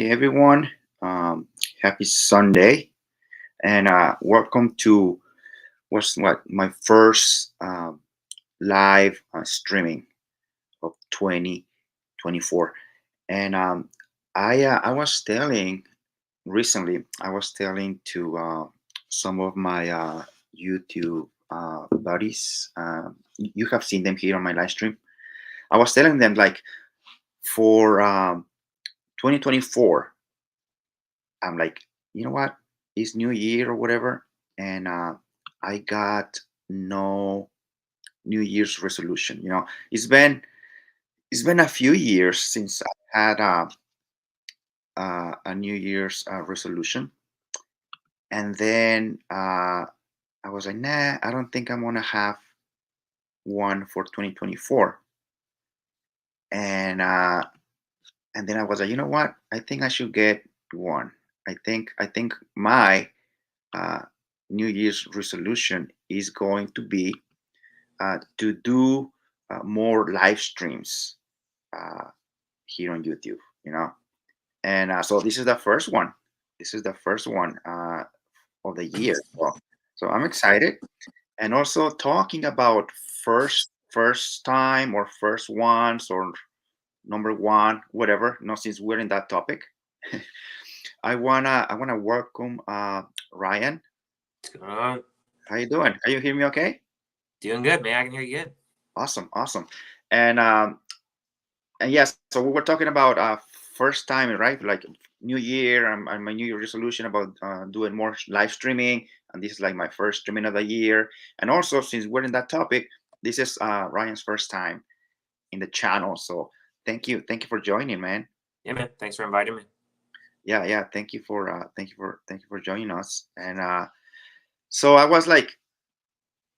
everyone. Happy Sunday, and welcome to what's what my first live streaming of 2024. And I was telling recently, I was telling to some of my YouTube buddies. You have seen them here on my live stream. I was telling them like for 2024. I'm like, you know what? It's New Year or whatever, and I got no New Year's resolution. It's been a few years since I had a New Year's resolution, and then I was like, nah, I don't think I'm gonna have one for 2024, and and then I was like, you know what? I think I should get one. I think my uh, New Year's resolution is going to be to do more live streams uh, here on YouTube. And so this is the first one. This is the first one of the year. So I'm excited, and also talking about first time or first ones or number one, whatever. No, since we're in that topic, I wanna welcome Ryan. What's going on? How you doing? Are you hearing me okay? Doing good, man. I can hear you good. Awesome, awesome. And and yes, so we were talking about first time, right? Like New Year and my New Year resolution about doing more live streaming, and this is like my first streaming of the year. And also, since we're in that topic, this is Ryan's first time in the channel. So thank you for joining, man. Yeah, man. Thanks for inviting me. Yeah. Thank you for joining us. And so I was like,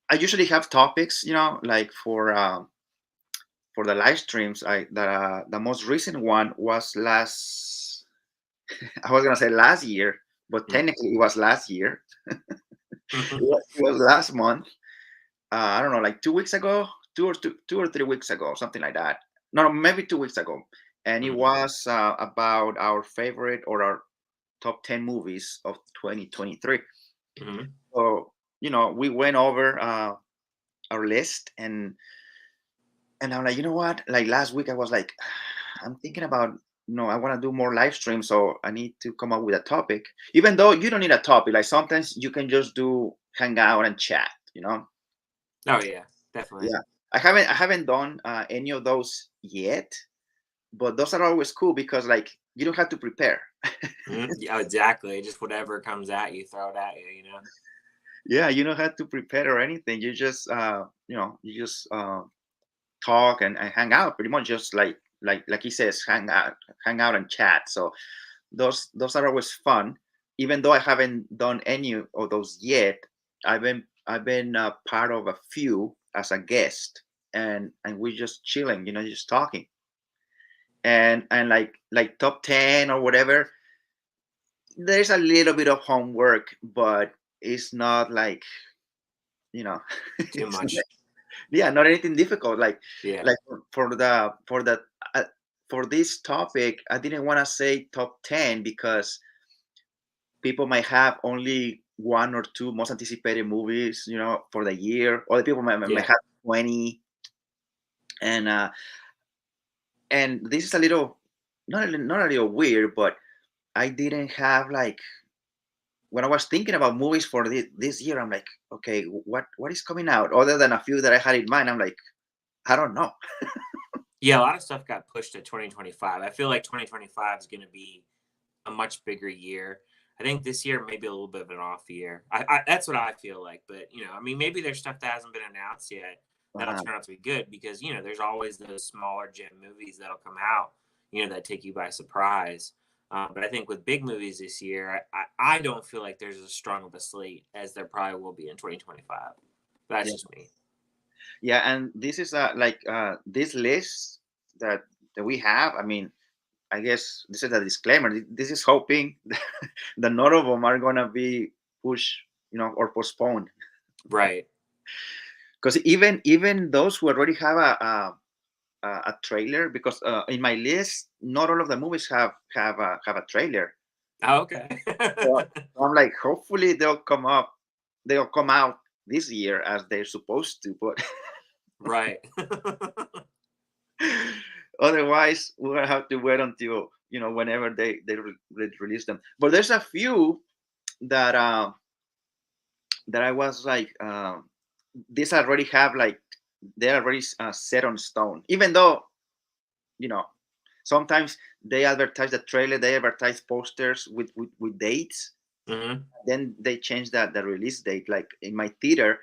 I usually have topics, like for the live streams. The most recent one was last. I was gonna say last year, but technically it was last year. It was last month. I don't know, like 2 weeks ago, 2 or 3 weeks ago, something like that. No, maybe 2 weeks ago, and it was about our favorite or our top 10 movies of 2023. Mm-hmm. So we went over our list, and I'm like, you know what? Like last week, I was like, I'm thinking about, I want to do more live streams, so I need to come up with a topic. Even though you don't need a topic, like sometimes you can just do hang out and chat. Oh yeah, definitely. Yeah, I haven't done any of those yet, but those are always cool because like you don't have to prepare. Yeah, exactly. Just whatever comes at you, throw it at you. Yeah, you don't have to prepare or anything. You just talk and hang out, pretty much just like he says, hang out and chat. So those are always fun. Even though I haven't done any of those yet, I've been part of a few as a guest, and we're just chilling, just talking, and like top 10 or whatever. There's a little bit of homework, but it's not like you know Too it's much. yeah, not anything difficult. like Yeah. like uh, for this topic, I didn't want to say top 10 because people might have only one or two most anticipated movies, for the year. Other people might Yeah. have 20. And this is a little, not a little weird, but I didn't have like, when I was thinking about movies for this year, I'm like, okay, what is coming out other than a few that I had in mind? I'm like, I don't know. Yeah. A lot of stuff got pushed to 2025. I feel like 2025 is going to be a much bigger year. I think this year may be a little bit of an off year. That's what I feel like. But I mean, maybe there's stuff that hasn't been announced yet that'll Uh, turn out to be good because there's always those smaller gem movies that'll come out, that take you by surprise. But I think with big movies this year, I don't feel like there's as strong of a slate as there probably will be in 2025. That's yeah, just me. yeah, and this is like this list that we have. I mean, I guess this is a disclaimer. This is hoping that none of them are gonna be pushed, or postponed. Right. Because even those who already have a trailer because in my list, not all of the movies have a trailer. Oh, okay. So I'm like, hopefully they'll come out this year as they're supposed to, but Right. otherwise we'll have to wait until whenever they release them. But there's a few that that I was like, these already have like they're already set on stone. Even though you know sometimes they advertise the trailer, they advertise posters with dates, Hmm. then they change that the release date. Like in my theater,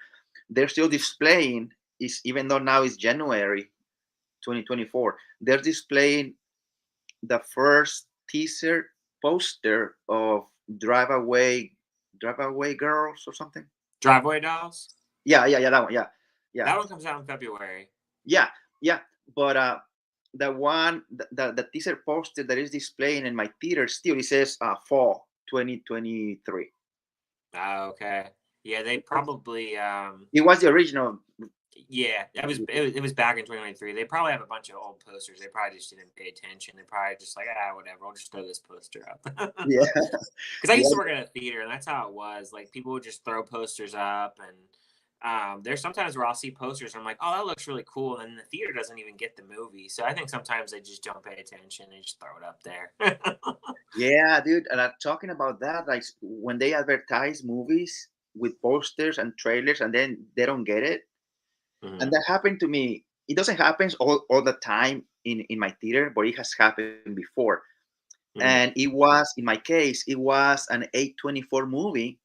they're still displaying is even though now it's January 2024, they're displaying the first teaser poster of Drive Away Girls or something. Driveway Dolls. Yeah, that one. Yeah, That one comes out in February. yeah, yeah. But the one, the teaser poster that is displaying in my theater still it says fall 2023. Okay. Yeah, they probably It was the original. yeah, it was back in 2023. They probably have a bunch of old posters. They probably just didn't pay attention. They probably just like, whatever. I'll just throw this poster up. Yeah, Because I yeah. used to work at a theater, and that's how it was. Like people would just throw posters up, and there's sometimes where I'll see posters, and I'm like, oh, that looks really cool, and then the theater doesn't even get the movie. So I think sometimes they just don't pay attention. They just throw it up there. Yeah, dude. And talking about that, like when they advertise movies with posters and trailers, and then they don't get it, and Hmm. that happened to me. It doesn't happen all the time in my theater, but it has happened before. Hmm. And it was in my case, it was an 824 movie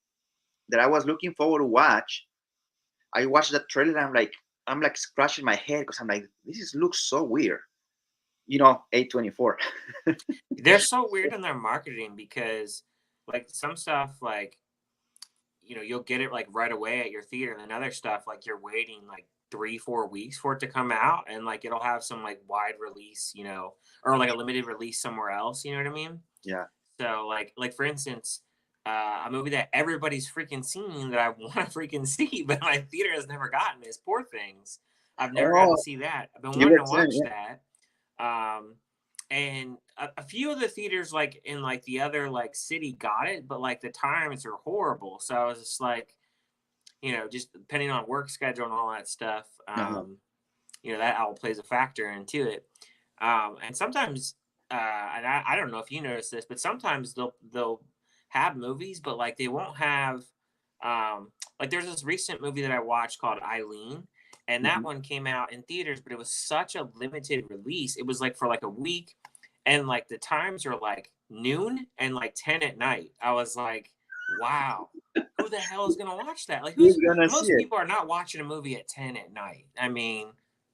that I was looking forward to watch. I watched the trailer, and I'm like scratching my head because I'm like, looks so weird. 824. They're so weird in their marketing because, like, some stuff, like, you'll get it like right away at your theater, and then other stuff, like, you're waiting like 3, 4 weeks for it to come out, and like it'll have some like wide release, or like a limited release somewhere else. You know what I mean? Yeah. So, like for instance, a movie that everybody's freaking seen that I want to freaking see, but my theater has never gotten is Poor Things. I've never gotten to Oh, see that. I've been you wanting were to saying, watch yeah. that. And a few of the theaters like in like the other like city got it, but like the times are horrible. So I was just like, just depending on work schedule and all that stuff, Uh-huh. that all plays a factor into it. And sometimes, and I don't know if you notice this, but sometimes they'll have movies, but like they won't have, like there's this recent movie that I watched called Eileen, and that Mhm. one came out in theaters, but it was such a limited release. It was like for like a week, and like the times are like noon and like 10 at night. I was like, wow, who the hell is gonna watch that? Like, Who's gonna see most it? people are not watching a movie at 10 at night. I mean,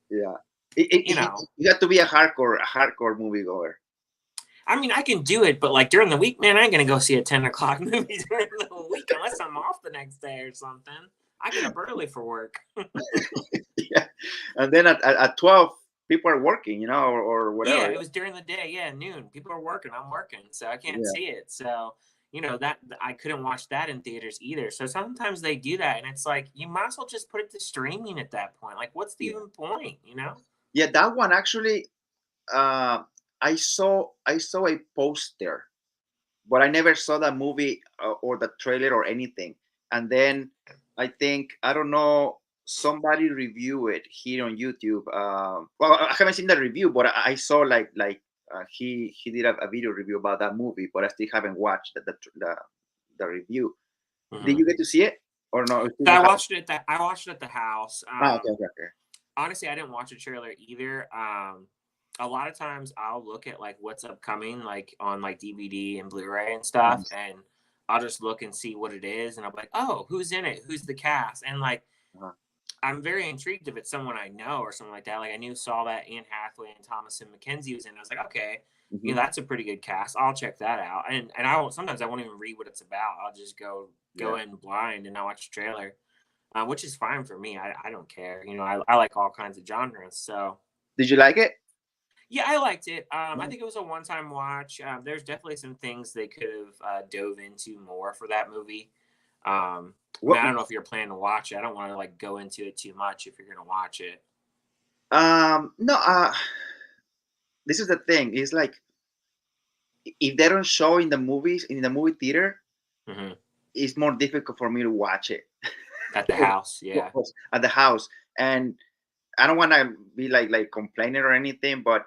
Yeah. you know, You got to be a hardcore movie goer. I can do it, but like during the week, man, I ain't gonna go see a 10 o'clock movie during the week unless I'm off the next day or something. I get up early for work. Yeah. And then at 12, people are working, or Yeah, whatever. it was during the day. Yeah, noon. People are working. I'm working, so I can't Yeah. see it. So that I couldn't watch that in theaters either. So sometimes they do that, and it's like you might as well just put it to streaming at that point. Like, what's the Yeah. even point? You know? Yeah, that one actually, uh, I saw a poster, but I never saw the movie or the trailer or anything. And then I think I don't know somebody review it here on YouTube. Well, I haven't seen the review, but I saw he did a video review about that movie, but I still haven't watched the review. Did Hmm. you get to see it or no? You So still I haven't? watched it. I watched it at the house. Okay, okay, okay. Honestly, I didn't watch a trailer either. A lot of times I'll look at like what's upcoming, like on like DVD and Blu-ray and stuff, and I'll just look and see what it is, and I'm like, oh, who's in it? Who's the cast? And like, Uh-huh. I'm very intrigued if it's someone I know or something like that. Like I saw that Anne Hathaway and Thomasin McKenzie was in. I was like, okay, Hmm. that's a pretty good cast. I'll check that out. And I won't. Sometimes I won't even read what it's about. I'll just go Yeah. in blind and not watch the trailer, which is fine for me. I don't care. I like all kinds of genres. So Did you like it? yeah, I liked it. I No. think it was a one-time watch. There's definitely some things they could have dove into more for that movie. I What? don't know if you're planning to watch it. I don't want to like go into it too much if you're gonna watch it. No, this is the thing. It's like if they don't show in the movies in the movie theater, Hmm. it's more difficult for me to watch it At the house, yeah. at the house. And I don't want to be like complaining or anything, but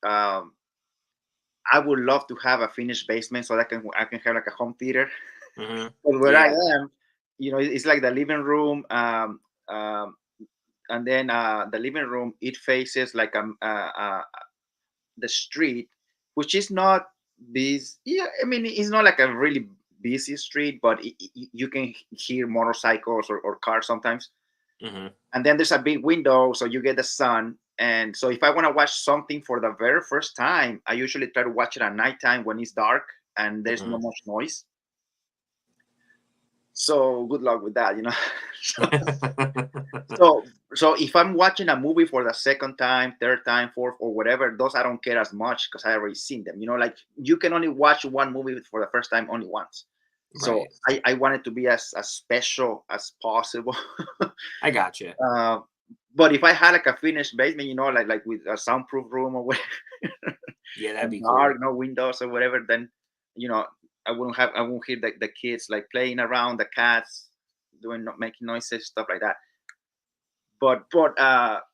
um, I would love to have a finished basement so that I can have like a home theater. Hmm. But where I Yeah. am, it's like the living room, um, and then the living room it faces like the street, which is not busy. Yeah, I mean it's not like a really busy street, but you can hear motorcycles or cars sometimes. Hmm. And then there's a big window, so you get the sun. And so if I want to watch something for the very first time, I usually try to watch it at nighttime when it's dark and there's Hmm. not much noise. So good luck with that, so if I'm watching a movie for the second time, third time, fourth, or whatever, those I don't care as much because I already seen them. Like you can only watch one movie for the first time only once. So Right. I want it to be as special as possible. I gotcha. uh, but if I had like a finished basement, like with a soundproof room or whatever, Yeah, that'd and be dark, cool. no windows or whatever, then you know I won't hear the kids like playing around, the cats doing making noises, stuff like that. But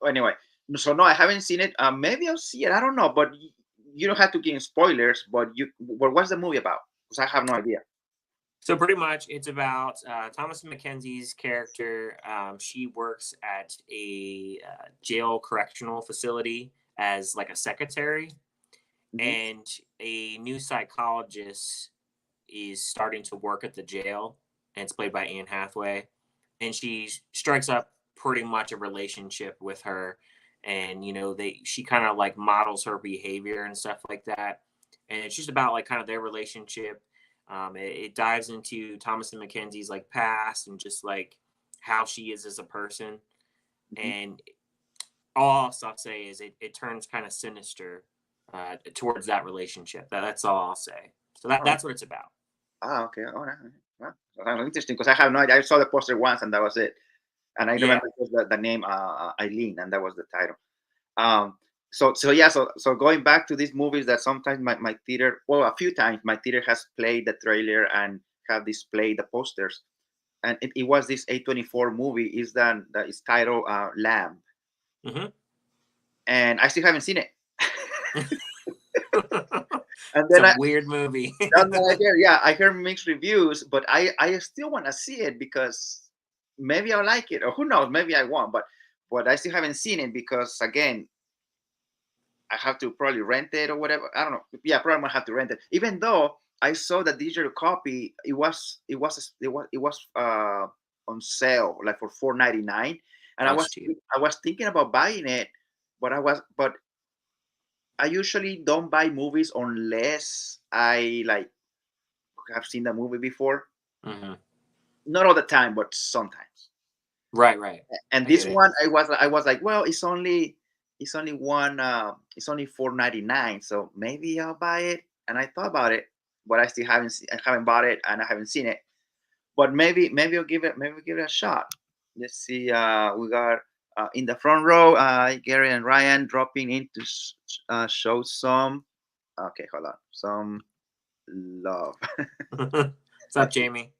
anyway, so no, I haven't seen it. Maybe I'll see it. I don't know, but you don't have to give spoilers. But what's the movie about? Because I have no idea. So pretty much, it's about Thomas Mackenzie's character. She works at a jail correctional facility as like a secretary, Hmm. and a new psychologist is starting to work at the jail, and it's played by Anne Hathaway, and she strikes up pretty much a relationship with her, and she kind of like models her behavior and stuff like that, and it's just about like kind of their relationship. It dives into Thomas and Mackenzie's like past and just like how she is as a person, Hmm. and all I'll say is it turns kind of sinister towards that relationship. That's all I'll say. So Oh, that's what it's about. okay. All right. Well, sounds interesting because I have no idea. I saw the poster once and that was it. And I Yeah. remember just the name Eileen, and that was the title. Um, so yeah, so going back to these movies that sometimes my theater, well, a few times my theater has played the trailer and have displayed the posters, and it was this A24 movie is that is titled Lamb, Hmm. and I still haven't seen it. And It's then a weird movie. that's what I hear. Yeah, I hear mixed reviews, but I still want to see it because maybe I'll like it, or who knows, maybe I won't. But I still haven't seen it because again, I have to probably rent it or whatever. I don't know. Yeah, probably gonna have to rent it. Even though I saw the digital copy, it was on sale like for 4.99, and That's cheap. I was thinking about buying it, but I usually don't buy movies unless I like have seen the movie before. Hmm. Not all the time, but sometimes. Right, right. And I get this it. one, I was like, well, it's only 4.99, so maybe I'll buy it. And I thought about it, but I haven't bought it, and I haven't seen it. But maybe I'll give it a shot. Let's see. We got in the front row, Gary and Ryan dropping in to show some. Okay, hold on. Some love. What's up, Jamie?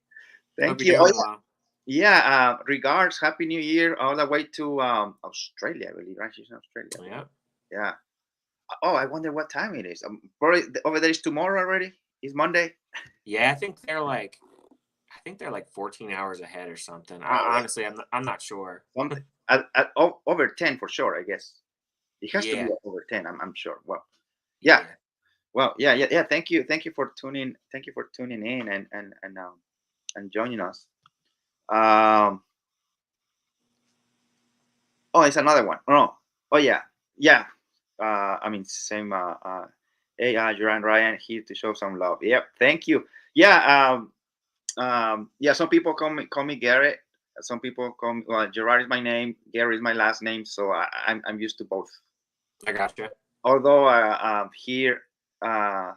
Hope Thank you're you. Oh doing well. yeah. Regards. Happy New Year all the way to Australia. I believe, right? She's in Australia. Yeah. Yeah. Oh, I wonder what time it is. Probably over there is tomorrow already. It's Monday. Yeah, I think they're like 14 hours ahead or something. Oh, Honestly, I'm not sure. something over 10 for sure. I guess it has to be Yeah. over 10. I'm sure. Well, yeah. Yeah. Well, yeah. Thank you for tuning. Thank you for tuning in and joining us. Um. Oh, it's another one. Oh, no. Oh yeah. Yeah. I mean, same. Hey, Duran Ryan here to show some love. Yep. Thank you. Yeah. Yeah, some people call me Garrett. Some people call me, well, Gerard is my name, Gary is my last name, so I'm used to both. I gotcha. Although here uh,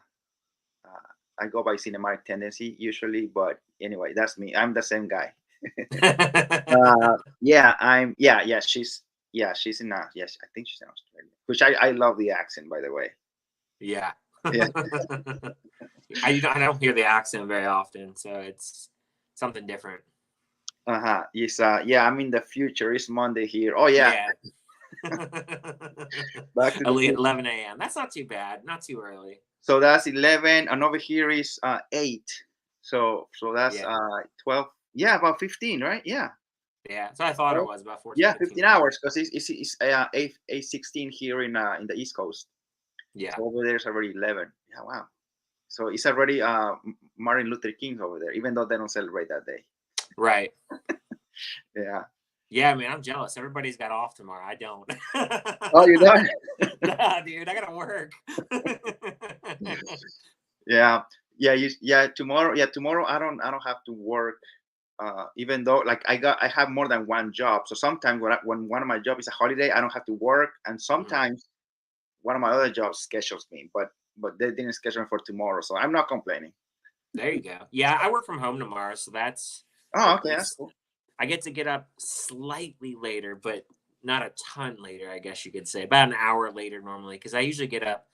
I go by cinematic tendency usually, but anyway, that's me. I'm the same guy. Yeah, I'm. Yeah, yeah. Yeah, she's in. Yes, I think she's in Australia. Which I love the accent, by the way. Yeah. Yeah. I don't hear the accent very often, so it's something different. Uh huh. Yes. Yeah. I'm in the future. It's Monday here. Oh yeah. Yeah. Back to the At future. 11 a.m. That's not too bad. Not too early. So that's 11, and over here is 8. So that's Yeah. 12. Yeah, about 15, right? Yeah. Yeah. So I thought it Right? was about 14, Yeah, 15 15 hours. hours because it's 8:16 here in the East Coast. Yeah. So over there it's already 11. Yeah, wow. So it's already Martin Luther King over there, even though they don't celebrate that day. Right. Yeah. Yeah, man, I'm jealous. Everybody's got off tomorrow. I don't. Oh, you done? Nah, dude, I gotta work. Yeah. Yeah. Yeah. Tomorrow. Yeah. Tomorrow. I don't have to work. Even though like I have more than one job. So sometimes when one of my jobs is a holiday, I don't have to work, and Mhm. sometimes one of my other jobs schedules me, but they didn't schedule me for tomorrow, so I'm not complaining. There you go. Yeah, I work from home tomorrow, so that's Oh, okay, that's it's cool. I get to get up slightly later, but not a ton later, I guess you could say. About an hour later normally, because I usually get up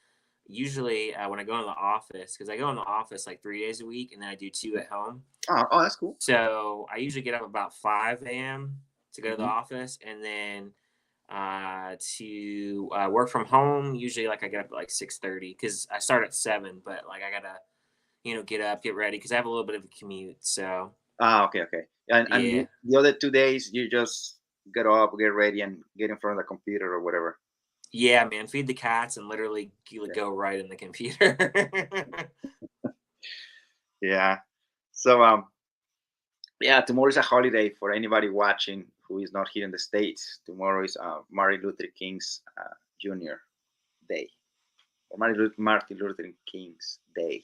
when I go in the office, because I go in the office like 3 days a week, and then I do two at home. Oh, that's cool. So I usually get up about 5 a.m. to go to the Hmm. office, and then to work from home. Usually, like I get up at like 6:30 because I start at 7, but like I gotta get up, get ready because I have a little bit of a commute. So Ah, okay, okay. And yeah, the other 2 days, you just get up, get ready, and get in front of the computer or whatever. yeah, man, feed the cats and literally Yeah. go right in the computer. Yeah. So yeah, tomorrow is a holiday for anybody watching who is not here in the States. Tomorrow is Martin Luther King's Jr. Day. Or Martin Luther King's Day.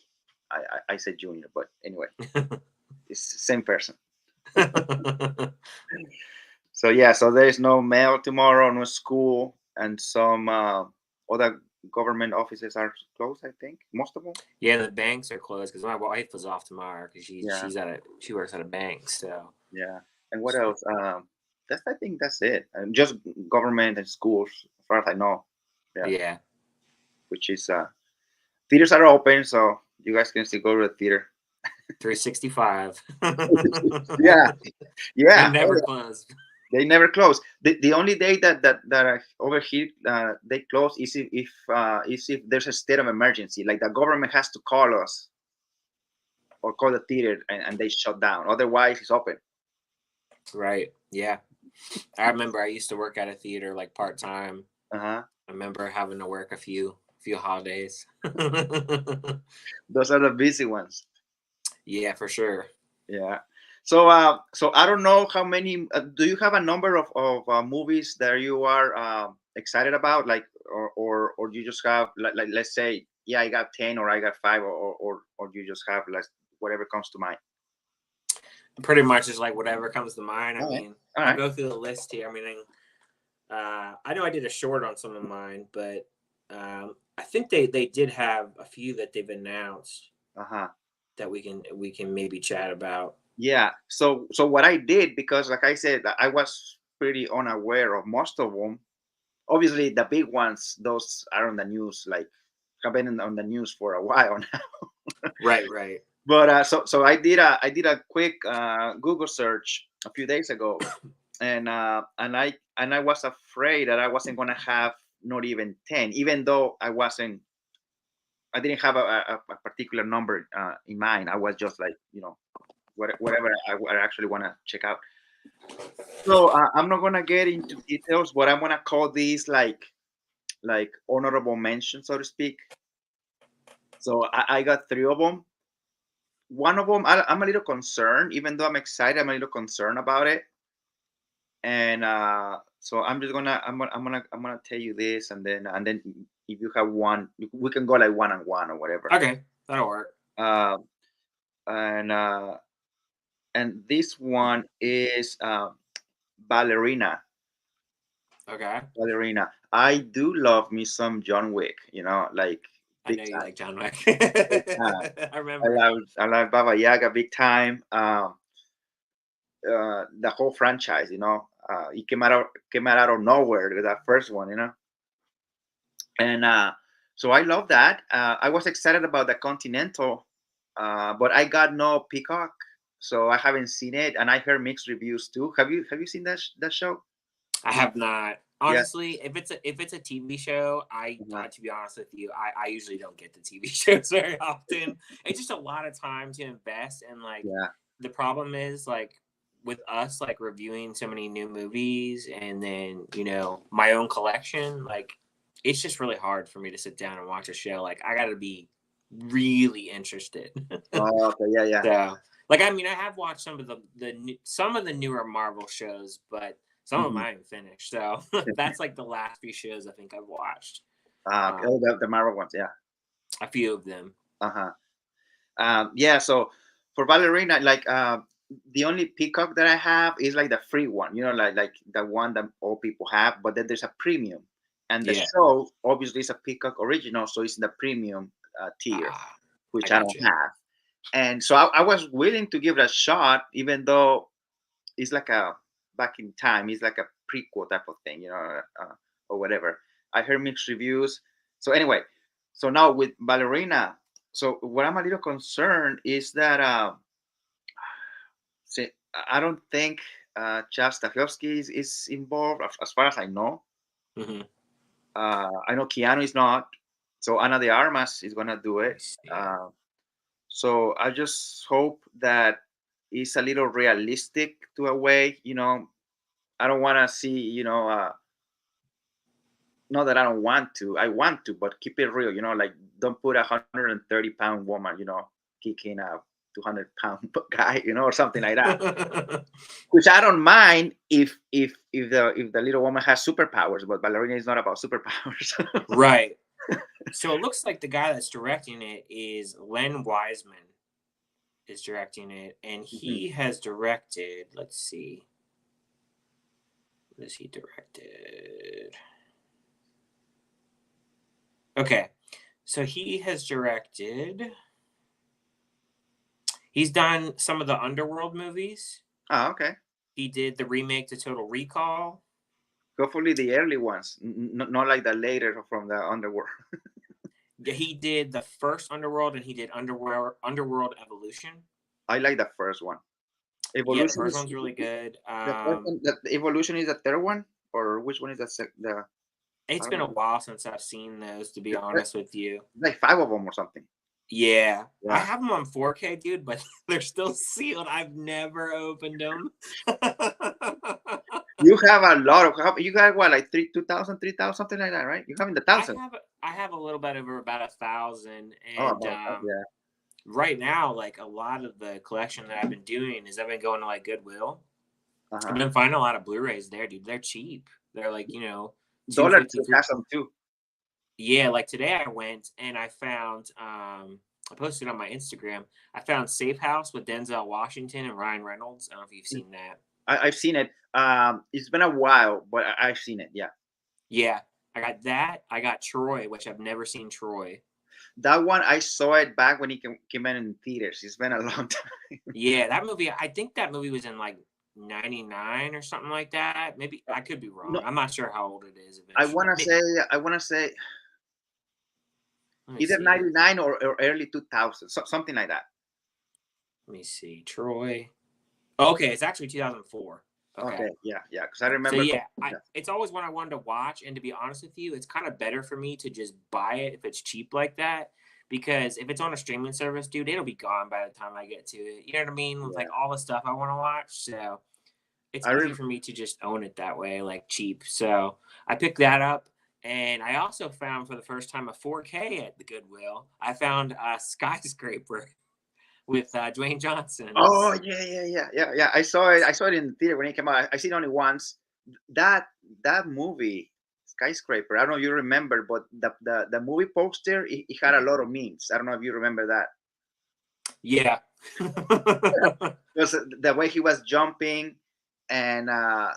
I said Junior, but anyway, it's the same person. So yeah, so there is no mail tomorrow, no school, and some other government offices are closed. I think most of them. Yeah, the banks are closed because my wife was off tomorrow because Yeah, she works at a bank. So yeah. And what else? That's I think that's it. And just government and schools, as far as I know. Yeah, yeah, which is theaters are open, so you guys can still go to the theater. 365. Yeah, They yeah. Oh, never yeah. closed. They never close. The only day that over here they close is if there's a state of emergency, like the government has to call us or call the theater and they shut down. Otherwise, it's open. Right. Yeah. I remember I used to work at a theater like part time. Uh huh. I remember having to work a few holidays. Those are the busy ones. Yeah, for sure. Yeah. So so I don't know how many. Do you have a number of movies that you are excited about, like, or you just have like let's say, yeah, I got 10 or I got 5, or you just have like whatever comes to mind. Pretty much just like whatever comes to mind. I All right. mean, All I'll right. go through the list here. I mean, I know I did a short on some of mine, but I think they did have a few that they've announced Uh huh. that we can maybe chat about. Yeah. So what I did, because like I said, I was pretty unaware of most of them. Obviously, the big ones, those are on the news, like have been on the news for a while now. Right, right. But so I did a quick Google search a few days ago, and I was afraid that I wasn't gonna have not even 10, even though I didn't have a particular number in mind. I was just like, whatever I actually want to check out. So I'm not gonna get into details, but I'm gonna call these like honorable mention, so to speak. So I got three of them. One of them, I'm a little concerned, even though I'm excited. I'm a little concerned about it, and so I'm gonna tell you this, and then if you have one, we can go like one on one or whatever. Okay, that'll work. Uh, and this one is ballerina. Okay. Ballerina. I do love me some John Wick. Like I big know you time. like John Wick. Big time. I I remember. love Baba Yaga big time. The whole franchise. it came out of nowhere, that first one, and so I love that. I was excited about the Continental, but I got no Peacock, so I haven't seen it, and I heard mixed reviews too. Have you seen that show? I have not. Yeah. Honestly, if it's a TV show, Uh-huh. to be honest with you, I usually don't get the TV shows very often. It's just a lot of time to invest, and like Yeah. the problem is like with us like reviewing so many new movies, and then my own collection, like it's just really hard for me to sit down and watch a show. Like I got to be really interested. Oh, okay. Yeah. Yeah. So, like, I mean, I have watched some of the newer Marvel shows, but some of them Mhm. I haven't finished. So that's like the last few shows I think I've watched. Okay. Oh, the Marvel ones. Yeah. A few of them. Uh-huh. Yeah. So for Ballerina, like the only Peacock that I have is like the free one, like the one that all people have. But then there's a premium, and the Yeah. show obviously is a Peacock original, so it's in the premium tier, Ah, I which I got don't you. have. And so I was willing to give it a shot, even though it's like a back in time. It's like a prequel type of thing, or whatever. I heard mixed reviews. So anyway, so now with Ballerina, so what I'm a little concerned is that see, I don't think Chad Stahelski is involved, as far as I know. Hmm. I know Keanu is not. So Ana de Armas is gonna do Let me it. see. So I just hope that it's a little realistic to a way. I don't want to see, not that I don't want to. I want to, but keep it real. Like don't put 130-pound woman, kicking a 200-pound guy, or something like that. Which I don't mind if the little woman has superpowers, but Ballerina is not about superpowers. Right. So it looks like the guy that's directing it is Len Wiseman is directing it, and Mhm. he has directed. Let's see. What has he directed? Okay. So he has directed. He's done some of the Underworld movies. Oh, okay. He did the remake to Total Recall. Hopefully the early ones, not like the later from the underworld. Yeah, he did the first Underworld, and he did Underworld Evolution. I like the first one. Yeah, the Evolution first is one's really good. the first one. The evolution is the third one, or which one is the? I It's don't been a know. while since I've seen those, to be There's honest with you. like five of them or something. Yeah, I Yeah. have them on 4K, dude, but they're still sealed. I've never opened them. You have a lot of. You got what, like 2,000, 3,000, something like that, right? You have in the I thousand. have I have a little bit over about 1,000, Oh, and yeah. right now, like a lot of the collection that I've been doing is I've been going to like Goodwill. Uh I've huh. been finding a lot of Blu-rays there, dude. They're cheap. They're like two Dollar fifty Tree three. has some too. Yeah, like today I went and I found I posted on my Instagram. I found Safe House with Denzel Washington and Ryan Reynolds. I don't know if you've seen that. I've seen it. It's been a while, but I've seen it. Yeah. Yeah, I got that. I got Troy, which I've never seen Troy. That one I saw it back when he came in theaters. It's been a long time. Yeah, that movie. I think that movie was in like '99 or something like that. Maybe I could be wrong. No, I'm not sure how old it is I eventually. wanna say I wanna say Let me either see. 99 or early 2000, something like that. Let me see. Troy. Okay, it's actually 2004. Okay. Okay, yeah, because I So remember. yeah, it's always one I wanted to watch, and to be honest with you, it's kind of better for me to just buy it if it's cheap like that, because if it's on a streaming service, dude, it'll be gone by the time I get to it. You know what I mean? With Yeah, like all the stuff I want to watch, so it's I easy rem- for me to just own it that way, like cheap. So I picked that up, and I also found for the first time a 4K at the Goodwill. I found a Skyscraper with Dwayne Johnson. Oh yeah. I saw it in the theater when it came out. I seen it only once. That movie, Skyscraper. I don't know if you remember, but the movie poster, it had a Mhm. lot of memes. I don't know if you remember that. Yeah. Because the way he was jumping, and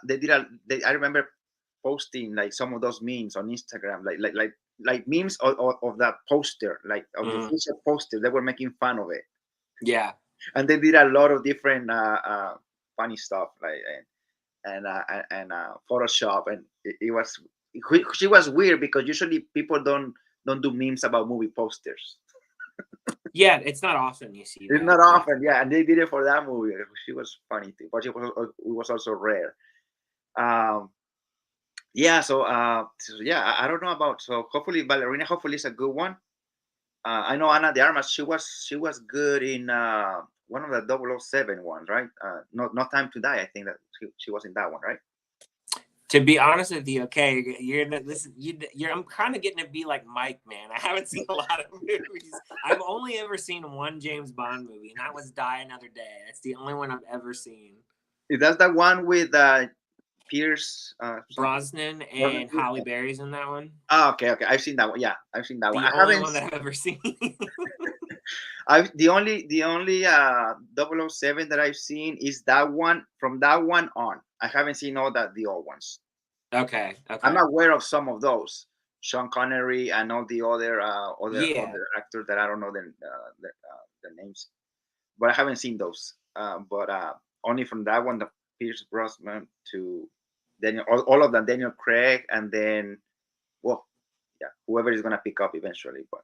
they did I remember posting like some of those memes on Instagram, like memes of that poster, like of the Mhm. official poster. They were making fun of it, Yeah. and they did a lot of different funny stuff. and Photoshop, and she was weird because usually people don't do memes about movie posters. Yeah, it's not often you see It's that. not often, yeah, and they did it for that movie. She was funny too, but it was also rare. Um, yeah, so yeah, I don't know about. So hopefully, Ballerina, hopefully, it's a good one. I know Anna de Armas. She was good in one of the 007 ones, right? No Time to Die. I think that she was in that one, right? To be honest with you, okay, I'm kind of getting to be like Mike, man. I haven't seen a lot of movies. I've only ever seen one James Bond movie, and that was Die Another Day. That's the only one I've ever seen. Is that the one with Pierce? Something? Brosnan and Halle Berry's in that one. Oh, okay. I've seen that one. Yeah, I've seen that one. The I only haven't. one that I've ever seen. The only 007 that I've seen is that one. From that one on, I haven't seen all the old ones. Okay. I'm aware of some of those, Sean Connery and all the Yeah. other actors that I don't know their names, but I haven't seen those. But only from that one, the Pierce Brosnan to Daniel, all of them, Daniel Craig, and then, well, yeah, whoever is gonna pick up eventually. But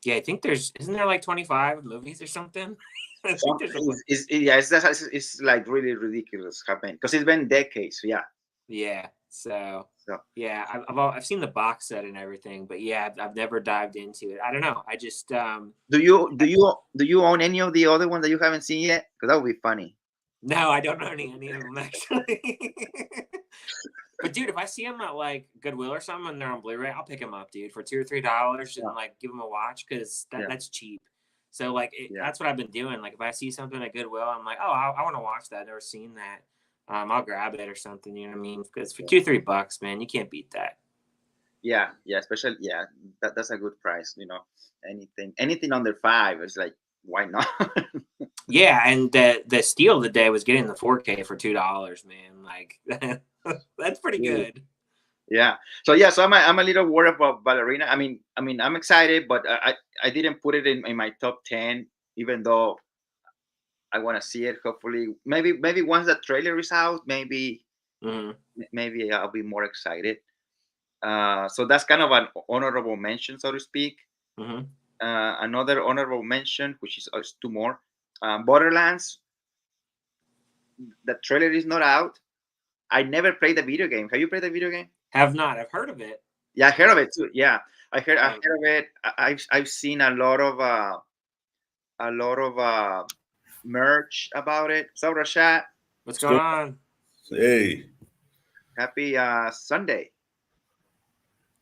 Yeah, I think isn't there like 25 movies or something? I think there's a yeah, it's like really ridiculous happening because it's been decades. Yeah. Yeah. So So yeah, I've seen the box set and everything, but yeah, I've never dived into it. I don't know. I just do you own any of the other ones that you haven't seen yet? Because that would be funny. no, I don't know any of them actually. But dude, if I see them at like Goodwill or something and they're on Blu-ray, I'll pick them up, dude, for $2 or $3 and Yeah. like give them a watch because Yeah. that's cheap. So like Yeah. that's what I've been doing. Like if I see something at Goodwill, I'm like, oh, I want to watch that. I've never seen that. I'll grab it or something. You know what I mean? Because for $2-3, man, you can't beat that. Yeah, especially that's a good price. Anything under $5 is like, why not? Yeah, and the steal of the day was getting the 4K for $2, man. Like that's pretty good. Yeah. So I'm a little worried about Ballerina. I mean, I'm excited, but I didn't put it in my top 10, even though I want to see it. Hopefully, maybe once the trailer is out, maybe I'll be more excited. So that's kind of an honorable mention, so to speak. Another honorable mention, which is two more. Borderlands. The trailer is not out. I never played the video game. Have you played the video game? Have not. I've heard of it. Yeah, I heard of it too. Yeah, I heard of it. I've seen a lot of merch about it. So Rashad, what's going on? Hey, happy Sunday.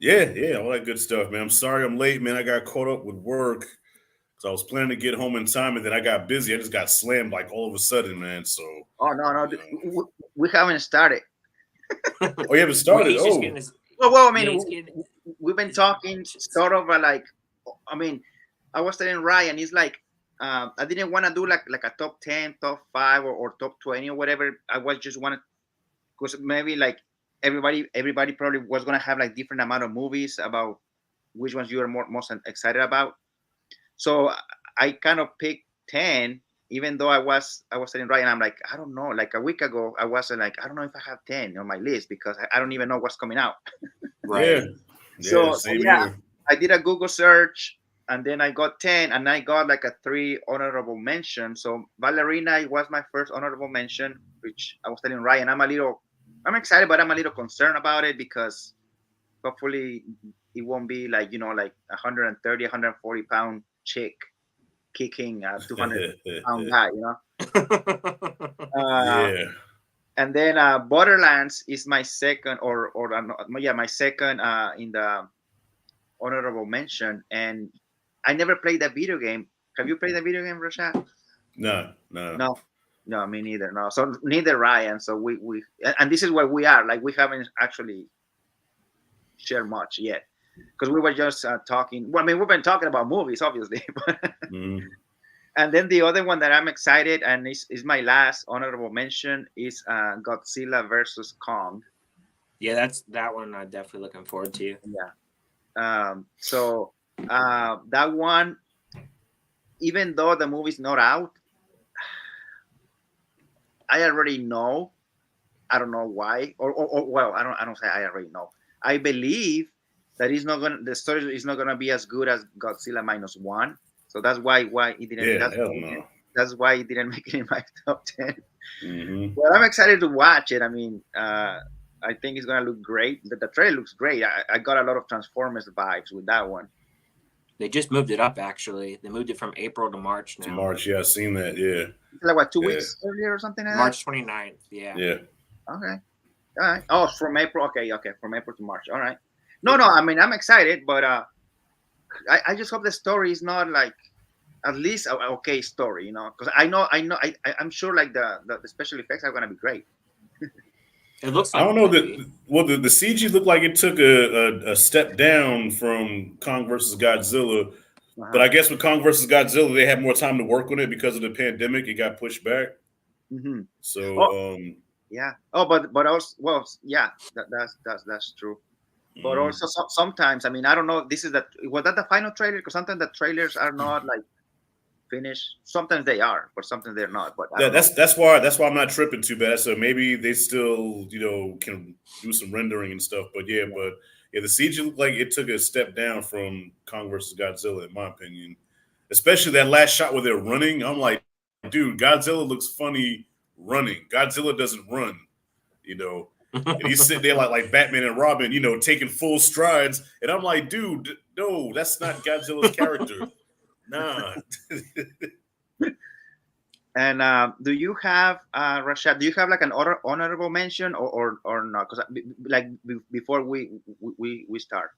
Yeah, all that good stuff, man. I'm sorry I'm late, man. I got caught up with work. So I was planning to get home in time, and then I got busy. I just got slammed like all of a sudden, man. So no, we haven't started. Oh, you haven't started? Well, I mean, we've been talking sort of like, I mean, I was telling Ryan, it's like I didn't want to do like a top 10, top 5, or top 20 or whatever. I was just wanted, because maybe like everybody probably was gonna have like different amount of movies about which ones you are most excited about. So I kind of picked 10, even though I was telling Ryan, I'm like, I don't know. Like a week ago, I wasn't like, I don't know if I have 10 on my list because I don't even know what's coming out. Right. So I did a Google search, and then I got 10, and I got like a 3 honorable mention. So Ballerina was my first honorable mention, which I was telling Ryan, I'm excited, but I'm a little concerned about it because hopefully it won't be like, like 130, 140 pound chick kicking a 200 pound guy, And then Borderlands is my second, my second in the honorable mention. And I never played that video game. Have you played the video game, Rashad? No, me neither. No, so neither Ryan. So we and this is where we are. Like we haven't actually shared much yet because we were just talking. Well, I mean, we've been talking about movies, obviously. And then the other one that I'm excited, and is my last honorable mention, is Godzilla versus Kong. Yeah, that's that one I'm definitely looking forward to. Yeah. So that one, even though the movie's not out, I already know I don't know why, or well, I don't say I already know. I believe that the story is not gonna be as good as Godzilla -1. So that's why it didn't. Yeah, hell no. That's why it didn't make it in my top 10. Mm-hmm. Well, I'm excited to watch it. I mean, I think it's gonna look great. The trailer looks great. I got a lot of Transformers vibes with that one. They just moved it up. Actually, they moved it from April to March now. To March, yeah, I seen that. Yeah, Like what, 2 weeks earlier or something like March 29th. Yeah. Yeah. Okay. All right. Oh, from April. Okay. From April to March. All right. No. I mean, I'm excited, but I just hope the story is not like at least a okay story, you know, because I'm sure like the special effects are gonna be great. It looks like I don't know that. Well, the CG looked like it took a step down from Kong versus Godzilla, but I guess with Kong versus Godzilla, they had more time to work on it because of the pandemic. It got pushed back. Mm-hmm. So, yeah. Oh, but also, well, yeah, that's true. But also sometimes, I mean, I don't know. Was that the final trailer? Because sometimes the trailers are not like finished. Sometimes they are, but sometimes they're not. But that's why I'm not tripping too bad. So maybe they still can do some rendering and stuff. But yeah, the CG looked like it took a step down from Kong versus Godzilla, in my opinion. Especially that last shot where they're running. I'm like, dude, Godzilla looks funny running. Godzilla doesn't run, And he's sitting there like Batman and Robin, taking full strides. And I'm like, dude, no, that's not Godzilla's character. Nah. And do you have Rashad? Do you have like an honorable mention or not? Because before we start.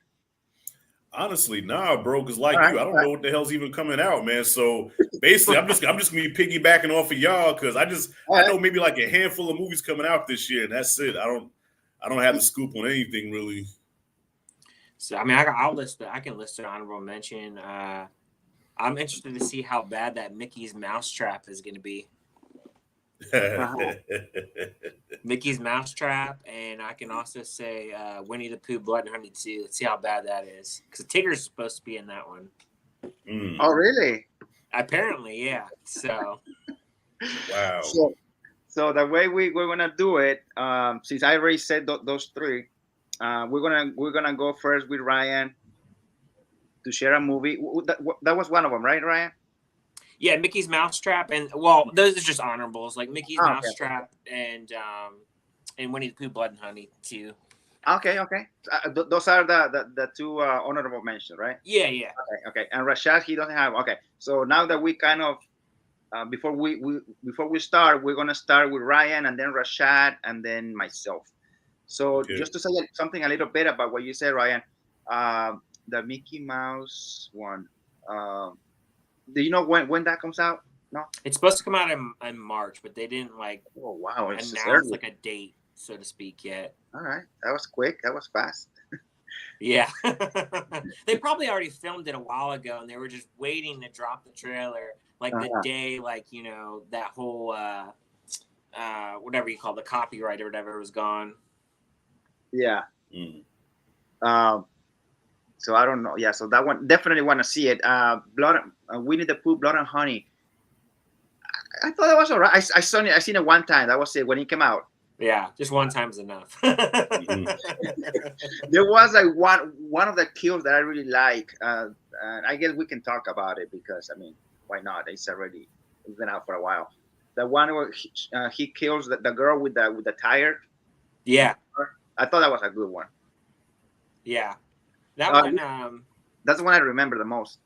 Honestly, nah, bro. Because I don't know what the hell's even coming out, man. So basically, I'm just gonna be piggybacking off of y'all because I know maybe like a handful of movies coming out this year, and that's it. I don't have the scoop on anything really. So I mean, I can list an honorable mention. I'm interested to see how bad that Mickey's Mousetrap is going to be. Mickey's Mousetrap, and I can also say Winnie the Pooh, Blood and Honey 2. Let's see how bad that is. Because Tigger's supposed to be in that one. Oh, really? Apparently, yeah. So. Wow. So the way we're gonna do it, since I already said those three, we're gonna go first with Ryan to share a movie. That was one of them, right, Ryan? Yeah, Mickey's Mousetrap, and those are just honorables, like Mickey's Mousetrap and Winnie the Pooh, Blood and Honey too. Okay. Those are the two honorable mentions, right? Yeah. Okay. And Rashad, he doesn't have. Okay, so now that we kind of before we start, we're gonna start with Ryan and then Rashad and then myself. So just to say something a little bit about what you said, Ryan, the Mickey Mouse one. Do you know when that comes out? No, it's supposed to come out in March, but they didn't announce like a date, so to speak, yet. All right, that was quick. That was fast. Yeah, they probably already filmed it a while ago, and they were just waiting to drop the trailer, like the day, that whole whatever you call the copyright or whatever was gone. Yeah. So I don't know. Yeah, so that one definitely want to see it. Winnie the Pooh, Blood and Honey. I thought that was alright. I seen it one time. That was it when it came out. Yeah, just one time is enough. There was like one of the kills that I really like. And I guess we can talk about it because I mean, why not? It's been out for a while. The one where he kills the girl with the tire. Yeah, I thought that was a good one. Yeah. That one, that's the one I remember the most.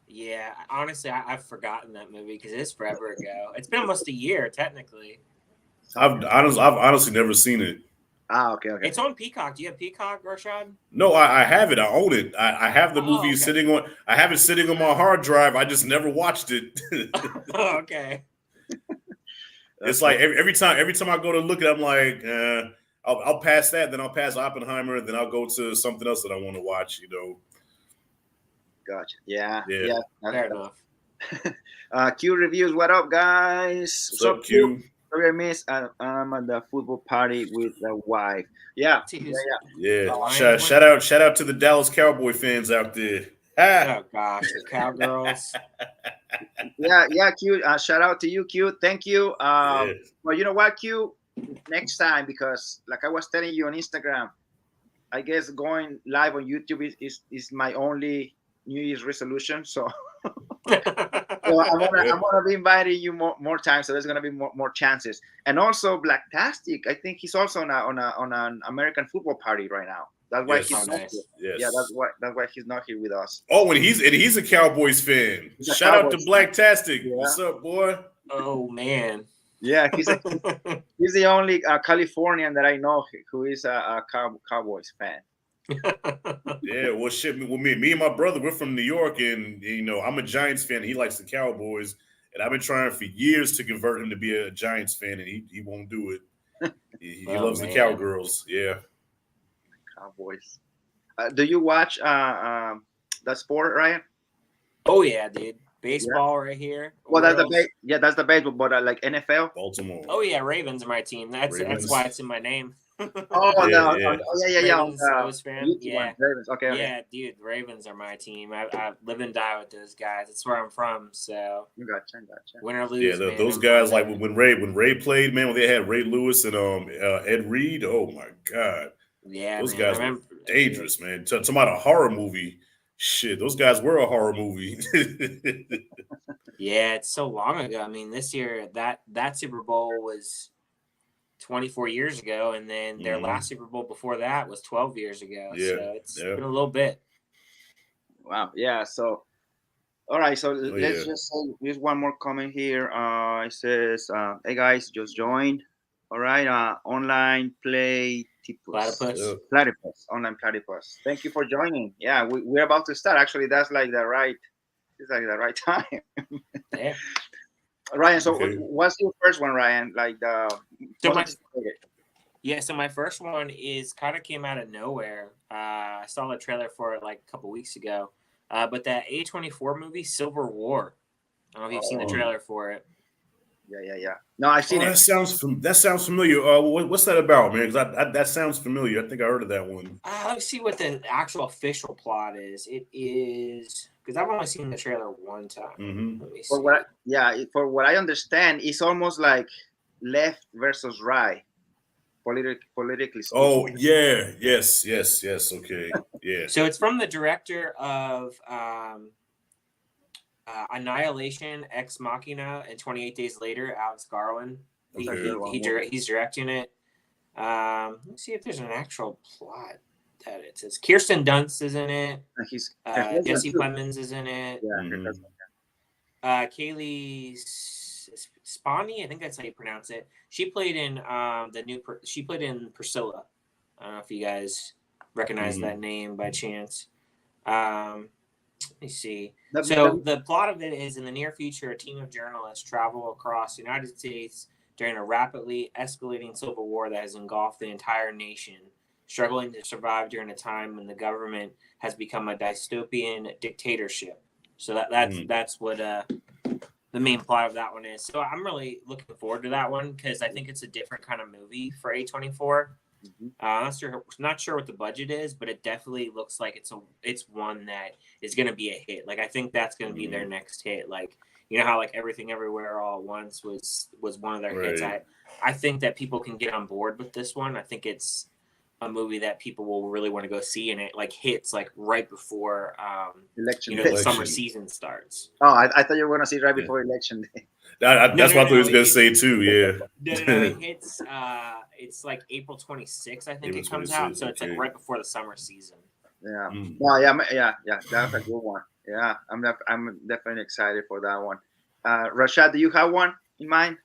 Yeah, honestly, I've forgotten that movie because it's forever ago. It's been almost a year, technically. I've honestly never seen it. Okay. It's on Peacock. Do you have Peacock, Rashad? No, I have it. I own it. I have the movie sitting on. I have it sitting on my hard drive. I just never watched it. Okay. It's like every time I go to look at it, I'm like, I'll pass that, then I'll pass Oppenheimer, then I'll go to something else that I want to watch. Gotcha. Yeah. Fair enough. Q reviews. What up, guys? What's up, Q? Sorry, I missed. I'm at the football party with the wife. Yeah. Shout out to the Dallas Cowboy fans out there. Oh gosh, the Cowgirls. Yeah, Q. Shout out to you, Q. Thank you. Well, you know what, Q? next time, because like I was telling you on Instagram, I guess going live on YouTube is my only New Year's resolution. So I'm gonna be inviting you more times, so there's gonna be more chances. And also Blacktastic, I think he's also on an American football party right now. That's why Yes. he's Oh, not nice. here. Yes. Yeah, that's why he's not here with us. Oh, and he's a Cowboys fan. He's a Shout out to Cowboys fan. Blacktastic. Yeah. What's up, boy? Oh man. Yeah, he's the only Californian that I know who is a Cowboys fan. Yeah, well, shit. Well, me and my brother, we're from New York, and you know, I'm a Giants fan. He likes the Cowboys, and I've been trying for years to convert him to be a Giants fan, and he won't do it. He Oh, loves the man. Cowgirls. Yeah. Cowboys. Do you watch that sport, Ryan? Oh yeah, dude. Baseball right here. Well, that's the Orioles. that's the baseball, but like NFL. Baltimore. Oh yeah, Ravens are my team. That's Ravens. why it's in my name. Oh, Yeah, no. yeah. Yeah. Ravens, O's fan. YouTube Yeah. one, Ravens. Okay. Yeah, dude, the Ravens are my team. I live and die with those guys. That's where I'm from. So Gotcha. win or lose, Yeah, man, those I'm guys on like it. when Ray played, man, when they had Ray Lewis and Ed Reed. Oh my God, Yeah, those man. guys I were remember, dangerous, man. Talking about a horror movie. Shit, those guys were a horror movie. Yeah, it's so long ago. I mean, this year that Super Bowl was 24 years ago, and then their last Super Bowl before that was 12 years ago. Yeah, So it's yeah. been a little bit. Wow. Yeah. So, all right. So let's yeah. just say there's one more comment here. It says, "Hey guys, just joined. All right. Online Platypus. Yeah. platypus. Online platypus. Thank you for joining. Yeah, we're about to start. Actually, that's like the right. It's like the right time. Yeah. Ryan, so Okay. what's your first one, Ryan? Like the So most my anticipated? Yeah, so my first one is kind of came out of nowhere. I saw the trailer for it like a couple weeks ago. But that A24 movie, Civil War. I don't know if you've seen the Oh, trailer for it. yeah. No, I've seen Oh, it. that sounds familiar. What's that about, man? Because that sounds familiar. I think I heard of that one. Let me see what the actual official plot is. It is because I've only seen the trailer one time. Mm-hmm. Let me see. For what I understand, it's almost like left versus right, politically speaking. Oh yeah, yes. Okay, yeah. So it's from the director of Annihilation, Ex Machina, and 28 Days Later, Alex Garland. He's directing it. Let's see if there's an actual plot that it says. Kirsten Dunst is in it. Jesse Plemons is in it. Yeah. Kaylee Spani, I think that's how you pronounce it. She played in she played in Priscilla. I don't know if you guys recognize that name by chance. Let me see. The plot of it is in the near future, a team of journalists travel across the United States during a rapidly escalating civil war that has engulfed the entire nation, struggling to survive during a time when the government has become a dystopian dictatorship. So that's what the main plot of that one is. So I'm really looking forward to that one because I think it's a different kind of movie for A24. Not sure what the budget is, but it definitely looks like it's one that is going to be a hit. Like I think that's going to be their next hit. Like you know how like Everything Everywhere All at Once was one of their hits. I think that people can get on board with this one. I think it's a movie that people will really want to go see, and it like hits like right before the summer season starts. Oh, I thought you were going to see right before election day. That's what I thought he was going to say too. Yeah. No, it hits. It's like April 26th, I think it comes out. So it's like right before the summer season. Yeah. Well, yeah. That's a good one. Yeah, I'm definitely excited for that one. Rashad, do you have one in mind?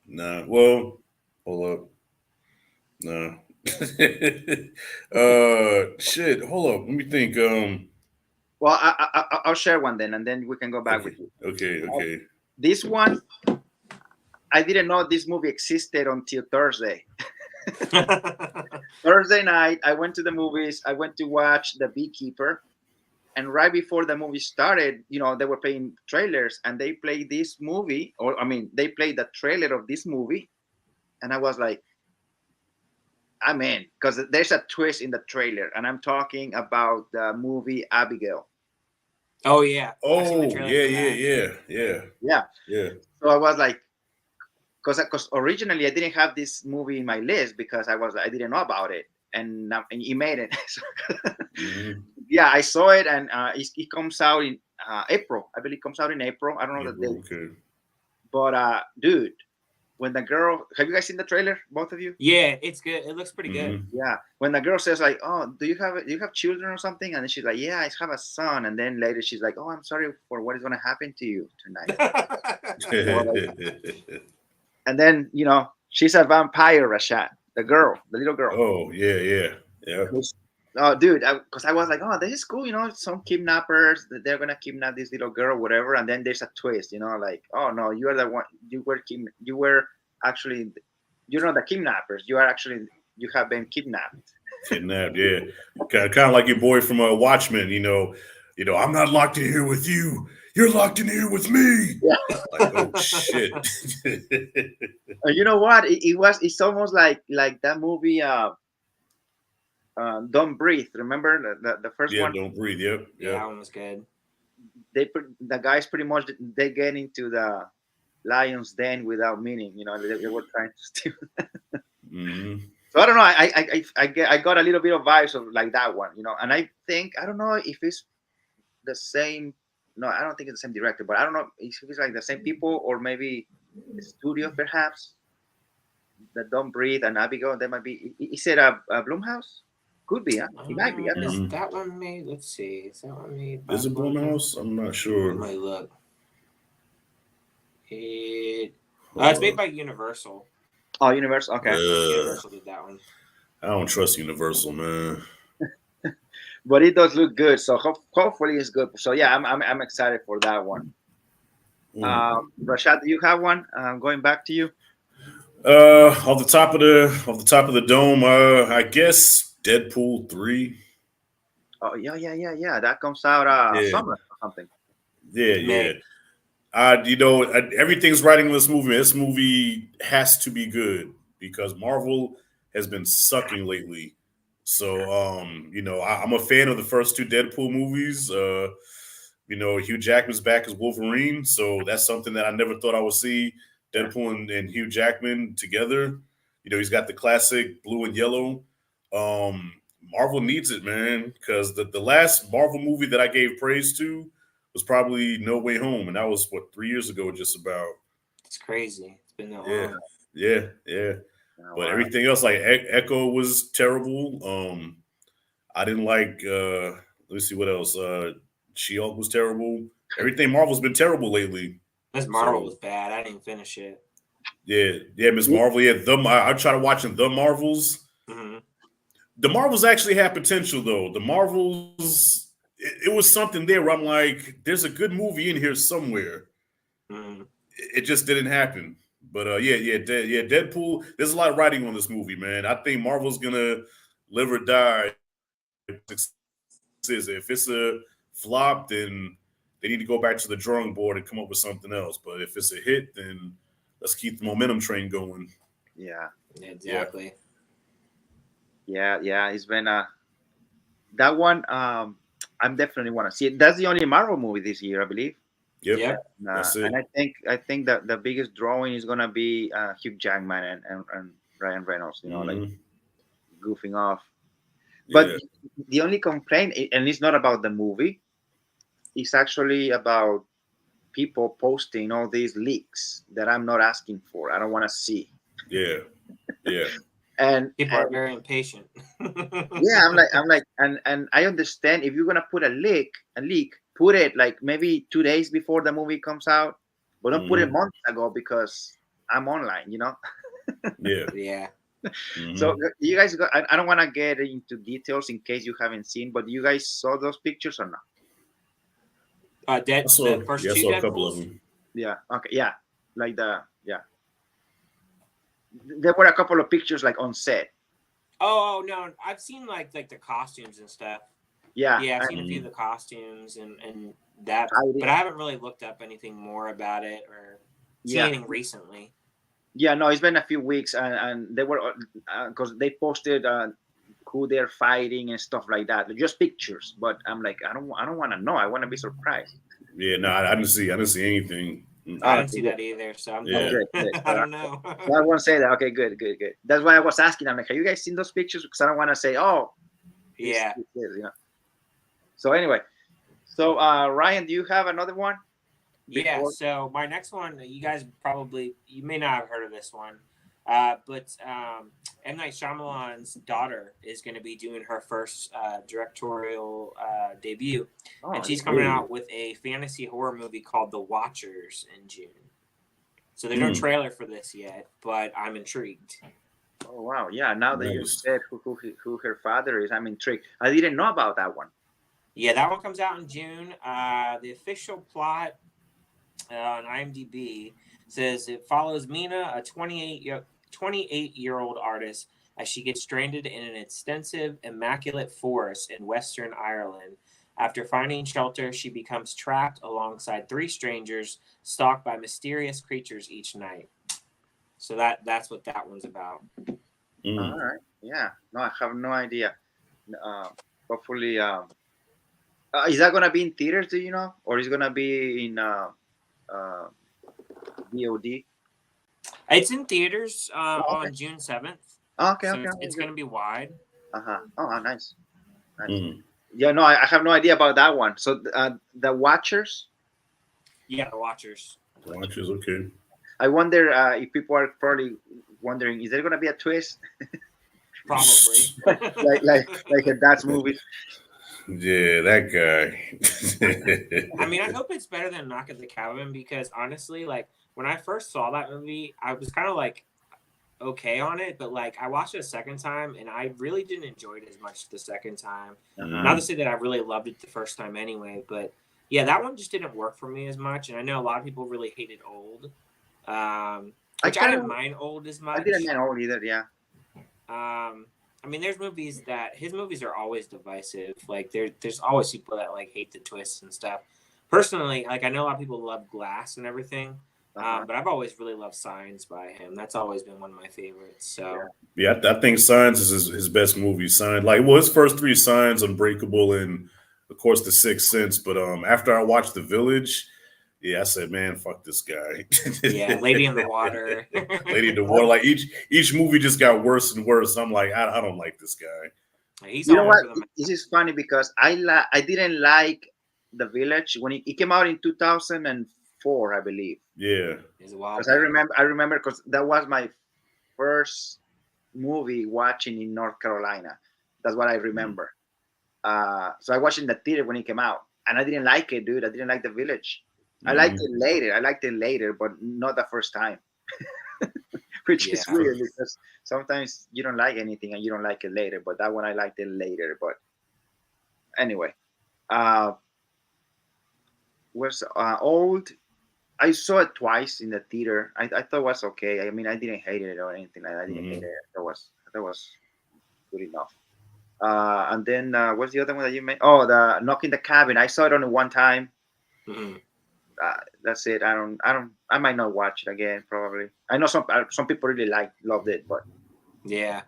Nah. Well, hold up. No. Shit. Hold up. Let me think. Well, I'll share one then, and then we can go back with you. Okay. This one, I didn't know this movie existed until Thursday. Thursday night, I went to the movies. I went to watch The Beekeeper, and right before the movie started, they were playing trailers, and they played this movie, they played the trailer of this movie, and I was like, I'm in, because there's a twist in the trailer, and I'm talking about the movie Abigail. Oh yeah. I've seen the Oh trailer yeah, for that. Yeah. yeah. So I was like, because originally I didn't have this movie in my list because I didn't know about it, and he made it. So, Mm-hmm. yeah, I saw it, and it comes out in April. I believe it comes out in April. I don't know the April, date, okay. but dude, when the girl, have you guys seen the trailer, both of you? Yeah, it's good. It looks pretty good. Mm-hmm. Yeah, when the girl says like, "Oh, do you have children or something?" and then she's like, "Yeah, I have a son," and then later she's like, "Oh, I'm sorry for what is going to happen to you tonight." I was like, and then she's a vampire, Rashad, the girl, the little girl. Oh yeah. Oh, dude, because I was like, oh, this is cool. Some kidnappers, they're gonna kidnap this little girl, whatever. And then there's a twist. Like, oh no, you are the one. You were actually, you're not the kidnappers. You have been kidnapped. Kidnapped, yeah. Kind of like your boy from Watchmen. I'm not locked in here with you. You're locked in here with me. Yeah. Like, oh shit. You know what? It's almost like that movie. Don't Breathe. Remember the first Yeah, one? don't breathe. Yep, Yeah, yep. that one was good. The guys pretty much they get into the lion's den without meaning. They were trying to steal. Mm-hmm. So I don't know. I got a little bit of vibes of like that one. And I think I don't know if it's the same. No, I don't think it's the same director, but I don't know if it's like the same people or maybe the studio perhaps. That Don't Breathe and Abigail. That might be. Is it a Blumhouse? Could be. Huh? It might be. I don't know. Is Mm-hmm. that one made? Let's see. Is that one made by Is it Blumhouse? Blumhouse? I'm not I sure. might look. It's made Uh, by Universal. Oh, Universal. Okay. Universal did that one. I don't trust Universal, man. But it does look good, so hopefully it's good. So yeah, I'm excited for that one. Rashad, do you have one? Going back to you. Off the top of the dome, I guess Deadpool 3. Oh yeah. That comes out Yeah, summer or something. yeah. May. Everything's writing this movie. This movie has to be good because Marvel has been sucking lately. So, I'm a fan of the first two Deadpool movies. Hugh Jackman's back as Wolverine, so that's something that I never thought I would see. Deadpool and Hugh Jackman together. He's got the classic blue and yellow. Marvel needs it, man, because the last Marvel movie that I gave praise to was probably No Way Home, and that was 3 years ago, just about. It's crazy. It's been that Yeah, long. yeah. Oh, But wow. everything else, like Echo, was terrible. I didn't like. Let me see what else. She-Hulk was terrible. Everything Marvel's been terrible lately. This Marvel So was bad. I didn't finish it. yeah, Miss Marvel. Yeah, I tried watching the Marvels. Mm-hmm. The Marvels actually had potential, though. The Marvels, it was something there where I'm like, there's a good movie in here somewhere. Mm-hmm. It just didn't happen. But Deadpool. There's a lot of writing on this movie, man. I think Marvel's gonna live or die. If it's a flop, then they need to go back to the drawing board and come up with something else. But if it's a hit, then let's keep the momentum train going. Yeah. Exactly. Yeah. It's been that one. I'm definitely want to see it. That's the only Marvel movie this year, I believe. Yep. That's it. And I think that the biggest drawing is gonna be Hugh Jackman and Ryan Reynolds. Like goofing off. But Yeah. the only complaint, and it's not about the movie, it's actually about people posting all these leaks that I'm not asking for. I don't want to see. Yeah. And People are very impatient. yeah, I'm like, and I understand if you're gonna put a leak, put it like maybe 2 days before the movie comes out, but don't put it months ago because I'm online. Yeah. Yeah. So you guys got, I don't want to get into details in case you haven't seen, but you guys saw those pictures or not? I saw The first I two saw a couple of Deadpools? them. Yeah. Okay. Yeah. Like there were a couple of pictures like on set. Oh no, I've seen like the costumes and stuff. Yeah. Yeah, I've seen a few of the costumes and that, but I haven't really looked up anything more about it or seen anything recently. Yeah, no, it's been a few weeks, and they were because they posted who they're fighting and stuff like that. Just pictures, but I'm like, I don't want to know. I want to be surprised. Yeah, no, I didn't see anything. I didn't see that either, so I'm Yeah. good. Good. I don't know. So I won't say that. Okay, good. That's why I was asking. I'm like, have you guys seen those pictures? Because I don't want to say, oh, Yeah. So anyway, so Ryan, do you have another one? Yeah, Before? so my next one, you may not have heard of this one, but M. Night Shyamalan's daughter is going to be doing her first directorial debut, and she's coming out with a fantasy horror movie called The Watchers in June. So there's no trailer for this yet, but I'm intrigued. Oh wow, yeah. Now that you said who her father is, I'm intrigued. I didn't know about that one. Yeah, that one comes out in June. The official plot on IMDb says it follows Mina, a 28-year-old artist, as she gets stranded in an extensive, immaculate forest in Western Ireland. After finding shelter, she becomes trapped alongside 3 strangers stalked by mysterious creatures each night. So that's what that one's about. All right. Yeah. No, I have no idea. Hopefully, is that gonna be in theaters? Do you know, or is it gonna be in VOD? It's in theaters on June 7th. Okay. So it's going to be wide. Oh, nice. Yeah, no, I have no idea about that one. So the Watchers. Yeah, The Watchers. Watchers, okay. I wonder if people are probably wondering, is there going to be a twist? Probably. like a Dad's movie. Yeah, that guy. I mean, I hope it's better than Knock at the Cabin, because honestly, like when I first saw that movie, I was kind of like okay on it, but like I watched it a second time and I really didn't enjoy it as much the second time. Not to say that I really loved it the first time anyway, but yeah, that one just didn't work for me as much. And I know a lot of people really hated Old, which I didn't mind Old as much. I didn't mind Old either. Yeah. I mean, there's movies that his movies are always divisive. Like there's always people that like hate the twists and stuff. Personally, like I know a lot of people love Glass and everything, but I've always really loved Signs by him. That's always been one of my favorites. So yeah, I think Signs is his best movie. Signs, like, well, his first 3 Signs, Unbreakable, and of course The Sixth Sense. But after I watched The Village, yeah, I said, man, fuck this guy. Yeah, Lady in the Water. Lady in the Water. Like each movie just got worse and worse. I'm like, I don't like this guy. You know what? This is funny because I didn't like The Village when it came out in 2004, I believe. Yeah. Because I remember because that was my first movie watching in North Carolina. That's what I remember. So I watched in the theater when it came out, and I didn't like it, dude. I didn't like The Village. I liked it later, but not the first time. Which is weird because sometimes you don't like anything and you don't like it later, but that one I liked it later. But anyway, was Old. I saw it twice in the theater. I thought it was okay. I mean, I didn't hate it or anything like that. I didn't hate it. That was good enough. And then what's the other one that you made? Oh, the Knock in the Cabin. I saw it only one time. That's it. I might not watch it again. Probably. I know some people really loved it, but yeah,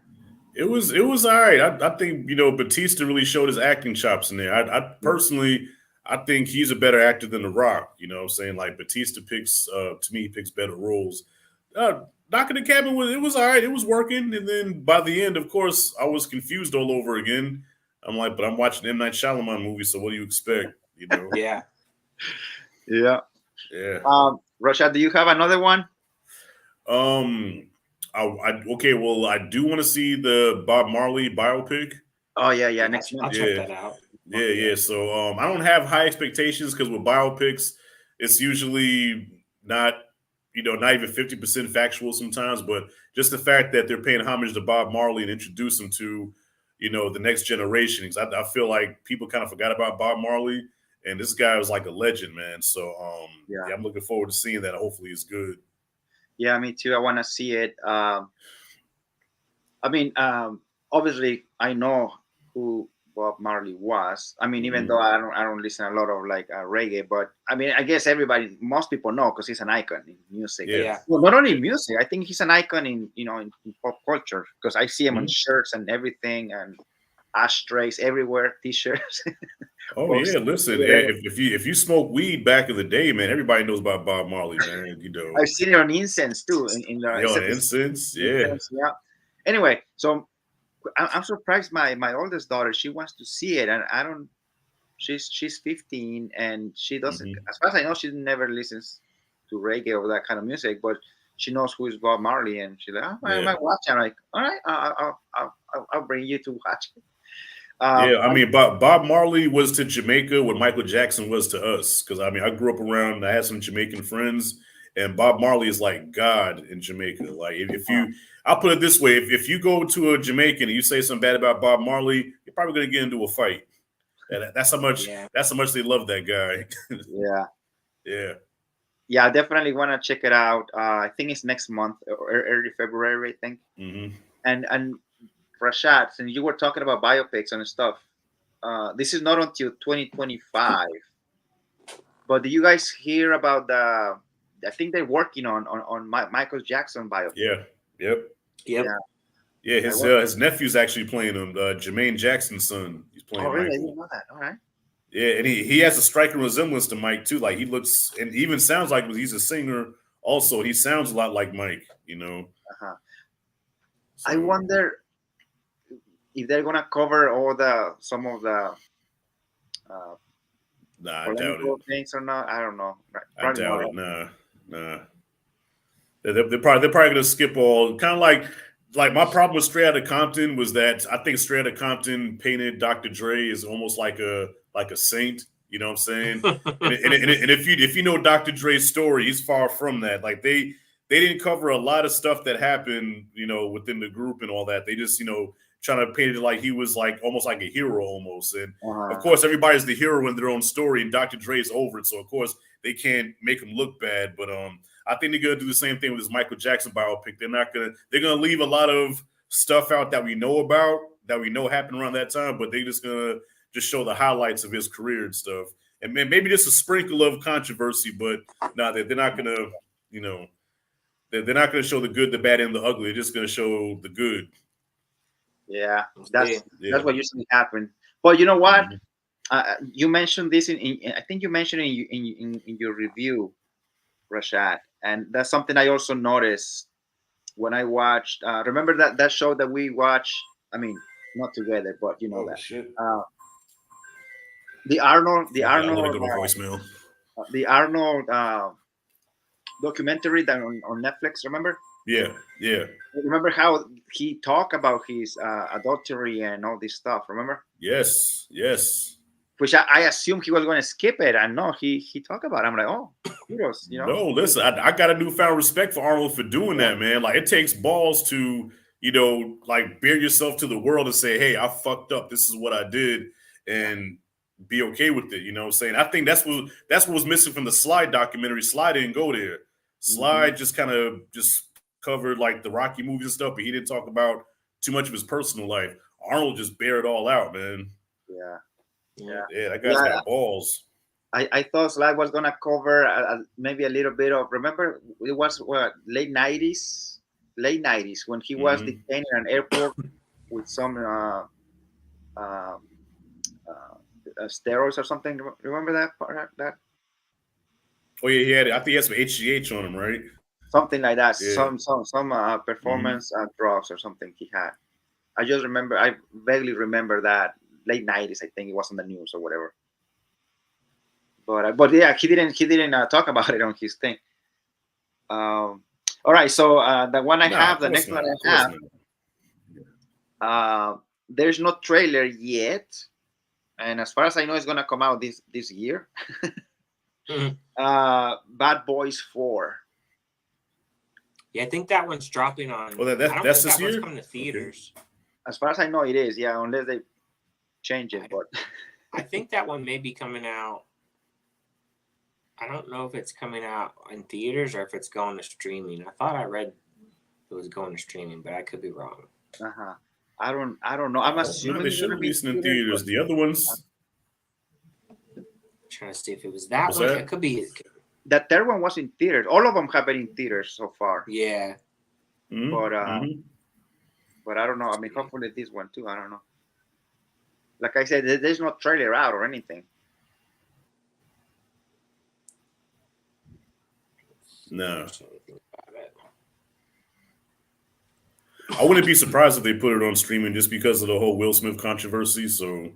it was all right. I think Batista really showed his acting chops in there. I personally, I think he's a better actor than The Rock. You know what I'm saying? Like Batista picks to me, he picks better roles. Knock in the Cabin it was all right. It was working, and then by the end, of course, I was confused all over again. I'm like, but I'm watching M. Night Shyamalan movie, so what do you expect? Yeah. Yeah. Rashad, do you have another one? Okay. Well, I do want to see the Bob Marley biopic. Oh yeah. Next month. I'll check that out. Yeah. So I don't have high expectations because with biopics, it's usually not not even 50% factual sometimes. But just the fact that they're paying homage to Bob Marley and introduce him to the next generation. I feel like people kind of forgot about Bob Marley. And this guy was like a legend, man. So, I'm looking forward to seeing that. Hopefully it's good. Yeah, me too. I want to see it. I mean, obviously, I know who Bob Marley was. I mean, even though I don't listen a lot of like reggae, but I mean, I guess most people know because he's an icon in music. Yeah. Well, not only in music, I think he's an icon in in pop culture because I see him on shirts and everything. And ashtrays everywhere, T-shirts. Oh yeah, listen, if you smoke weed back in the day, man, everybody knows about Bob Marley, man. You know, I've seen it on incense too. In the yeah, incense, yeah. incense, yeah. Anyway, so I'm surprised. My oldest daughter, she wants to see it, and I don't. She's 15, and she doesn't. Mhm. As far as I know, she never listens to reggae or that kind of music, but she knows who is Bob Marley, and she's like, "Oh, I might watch it." I'm like, "All right, I'll bring you to watch it." Yeah, I mean, Bob Marley was to Jamaica what Michael Jackson was to us. Because I mean, I grew up around. I had some Jamaican friends, and Bob Marley is like God in Jamaica. Like, if you, I'll put it this way: if you go to a Jamaican and you say something bad about Bob Marley, you're probably going to get into a fight. And that's how much. Yeah. That's how much they love that guy. Yeah. Yeah. Yeah, I definitely want to check it out. I think it's next month or early February, I think. Mm-hmm. And Rashad, since you were talking about biopics and stuff, this is not until 2025. But do you guys hear about the? I think they're working on Michael Jackson biopic. Yeah. Yep. Yep. Yeah. His nephew's actually playing him. Jermaine Jackson's son. He's playing. Oh, really? Michael. I didn't know that. All right. Yeah, and he has a striking resemblance to Mike too. Like he looks and even sounds like he's a singer. Also, he sounds a lot like Mike. You know. Uh-huh. So, I wonder if they're gonna cover some of the nah, I doubt it. things or not. I don't know. I doubt it. Nah. They're probably gonna skip all. Kind of like my problem with Straight Outta Compton was that I think Straight Outta Compton painted Dr. Dre as almost like a saint. You know what I'm saying? and if you know Dr. Dre's story, he's far from that. Like they didn't cover a lot of stuff that happened, you know, within the group and all that. They just, you know, trying to paint it like he was like almost like a hero almost. And of course, everybody's the hero in their own story, and Dr. Dre's over it. So of course they can't make him look bad. But I think they're gonna do the same thing with this Michael Jackson biopic. They're gonna leave a lot of stuff out that we know about, that we know happened around that time, but they're just gonna just show the highlights of his career and stuff. And maybe just a sprinkle of controversy, but no, they're not gonna, you know, they're not gonna show the good, the bad, and the ugly. They're just gonna show the good. Yeah, that's what usually happens. But you know what? You mentioned this I think you mentioned in your review, Rashad, and that's something I also noticed when I watched. Remember that show that we watched? I mean, not together, but you know Shit. The Arnold voicemail. The Arnold documentary that on Netflix. Remember? Yeah. Remember how he talked about his adultery and all this stuff? Remember? Yes. Which I assumed he was going to skip it, and no, he talked about it. I'm like, oh, kudos, you know. No, listen, I got a newfound respect for Arnold for doing that, man. Like it takes balls to, you know, like bare yourself to the world and say, hey, I fucked up. This is what I did, and be okay with it. You know what I'm saying? I think that's what was missing from the Slide documentary. Slide didn't go there. Slide just kind of covered like the Rocky movies and stuff, but he didn't talk about too much of his personal life. Arnold just bare it all out, man. Yeah, that guy's got balls. I thought Slide was gonna cover maybe a little bit of. Remember, it was late '90s when he was detained in an airport with some steroids or something. Remember that part? That. Oh yeah, he had. I think he had some HGH on him, right? Something like that. Yeah. Some performance drugs or something he had. I vaguely remember that late '90s. I think it was on the news or whatever. But yeah, he didn't talk about it on his thing. All right, so the one I have, the next one I have, there's no trailer yet, and as far as I know, it's gonna come out this year. Bad Boys 4. Yeah, I think that one's dropping on. Well, that's this year. Coming to theaters. Okay. As far as I know, it is. Yeah, unless they change it. But I think that one may be coming out. I don't know if it's coming out in theaters or if it's going to streaming. I thought I read it was going to streaming, but I could be wrong. I don't know. I'm assuming they should release in theaters. The other ones. I'm trying to see if it was that one. It could be. The third one was in theaters. All of them have been in theaters so far. Yeah. But I don't know. I mean, hopefully this one too. I don't know. Like I said, there's no trailer out or anything. No. I wouldn't be surprised if they put it on streaming just because of the whole Will Smith controversy. So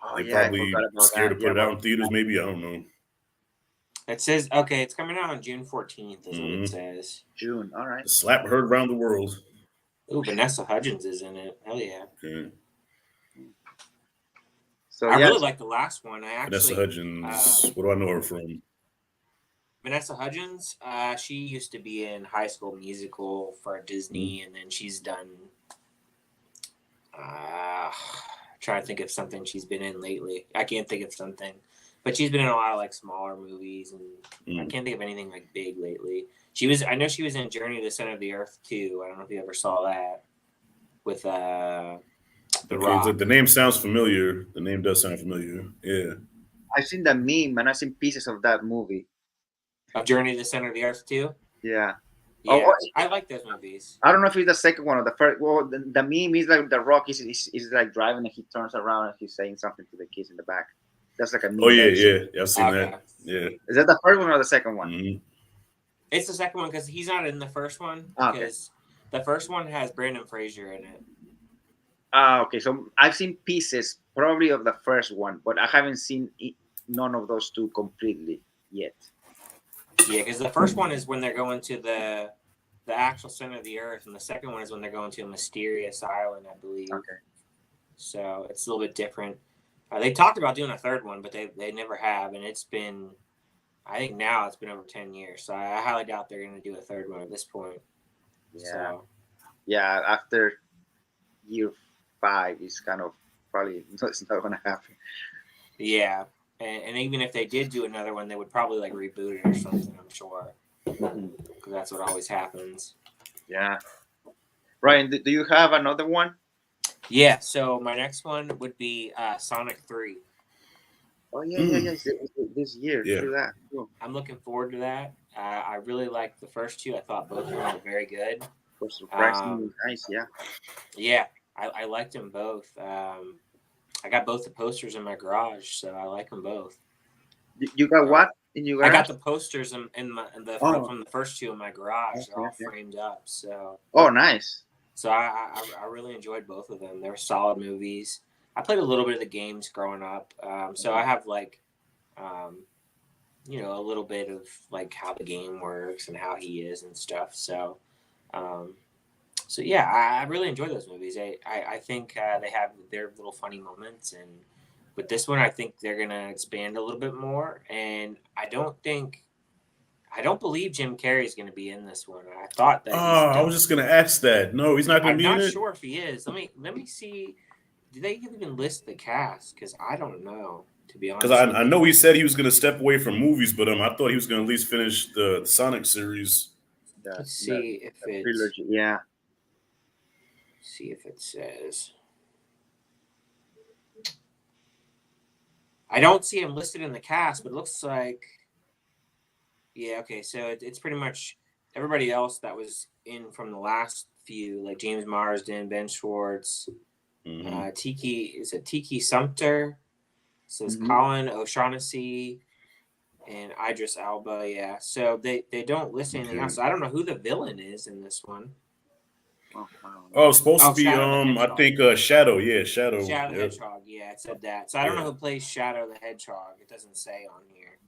Oh they yeah, I probably forgot about scared that. to Yeah, put it out in theaters. Maybe, I don't know. It says okay. It's coming out on June 14th. Is what it says. June. All right. The slap heard around the world. Ooh, Vanessa Hudgens is in it. Hell yeah. Okay. So I yeah, really like the last one. I Vanessa actually Hudgens. What do I know her from? Vanessa Hudgens. She used to be in High School Musical for Disney, and then she's done. Trying to think of something she's been in lately. I can't think of something, but she's been in a lot of like smaller movies, and I can't think of anything like big lately. She was. I know she was in Journey to the Center of the Earth too. I don't know if you ever saw that with The Rock. The name sounds familiar. The name does sound familiar. Yeah. I've seen the meme and I've seen pieces of that movie. Of Journey to the Center of the Earth too. Yeah. Yeah, I like those movies. I don't know if it's the second one or the first. Well, the meme is like the Rock is like driving and he turns around and he's saying something to the kids in the back. That's like a meme. Oh yeah. I've seen that. Yeah. Is that the first one or the second one? Mm-hmm. It's the second one because he's not in the first one. Because the first one has Brandon Fraser in it. Okay. So I've seen pieces probably of the first one, but I haven't seen none of those two completely yet. Yeah, because the first one is when they're going to the actual center of the earth, and the second one is when they're going to a mysterious island, I believe. Okay. So it's a little bit different. They talked about doing a third one, but they never have, and it's been, I think now it's been over 10 years. So I highly doubt they're going to do a third one at this point. Yeah. So. Yeah, after year 5, it's kind of probably it's not going to happen. Yeah. And even if they did do another one, they would probably like reboot it or something, I'm sure. Because that's what always happens. Yeah. Ryan, do you have another one? Yeah, so my next one would be Sonic 3. Oh, yeah. This year. Yeah. Do that. Cool. I'm looking forward to that. I really liked the first two. I thought both of them were very good. For surprisingly nice, yeah. Yeah, I liked them both. I got both the posters in my garage, so I like them both. You got what in your garage? I got the posters from the first two in my garage. They're all framed up. So. Oh, nice. So I really enjoyed both of them. They were solid movies. I played a little bit of the games growing up, so I have like, a little bit of like how the game works and how he is and stuff. So. So yeah, I really enjoy those movies. I think they have their little funny moments, and with this one, I think they're gonna expand a little bit more. And I don't believe Jim Carrey is gonna be in this one. I thought that. I was just gonna ask that. No, he's not gonna be in it. I'm not sure if he is. Let me see. Do they even list the cast? Because I don't know, to be honest. Because I know he said he was gonna step away from movies, but I thought he was gonna at least finish the Sonic series. Let's see if it's trilogy. Yeah. See if it says. I don't see him listed in the cast, but it looks like. Yeah, okay, so it's pretty much everybody else that was in from the last few, like James Marsden, Ben Schwartz, Tiki Sumter, says Colin O'Shaughnessy, and Idris Elba. Yeah, so they don't list anything else. So I don't know who the villain is in this one. Oh, it's supposed to be I think Shadow. Yeah, Shadow. Shadow the Hedgehog. Yeah, it said that. So I don't know who plays Shadow the Hedgehog. It doesn't say on here.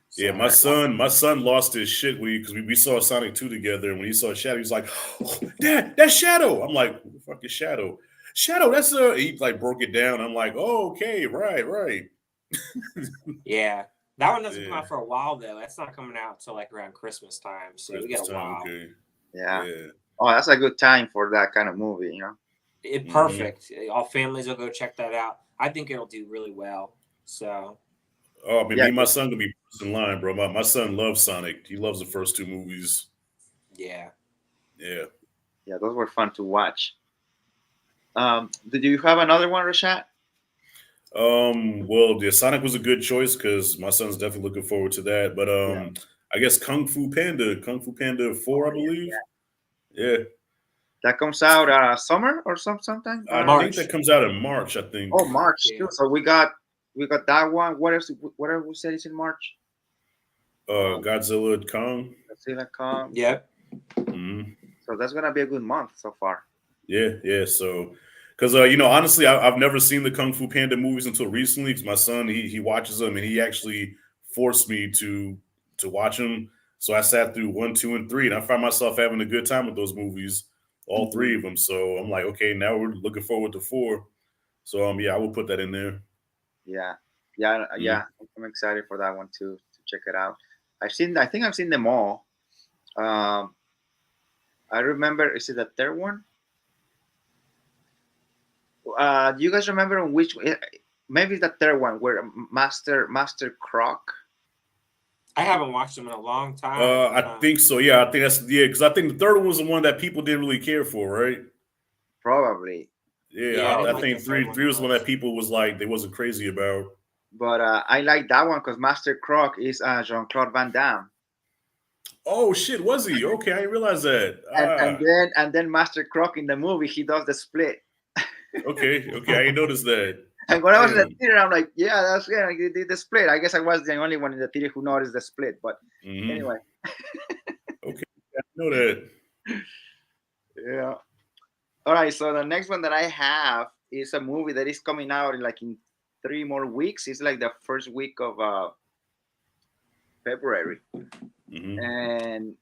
So, yeah, my son lost his shit because we saw Sonic 2 together, and when he saw Shadow, he was like, "Oh, Dad, that's Shadow." I'm like, "Who the fuck is Shadow?" Shadow, that's he like broke it down. I'm like, "Oh, okay, right." Yeah, that one doesn't come out for a while though. That's not coming out until like around Christmas time, so we got a while. Okay. Yeah. Oh, that's a good time for that kind of movie, Perfect. All families will go check that out. I think it'll do really well. So. Oh, me and my son gonna be first in line, bro. My son loves Sonic. He loves the first 2 movies. Yeah. Yeah, those were fun to watch. Did you have another one, Rashad? Well, Sonic was a good choice because my son's definitely looking forward to that. But I guess Kung Fu Panda 4, I believe. Yeah. That comes out summer or sometime. I think that comes out in March. I think. Oh, March Yeah. too. So we got that one. What else? What else we said is in March? Godzilla, Kong. Godzilla Kong. Yep. Mm-hmm. So that's gonna be a good month so far. Yeah. So, because honestly, I've never seen the Kung Fu Panda movies until recently. Because my son he watches them, and he actually forced me to watch them. So I sat through 1, 2, and 3, and I found myself having a good time with those movies, all three of them. So I'm like, okay, now we're looking forward to 4. So yeah, I will put that in there. Yeah. I'm excited for that one too, to check it out. I think I've seen them all. I remember. Is it the third one? Do you guys remember on which? Maybe the third one where Master Croc. I haven't watched them in a long time. I think so. Yeah, I think that's because I think the third one was the one that people didn't really care for, right? Probably. Yeah, I like think the three third was one one that people was like they wasn't crazy about. But I like that one because Master Croc is Jean-Claude Van Damme. Oh shit, was he? Okay, I didn't realize that. And then Master Croc in the movie, he does the split. Okay, I didn't notice that. And when I was in the theater, I'm like, yeah, that's good. He did the split. I guess I was the only one in the theater who noticed the split. But anyway. Okay, I know that. Yeah. All right. So the next one that I have is a movie that is coming out in 3 more weeks. It's like the first week of February. And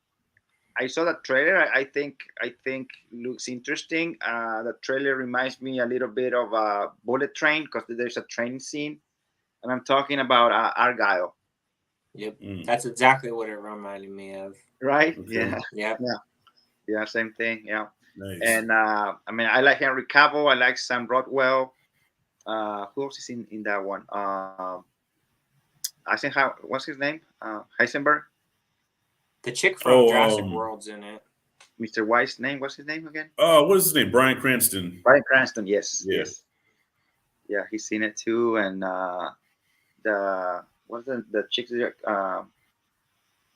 I saw the trailer. I think looks interesting. The trailer reminds me a little bit of a Bullet Train because there's a train scene, and I'm talking about Argyle. Yep, that's exactly what it reminded me of. Right? Okay. Yeah. Same thing. Yeah. Nice. And I mean, I like Henry Cavill. I like Sam Rockwell. Who else is in that one? Eisenhower. What's his name? Heisenberg. The chick from Jurassic World's in it. Mr. White's name. What's his name again? What is his name? Bryan Cranston. Bryan Cranston. Yes. Yeah. Yes. Yeah, he's seen it too. And what's the chick?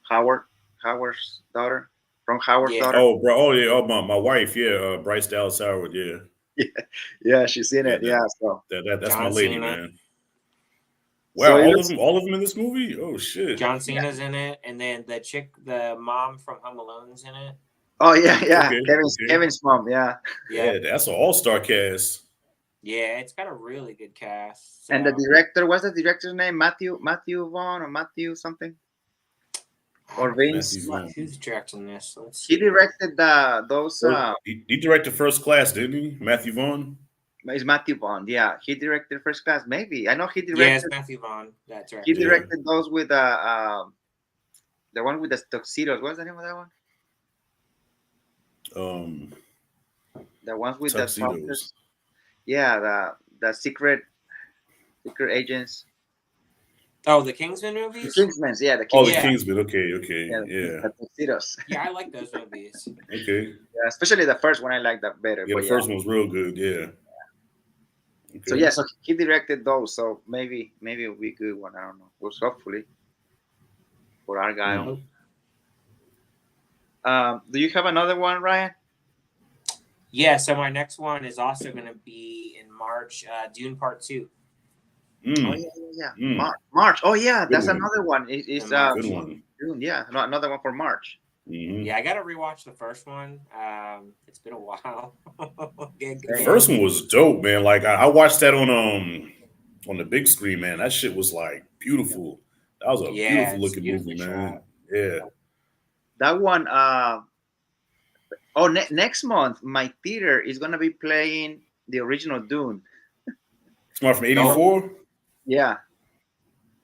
Howard's daughter from Howard's daughter. Oh, bro. Oh, yeah. Oh, my wife. Yeah. Bryce Dallas Howard. Yeah. Yeah, she's in it. So that's John my lady, Cena. man. Wow, So all of them in this movie? Oh shit. John Cena's in it, and then the mom from Home Alone's in it. Oh yeah. Okay, Kevin's mom. Yeah, that's an all-star cast. Yeah, it's got a really good cast. And the director, what's the director's name? Matthew Vaughn or Matthew something? Or Vince? Who's directing this? He directed those. He directed First Class, didn't he? Matthew Vaughn. It's Matthew Vaughn. Yeah, he directed First Class. Maybe I know he directed. Yeah, it's Matthew Vaughn. That's right. He directed those with the one with the tuxedos. What's the name of that one? The ones with tuxedos. The secret agents. Oh, the Kingsman movies? The Kingsman, yeah. The Kingsman. Okay. Yeah. The tuxedos. Yeah, I like those movies. Okay. Yeah, especially the first one. I like that better. Yeah, the first one was real good. Yeah. Okay. So he directed those. So maybe it'll be a good one. I don't know. Well, hopefully for Argyle. Do you have another one, Ryan? Yeah. So my next one is also going to be in March. Dune Part 2. Oh yeah. March. Oh yeah, that's another one. It's good one. June. Yeah, another one for March. Yeah, I got to rewatch the first one. It's been a while. The first one was dope, man. Like I watched that on the big screen, man. That shit was like beautiful. That was a beautiful looking movie, man. Yeah. That one. Next month, my theater is gonna be playing the original Dune. It's from '84. Yeah.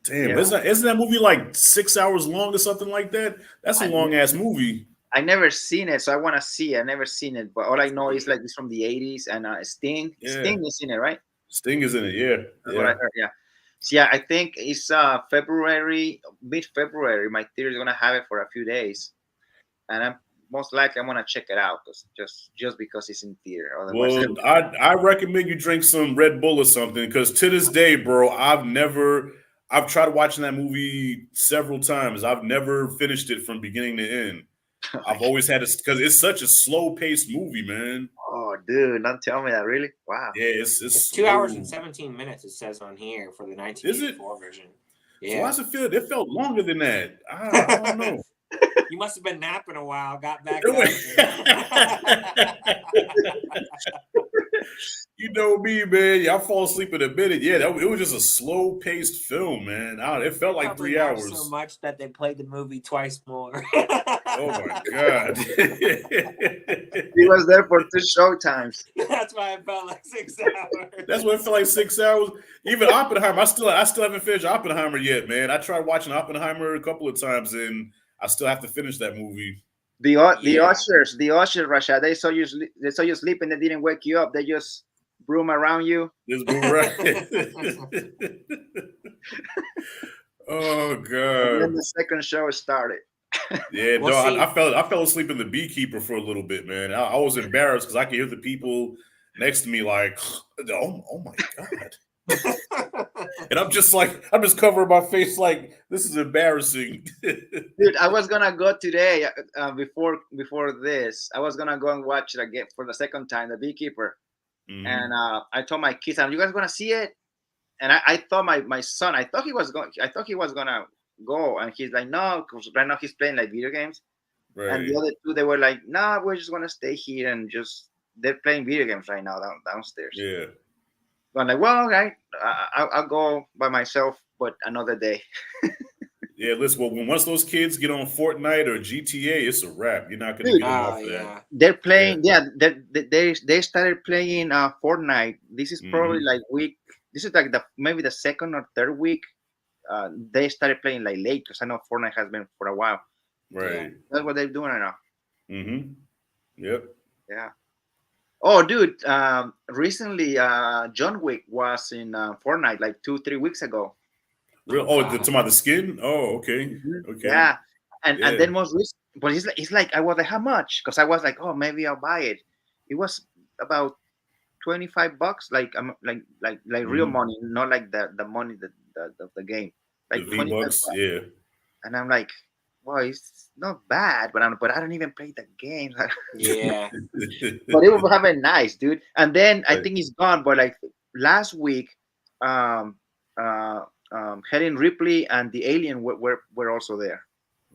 Damn, isn't that movie like 6 hours long or something like that? That's a long ass movie. I never seen it, so I want to see it. I never seen it, but all I know is like it's from the '80s and Sting. Yeah. Sting is in it, right? Sting is in it, yeah. That's what I heard, yeah. So yeah, I think it's mid-February. My theater is gonna have it for a few days, and I'm gonna check it out just because it's in theater. Otherwise, I recommend you drink some Red Bull or something because to this day, bro, I've tried watching that movie several times. I've never finished it from beginning to end. I've always had it because it's such a slow paced movie, man. Oh, dude, don't tell me that. Really? Wow. Yeah, it's 2 hours and slow. 17 minutes. It says on here for the Is it? 1984 version. So why Yeah. does it feel? It felt longer than that. I don't know. You must have been napping a while. Got back It up. You know me, man. I fall asleep in a minute. Yeah, it was just a slow paced film, man. It felt like Probably 3 napped hours. so much that they played the movie twice more. Oh my god! He was there for 2 show times. That's why it felt like 6 hours. That's what it felt like 6 hours. Even Oppenheimer, I still haven't finished Oppenheimer yet, man. I tried watching Oppenheimer a couple of times, and I still have to finish that movie. The Yeah. ushers, Rashad, they saw you sleep and they didn't wake you up. They just broom around you. This movie, right? Oh And then god! the second show started. Yeah, Well, no, see- I fell asleep in the Beekeeper for a little bit, man. I was embarrassed because I could hear the people next to me like, oh my god. And I'm just covering my face like this is embarrassing. Dude, I was gonna go today before this. I was gonna go and watch it again for the second time, The Beekeeper. Mhm. And I told my kids, "Are you guys gonna see it?" And I thought my son, I thought he was gonna go, and he's like, "No," because right now he's playing like video games. Right. And the other two, they were like, "Nah, we're just gonna stay here and they're playing video games right now downstairs." Yeah. I'm like, "Well, okay, I'll go by myself, but another day." Yeah, listen, well, once those kids get on Fortnite or GTA, it's a wrap. You're not gonna Dude. get them Oh, off that. yeah. They're playing, they started playing Fortnite. This is probably this is like maybe the second or third week. They started playing like late because I know Fortnite has been for a while. Right. That's what they're doing right now. Mm-hmm. Yep. Yeah. Oh, dude. Recently, John Wick was in Fortnite like 2-3 weeks ago. Real. Oh, talking about the skin. Oh, okay. Okay. Yeah. And Yeah. then most recent, but it's like I was like, how much? Because I was like, oh, maybe I'll buy it. It was about $25, like real money, not like the money the game, like The V-Bucks. Yeah. And I'm like, well, it's not bad, but I don't even play the game. Yeah. But it would have been nice, dude. And then I think it's gone. But like last week, Helen Ripley and the Alien were also there.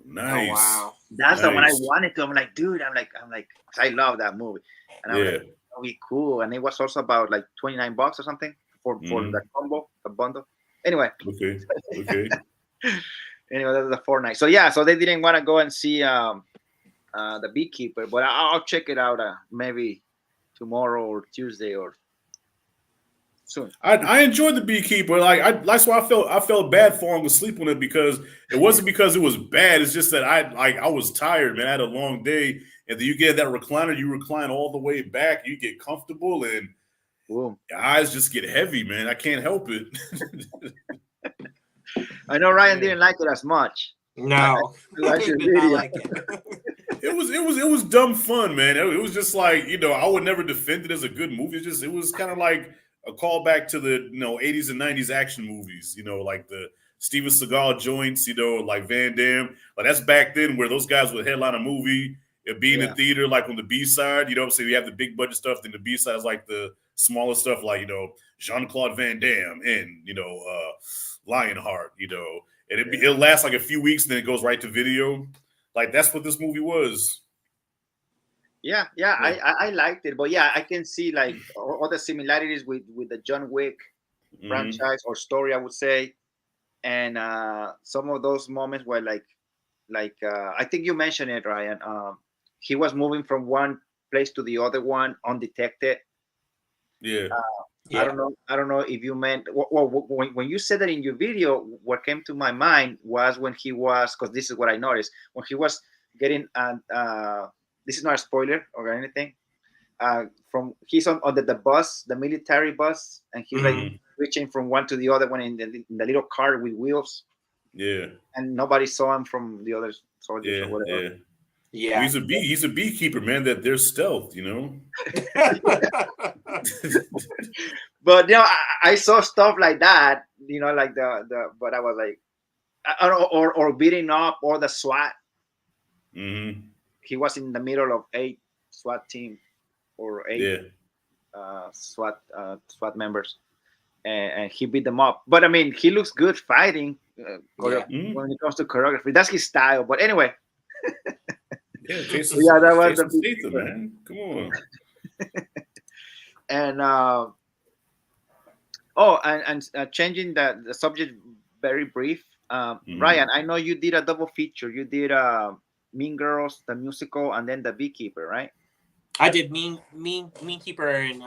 Nice. Oh, wow. That's the one I wanted to. I'm like, dude. I'm like, 'cause I love that movie. And I was like, that'll be cool. And it was also about like $29 or something for the combo, the bundle. Anyway. Okay. Okay. Anyway, that's the Fortnite. So yeah, so they didn't want to go and see the Beekeeper, but I'll check it out maybe tomorrow or Tuesday or soon. I enjoyed the Beekeeper. That's why I felt bad falling asleep on it because it wasn't because it was bad. It's just that I was tired, man. I had a long day, and then you get that recliner, you recline all the way back, you get comfortable, and boom, your eyes just get heavy, man. I can't help it. I know Ryan didn't like it as much. No, I did not like it. It was dumb fun, man. It was just like, I would never defend it as a good movie. It was kind of like a callback to the 80s and 90s action movies, like the Steven Seagal joints, like Van Damme. Like that's back then where those guys would headline a movie, it'd be in the theater, like on the B side, so you have the big budget stuff, then the B side is like the smaller stuff, like Jean-Claude Van Damme and Lionheart, and it'll last like a few weeks, and then it goes right to video. Like that's what this movie was. Yeah. I liked it, but yeah, I can see like all the similarities with the John Wick franchise or story, I would say, and some of those moments where like I think you mentioned it, Ryan. He was moving from one place to the other one undetected. Yeah. I don't know if you meant when you said that in your video. What came to my mind was when he was, because this is what I noticed when he was getting. This is not a spoiler or anything. He's on the bus, the military bus, and he's like switching from one to the other one in the little car with wheels. Yeah. And nobody saw him from the other soldiers or whatever. Yeah. He's a beekeeper, man. That they're stealth, But I saw stuff like that, like but I was like, or beating up all the SWAT. Mm-hmm. he was in the middle of 8 SWAT team or 8 SWAT members, and he beat them up. But I mean, he looks good fighting. When it comes to choreography, that's his style. But anyway, Jason, yeah, that was Jason the Statham, man. Come on. And changing the subject very brief. Ryan, I know you did a double feature. You did Mean Girls, the musical, and then The Beekeeper, right? I did Mean Keeper and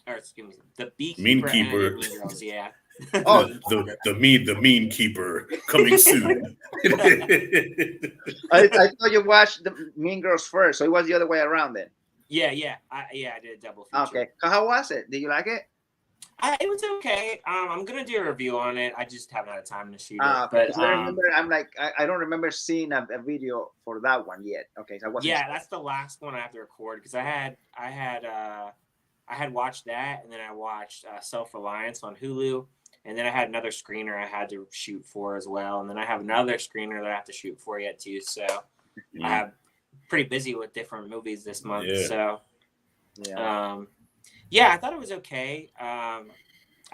or excuse me, The Beekeeper and Mean Girls. Yeah. the mean keeper coming soon. I thought you watched the Mean Girls first, so it was the other way around then. Yeah, I did a double feature. Okay, how was it? Did you like it? It was okay. I'm gonna do a review on it. I just haven't had time to shoot it. Okay. But I remember, I don't remember seeing a video for that one yet. Okay, so I wasn't. Yeah, that's the last one I have to record because I had watched that, and then I watched Self-Reliance on Hulu, and then I had another screener I had to shoot for as well, and then I have another screener that I have to shoot for yet too. So I have pretty busy with different movies this month. Yeah. So I thought it was okay. I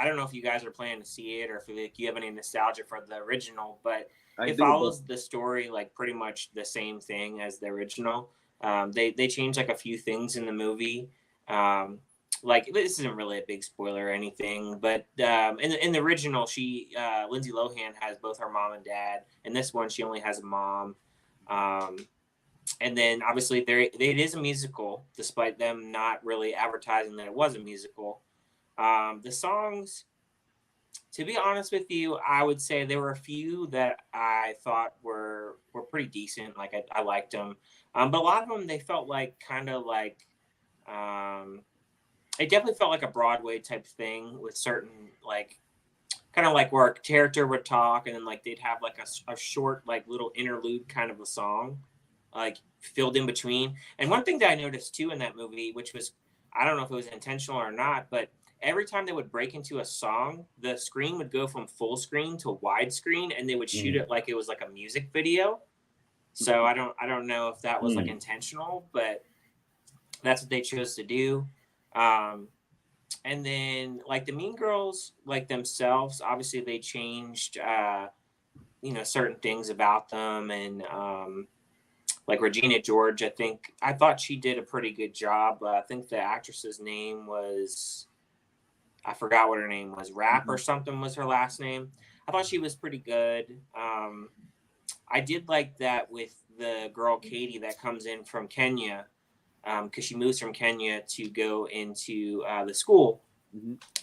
don't know if you guys are planning to see it or if you have any nostalgia for the original, but it follows the story like pretty much the same thing as the original. They changed like a few things in the movie. Like this isn't really a big spoiler or anything, but in the original, Lindsay Lohan has both her mom and dad. In this one, she only has a mom. And then obviously it is a musical, despite them not really advertising that it was a musical. The songs, to be honest with you, I would say there were a few that I thought were pretty decent. Like I liked them, but a lot of them they felt like kind of like it definitely felt like a Broadway type thing with certain like kind of like where a character would talk and then like they'd have like a short like little interlude kind of a song like filled in between. And one thing that I noticed too in that movie, which was I don't know if it was intentional or not, but every time they would break into a song, the screen would go from full screen to widescreen, and they would shoot it like it was like a music video. So I don't know if that was like intentional, but that's what they chose to do. And then like the Mean Girls, like themselves, obviously they changed, certain things about them, and like Regina George, I thought she did a pretty good job. I think the actress's name was. I forgot what her name was. Rap or something was her last name. I thought she was pretty good. I did like that with the girl Katie that comes in from Kenya, because she moves from Kenya to go into the school.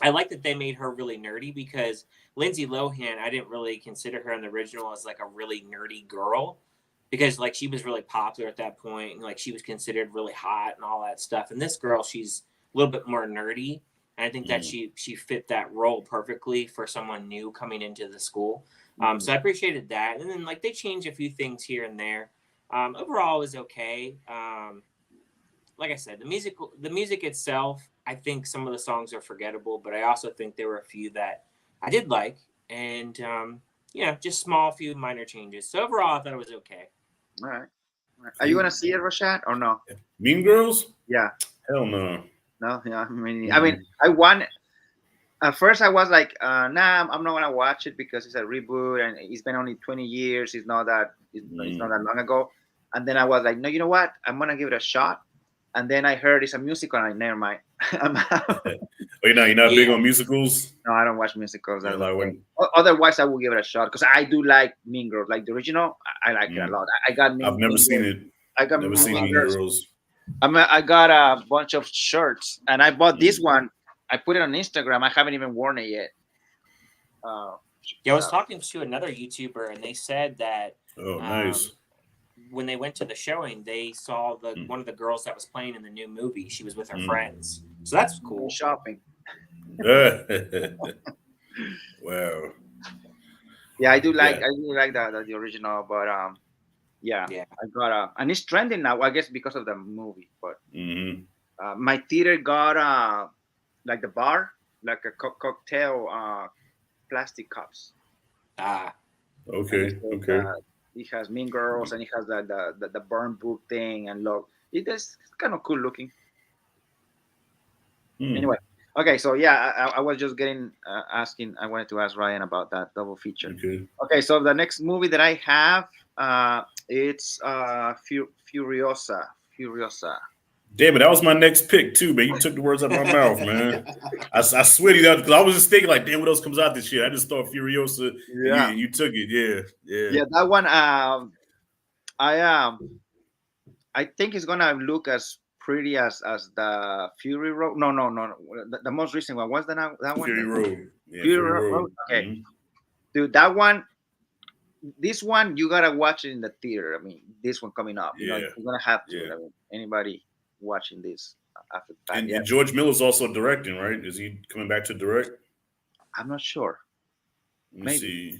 I like that they made her really nerdy because Lindsay Lohan, I didn't really consider her in the original as like a really nerdy girl because like she was really popular at that point and like she was considered really hot and all that stuff. And this girl, she's a little bit more nerdy. And I think that she fit that role perfectly for someone new coming into the school. So I appreciated that. And then like they changed a few things here and there. Overall, it was okay. Like I said, the music itself, I think some of the songs are forgettable, but I also think there were a few that I did like, and just small, few minor changes. So overall, I thought it was okay. All right. Are you gonna see it, Rashad, or no? Mean Girls? Yeah. Hell no. No, yeah. I mean, I want. At first, I was like, "Nah, I'm not gonna watch it because it's a reboot and it's been only 20 years. It's not that long ago." And then I was like, "No, you know what? I'm gonna give it a shot." And then I heard it's a musical, and I never mind. I'm out. You're not big on musicals? No, I don't watch musicals. Yeah, Otherwise, I will give it a shot because I do like Mean Girls, like the original. I like it a lot. I've never seen it. I got never seen Mean Girls. I got a bunch of shirts, and I bought this one. I put it on Instagram. I haven't even worn it yet. I was talking to another YouTuber, and they said that. Oh, nice. When they went to the showing, they saw one of the girls that was playing in the new movie. She was with her friends, so that's cool. Shopping. Wow. Yeah, I do like the original, but I got and it's trending now. I guess because of the movie, but my theater got like the bar, like a cocktail plastic cups. Okay. He has Mean Girls, and he has the burn book thing, and look, it's kind of cool looking. Anyway, okay, so yeah, I was just getting asking. I wanted to ask Ryan about that double feature. Okay. Okay, so the next movie that I have, it's Furiosa. Damn it, that was my next pick too, man. You took the words out of my mouth, man. I swear to you, because I was just thinking like, damn, what else comes out this year? I just thought Furiosa. Yeah, and you took it, yeah. That one, I think it's gonna look as pretty as the Fury Road. No. The most recent one. What's that one? Fury Road. Yeah, Fury Road. Okay, Mm-hmm. dude, that one. This one you gotta watch it in the theater. I mean, this one coming up. You know, you're gonna have to. Yeah. I mean, anybody watching this after that. And George Miller's also directing, right? Is he coming back to direct? I'm not sure. Let me see.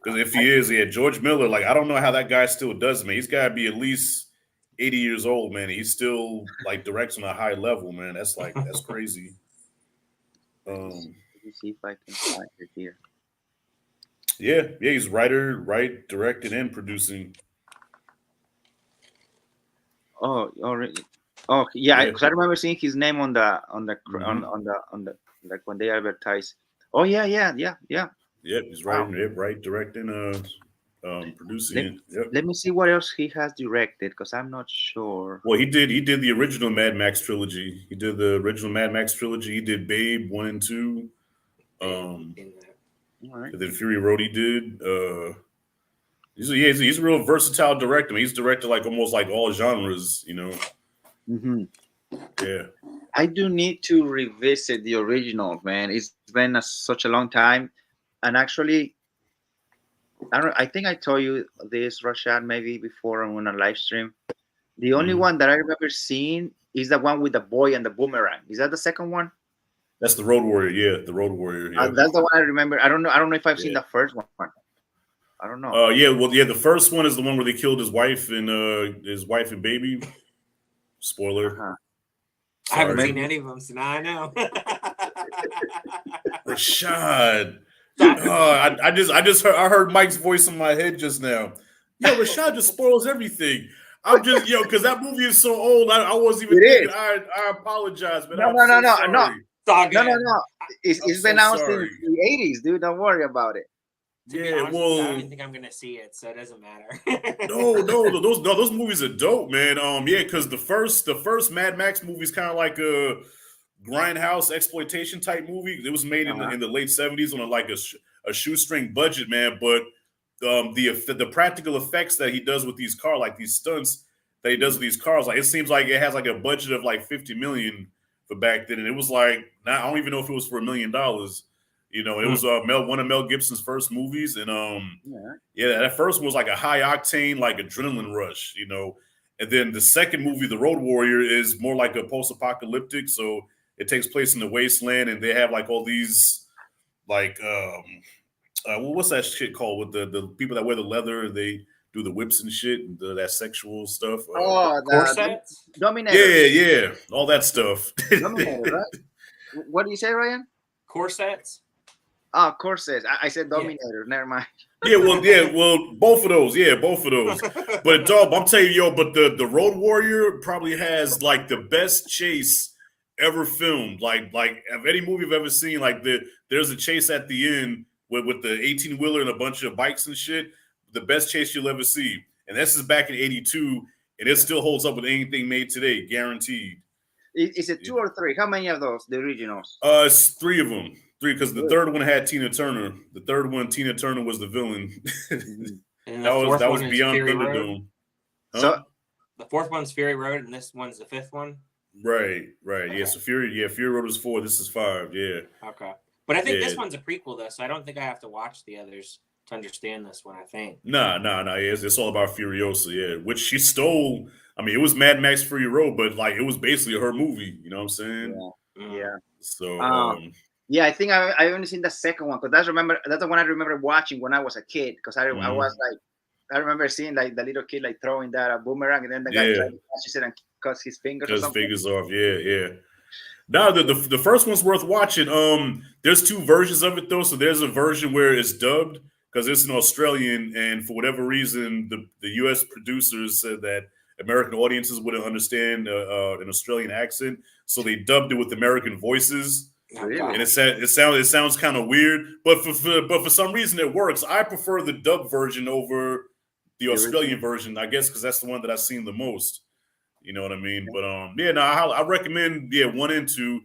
Because if he is, George Miller. Like, I don't know how that guy still does, man. He's got to be at least 80 years old, man. He's still like directs on a high level, man. That's crazy. Let me see if I can find it here. Yeah, he's directing, and producing. Oh, already. Oh, yeah, because I remember seeing his name on the like when they advertise. Oh, yeah. Yep, he's writing, directing, producing. Let me see what else he has directed, because I'm not sure. Well, he did the original Mad Max trilogy. He did the original Mad Max trilogy. He did Babe 1 and 2. All right. Then Fury Road he did. He's a real versatile director. I mean, he's directed like almost like all genres, you know. Mm-hmm. Yeah. I do need to revisit the original, man. It's been such a long time, and actually, I think I told you this, Rashad, maybe before on a live stream. The only one that I remember seeing is the one with the boy and the boomerang. Is that the second one? That's the Road Warrior. Yeah, the Road Warrior. Yeah. That's the one I remember. I don't know if I've seen the first one. I don't know. The first one is the one where they killed his wife and baby. Spoiler. Uh-huh. I haven't seen any of them, so now I know. Rashad. I heard Mike's voice in my head just now. Yo, Rashad just spoils everything. I'm just because that movie is so old. I wasn't even thinking. I apologize, man. No. No. It's been out since the 80s, dude. Don't worry about it. I don't even think I'm gonna see it, so it doesn't matter. No, those movies are dope, man. Because the first Mad Max movie is kind of like a grindhouse exploitation type movie. It was made in the late 70s on a shoestring budget, man. But the practical effects that he does with these cars, like these stunts that he does with these cars, like it seems like it has like a budget of like $50 million for back then, and it was like I don't even know if it was for $1 million. You know, it was one of Mel Gibson's first movies, and that first one was like a high octane, like adrenaline rush, you know. And then the second movie, The Road Warrior, is more like a post-apocalyptic, so it takes place in the wasteland, and they have like all these like what's that shit called with the people that wear the leather, they do the whips and shit, and that sexual stuff. Corsets? Dominator. Yeah, all that stuff. Dominator, right? What do you say, Ryan? Corsets? Oh, corsets. I said Dominator. Never mind. Well, both of those. Yeah, both of those. But dog, I'm telling you, but the Road Warrior probably has like the best chase ever filmed. Like of any movie I've ever seen. Like there's a chase at the end with the 18-wheeler and a bunch of bikes and shit. The best chase you'll ever see. And this is back in '82, and it still holds up with anything made today, guaranteed. Is it 2 or 3? How many of those? The originals? It's 3 of them. 3, because the third one had Tina Turner. The third one, Tina Turner was the villain. And that was Beyond Thunderdome. Huh? So the fourth one's Fury Road, and this one's the fifth one. Right. Okay. Yeah. So Fury Road is 4. This is 5. Yeah. Okay, but I think this one's a prequel though, so I don't think I have to watch the others to understand this one. I think. Nah. Yeah, it's all about Furiosa. Yeah, which she stole. I mean, it was Mad Max Fury Road, but like it was basically her movie. You know what I'm saying? Yeah. So. Yeah, I think I only seen the second one because that's the one I remember watching when I was a kid because I was like I remember seeing like the little kid like throwing that boomerang and then the guy tried to catch it and cuts his fingers. His fingers off. Yeah. Now the first one's worth watching. There's 2 versions of it though. So there's a version where it's dubbed. because it's an Australian, and for whatever reason, the U.S. producers said that American audiences wouldn't understand an Australian accent, so they dubbed it with American voices. Really? And it sounds kind of weird, but for some reason it works. I prefer the dub version over the Australian version, I guess, because that's the one that I've seen the most. You know what I mean? But yeah, no, I recommend 1 and 2.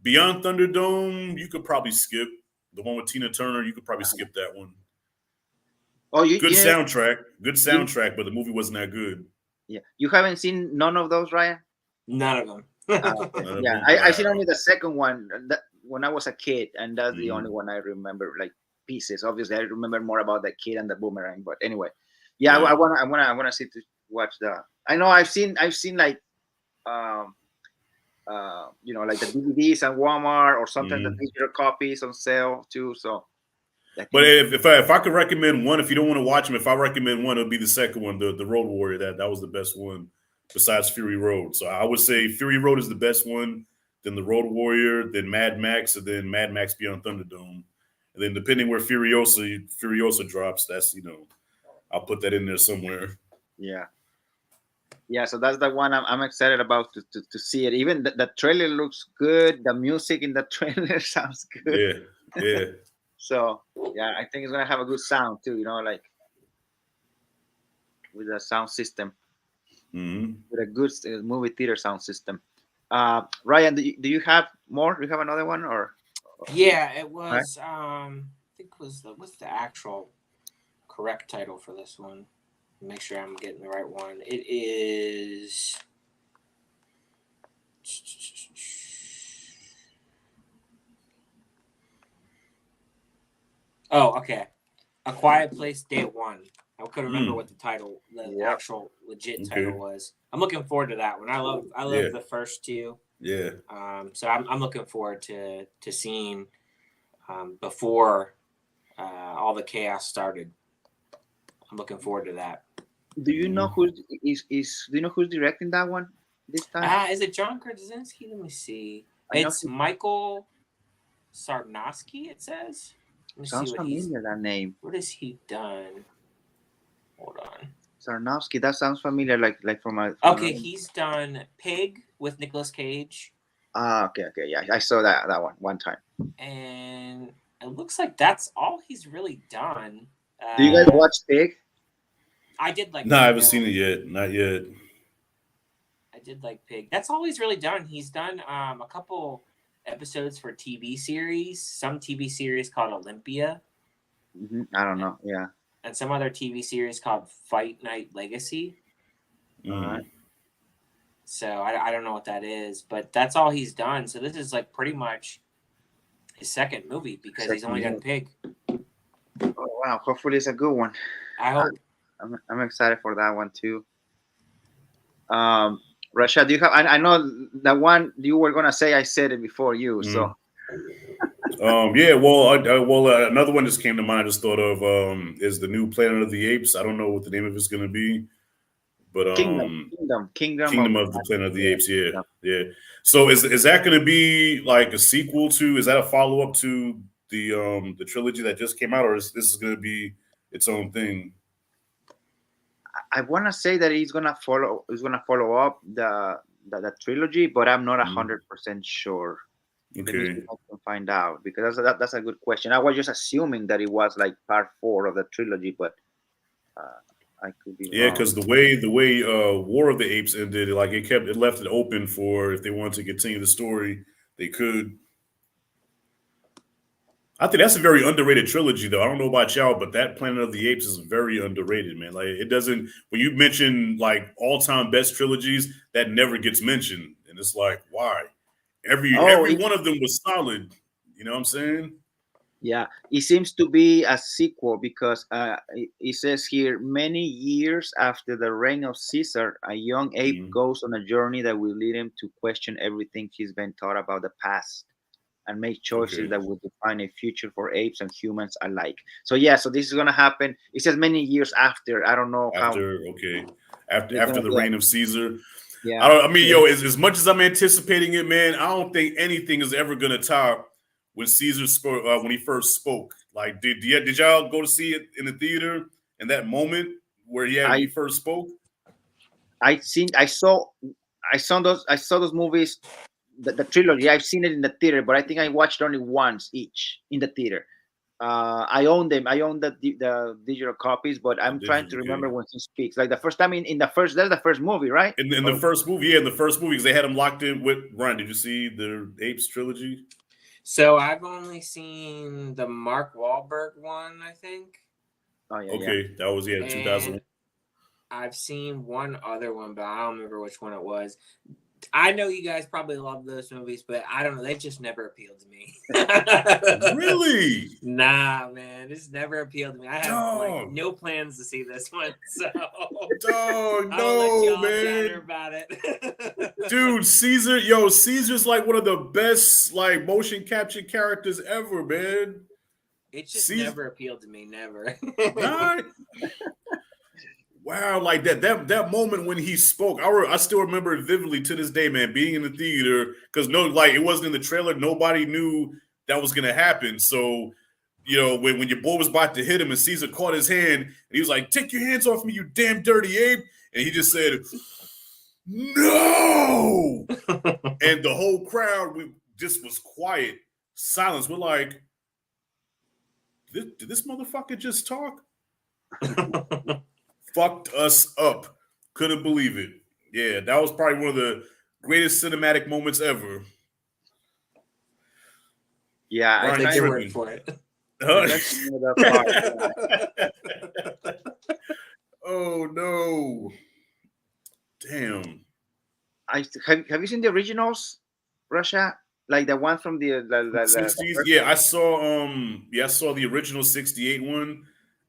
Beyond Thunderdome, you could probably skip the one with Tina Turner. You could probably skip that one. Oh, good soundtrack, but the movie wasn't that good. Yeah, you haven't seen none of those, Ryan? None of them. Yeah, I seen only the second one when I was a kid, and that's the only one I remember, like pieces. Obviously, I remember more about the kid and the boomerang, but anyway, yeah. I wanna see to watch the. I know I've seen like, like the DVDs at Walmart, or sometimes the digital copies on sale too. So. But if I could recommend one, if you don't want to watch them, if I recommend one, it'll be the second one, the Road Warrior. That was the best one besides Fury Road. So I would say Fury Road is the best one, then the Road Warrior, then Mad Max, and then Mad Max Beyond Thunderdome. And then depending where Furiosa drops, that's, I'll put that in there somewhere. Yeah. Yeah, so that's the one I'm excited about to see it. Even the trailer looks good. The music in the trailer sounds good. Yeah. So, yeah, I think it's going to have a good sound, too, like with a sound system. With a good movie theater sound system. Ryan, do you have more? Do you have another one? Or Yeah, it was, I think what's the actual correct title for this one? Make sure I'm getting the right one. It is... Oh, okay. A Quiet Place Day One. I couldn't remember what the actual legit title was. I'm looking forward to that one. I love the first two. Yeah. So I'm looking forward to seeing before all the chaos started. I'm looking forward to that. Do you know who's directing that one this time? Is it John Krasinski? Let me see. It's Michael Sarnowski, it says. Sounds familiar, that name. What has he done? Hold on. Sarnowski, that sounds familiar, like from a... Okay, he's done Pig with Nicolas Cage. Okay, yeah. I saw that one time. And it looks like that's all he's really done. Do you guys watch Pig? I did like No, I haven't seen it yet. Not yet. I did like Pig. That's all he's really done. He's done a couple episodes for TV series, some TV series called Olympia. I don't know. Yeah. And some other TV series called Fight Night Legacy. All right. So I don't know what that is, but that's all he's done. So this is like pretty much his second movie because he's only done Pig. Oh wow! Hopefully it's a good one. I hope. I'm excited for that one too. Rashad, do you have? I know the one you were gonna say. I said it before you. So. Yeah. Well, another one just came to mind. I just thought of is the new Planet of the Apes. I don't know what the name of it's gonna be, but Kingdom of the Planet of the Apes. Yeah. So is that gonna be like a sequel to? Is that a follow up to the trilogy that just came out, or is this gonna be its own thing? I want to say that he's gonna follow up the trilogy, but I'm not 100% sure. Okay, I can find out because that's a good question. I was just assuming that it was like part 4 of the trilogy, but I could be wrong. Because the way War of the Apes ended, like it left it open for if they wanted to continue the story, they could. I think that's a very underrated trilogy, though. I don't know about y'all, but that Planet of the Apes is very underrated, man. Like it doesn't. When you mention like all-time best trilogies, that never gets mentioned, and it's like, why? Every one of them was solid. You know what I'm saying? Yeah, it seems to be a sequel because it says here, many years after the reign of Caesar, a young ape goes on a journey that will lead him to question everything he's been taught about the past and make choices that will define a future for apes and humans alike. So so this is gonna happen. It says many years after. I don't know after the reign of Caesar. Yeah. I mean, as much as I'm anticipating it, man, I don't think anything is ever gonna top when Caesar spoke when he first spoke. Like, did y'all go to see it in the theater in that moment where he first spoke? I saw those movies, the trilogy. I've seen it in the theater, but I think I watched only once each in the theater. I own them. I own the digital copies, but I'm trying to remember when he speaks. Like the first time in the first, that's the first movie, right? In the first movie, in the first movie, because they had him locked in with Ryan. Did you see the Apes trilogy? So I've only seen the Mark Wahlberg one, I think. Oh yeah. Okay, that was 2000. I've seen one other one, but I don't remember which one it was. I know you guys probably love those movies, but I don't know. They just never appealed to me. Really? Nah, man. This never appealed to me. I have like no plans to see this one. So dog, I'll let y'all man. chatter about it. Dude, Caesar's like one of the best like motion capture characters ever, man. It just never appealed to me. Never. Nah. Wow, like that moment when he spoke, I still remember it vividly to this day, man. Being in the theater, because it wasn't in the trailer. Nobody knew that was gonna happen. So, when your boy was about to hit him, and Caesar caught his hand, and he was like, "Take your hands off me, you damn dirty ape!" And he just said, "No!" And the whole crowd just was quiet, silence. We're like, "Did this motherfucker just talk?" Fucked us up. Couldn't believe it. Yeah, that was probably one of the greatest cinematic moments ever. Yeah, I think you're waiting for it. Oh no! Damn. Have you seen the originals, Russia? Like the one from the 60s? Yeah, I saw the original 68 one,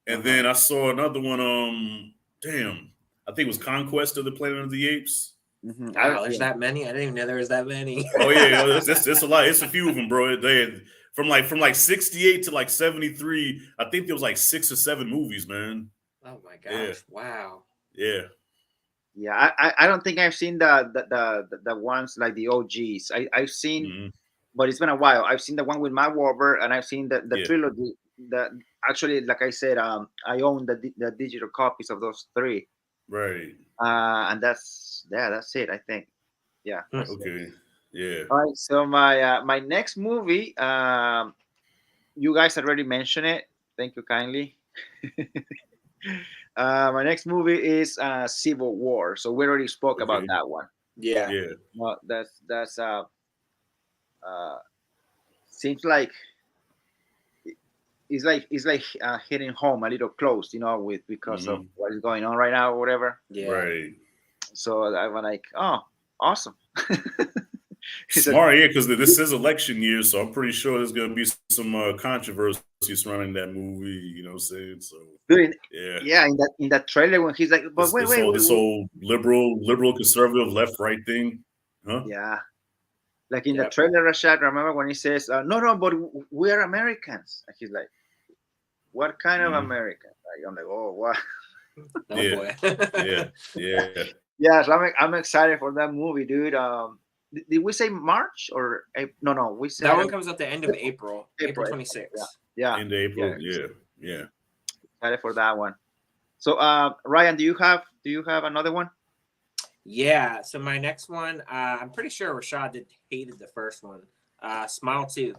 and then I saw another one. Damn, I think it was Conquest of the Planet of the Apes. Mm-hmm. Wow, there's that many. I didn't even know there was that many. Oh yeah, it's a lot. It's a few of them, bro. From like 68 to like 73. I think there was like 6 or 7 movies, man. Oh my gosh! Yeah. Wow. Yeah. Yeah, I don't think I've seen the ones like the OGs. I've seen, but it's been a while. I've seen the one with Mark Wahlberg, and I've seen the trilogy. Actually, like I said, I own the digital copies of those 3. Right. And that's it. I think. Yeah. Okay. Yeah. All right. So my next movie, you guys already mentioned it. Thank you kindly. My next movie is Civil War. So we already spoke about that one. Yeah. Yeah. Well, that's seems like it's like hitting home a little close, because of what is going on right now or whatever. Yeah. Right. So I was like, oh, awesome. Smart, yeah, because this is election year, so I'm pretty sure there's going to be some controversy surrounding that movie. You know what I'm saying? So, yeah, in that trailer when he's like, but wait, this whole liberal conservative left right thing, huh? Yeah, like in the trailer, Rashad. Remember when he says, "No, but we are Americans," and he's like, "What kind of American?" Like, I'm like, "Oh, what?" Oh boy. Yeah. So I'm excited for that movie, dude. Did we say March or no? We said that one comes out the end of April 26th. Yeah. End of April. Yeah. Excited for that one. So, Ryan, do you have another one? Yeah. So my next one, I'm pretty sure Rashad hated the first one. Smile 2.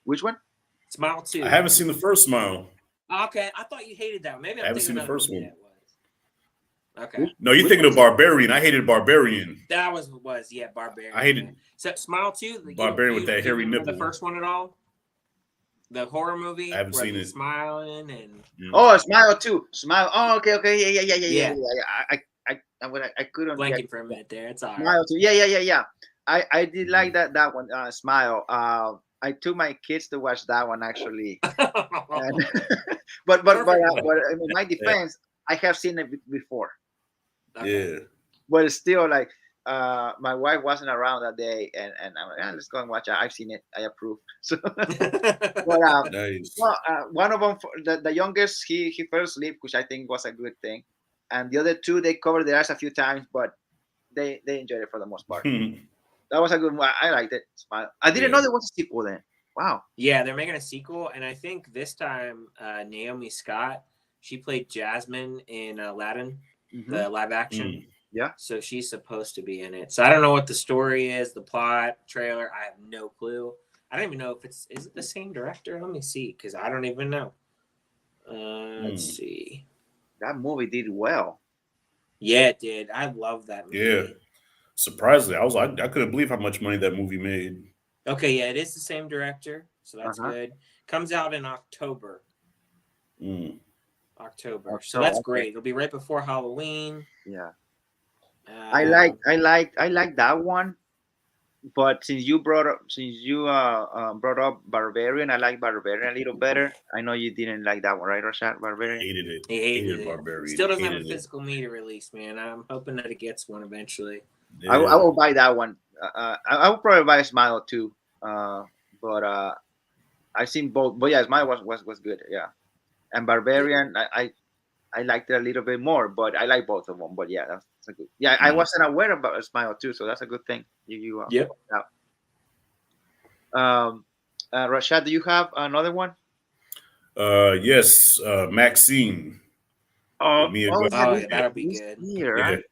Which one? Smile 2. I haven't seen the first Smile. Okay, I thought you hated that one. Maybe I haven't seen the first one. Okay. No, you're thinking of Barbarian. I hated Barbarian. That was Barbarian. I hated so Smile 2. Barbarian with that hairy nipple. The first one at all? The horror movie. I haven't seen it. Smiling and oh, Smile 2. Smile. Oh, okay. Yeah. I couldn't. Blanking for a minute there. It's all right. Smile 2. Yeah. I did like that one. Smile. I took my kids to watch that one actually. And, but in my defense, I have seen it before. Okay. Yeah. But still, like, my wife wasn't around that day, and I'm like, let's go and watch it. I've seen it. I approve. So, but nice. Well, one of them, the youngest, he fell asleep, which I think was a good thing, and the other 2 they covered their eyes a few times, but they enjoyed it for the most part. That was a good one. I liked it. Smile. I didn't know there was a sequel then. Wow. Yeah, they're making a sequel, and I think this time Naomi Scott, she played Jasmine in Aladdin, the live action. Yeah. So she's supposed to be in it. So I don't know what the story is, the plot, trailer. I have no clue. I don't even know if is it the same director? Let me see, because I don't even know. Let's see. That movie did well. Yeah, it did. I love that movie. Yeah. Surprisingly, I couldn't believe how much money that movie made. Okay, yeah, it is the same director, so that's good. Comes out in October. October. So that's great. It'll be right before Halloween. Yeah. I like that one. But since you brought up Barbarian, I like Barbarian a little better. I know you didn't like that one, right, Rashad? Barbarian. Hated it. He hated it. Barbarian. Still doesn't have a physical media release, man. I'm hoping that it gets one eventually. Yeah. I will buy that one. I will probably buy Smile too. But I've seen both. But yeah, Smile was good. Yeah, and Barbarian, I liked it a little bit more, but I like both of them. But yeah, that's a good. Yeah, I wasn't aware about Smile too, so that's a good thing. You out. Rashad, do you have another one? Yes, Maxine. Yeah, that'll be good. Year, right?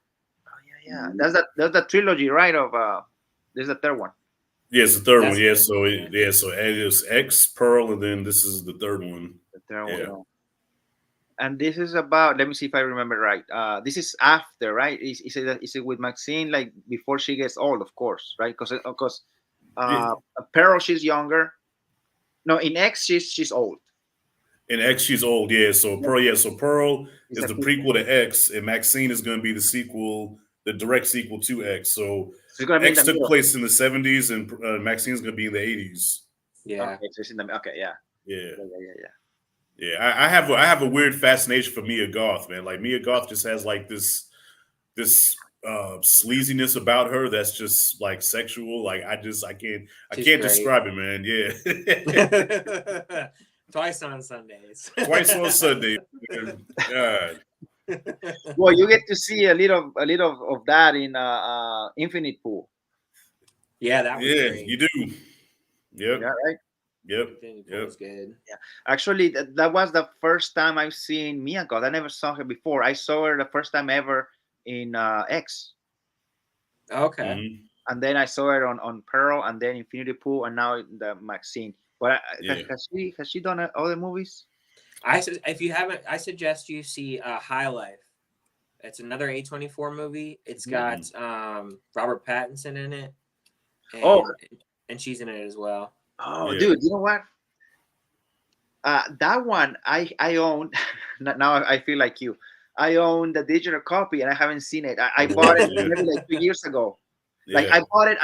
Yeah. That's the trilogy, right? This is the third one. Yeah, it's the third one. Yeah, so it is X, Pearl, and then this is the third one. The third one. And this is about. Let me see if I remember right. This is after, right? Is it with Maxine, like before she gets old, of course, right? Because Pearl, she's younger. No, in X, she's old. In X, she's old. Yeah. So Pearl. Yeah. So Pearl is the prequel to X, and Maxine is going to be the sequel, the direct sequel to X. So X took place in the 70s, and Maxine's going to be in the 80s. Yeah. Okay. Yeah. Yeah, I have a weird fascination for Mia Goth, man. Like Mia Goth just has like this sleaziness about her that's just like sexual. Like I can't describe it, man. Yeah. Twice on Sundays. Twice on Sunday. God. Well, you get to see a little of that in Infinite Pool. Yeah, that was great. You do. Yep. Yeah, right. Yep. Was good. Yeah, actually, that was the first time I've seen Mia Goth. I never saw her before. I saw her the first time ever in X. Okay. And then I saw her on Pearl, and then Infinity Pool, and now the Maxine. But has she done other movies? If you haven't, I suggest you see High Life. It's another A24 movie. It's got Robert Pattinson in it. And she's in it as well. Oh, dude, you know what? That one I own. Now I feel like you. I own the digital copy, and I haven't seen it. I bought it maybe like 2 years ago. Like I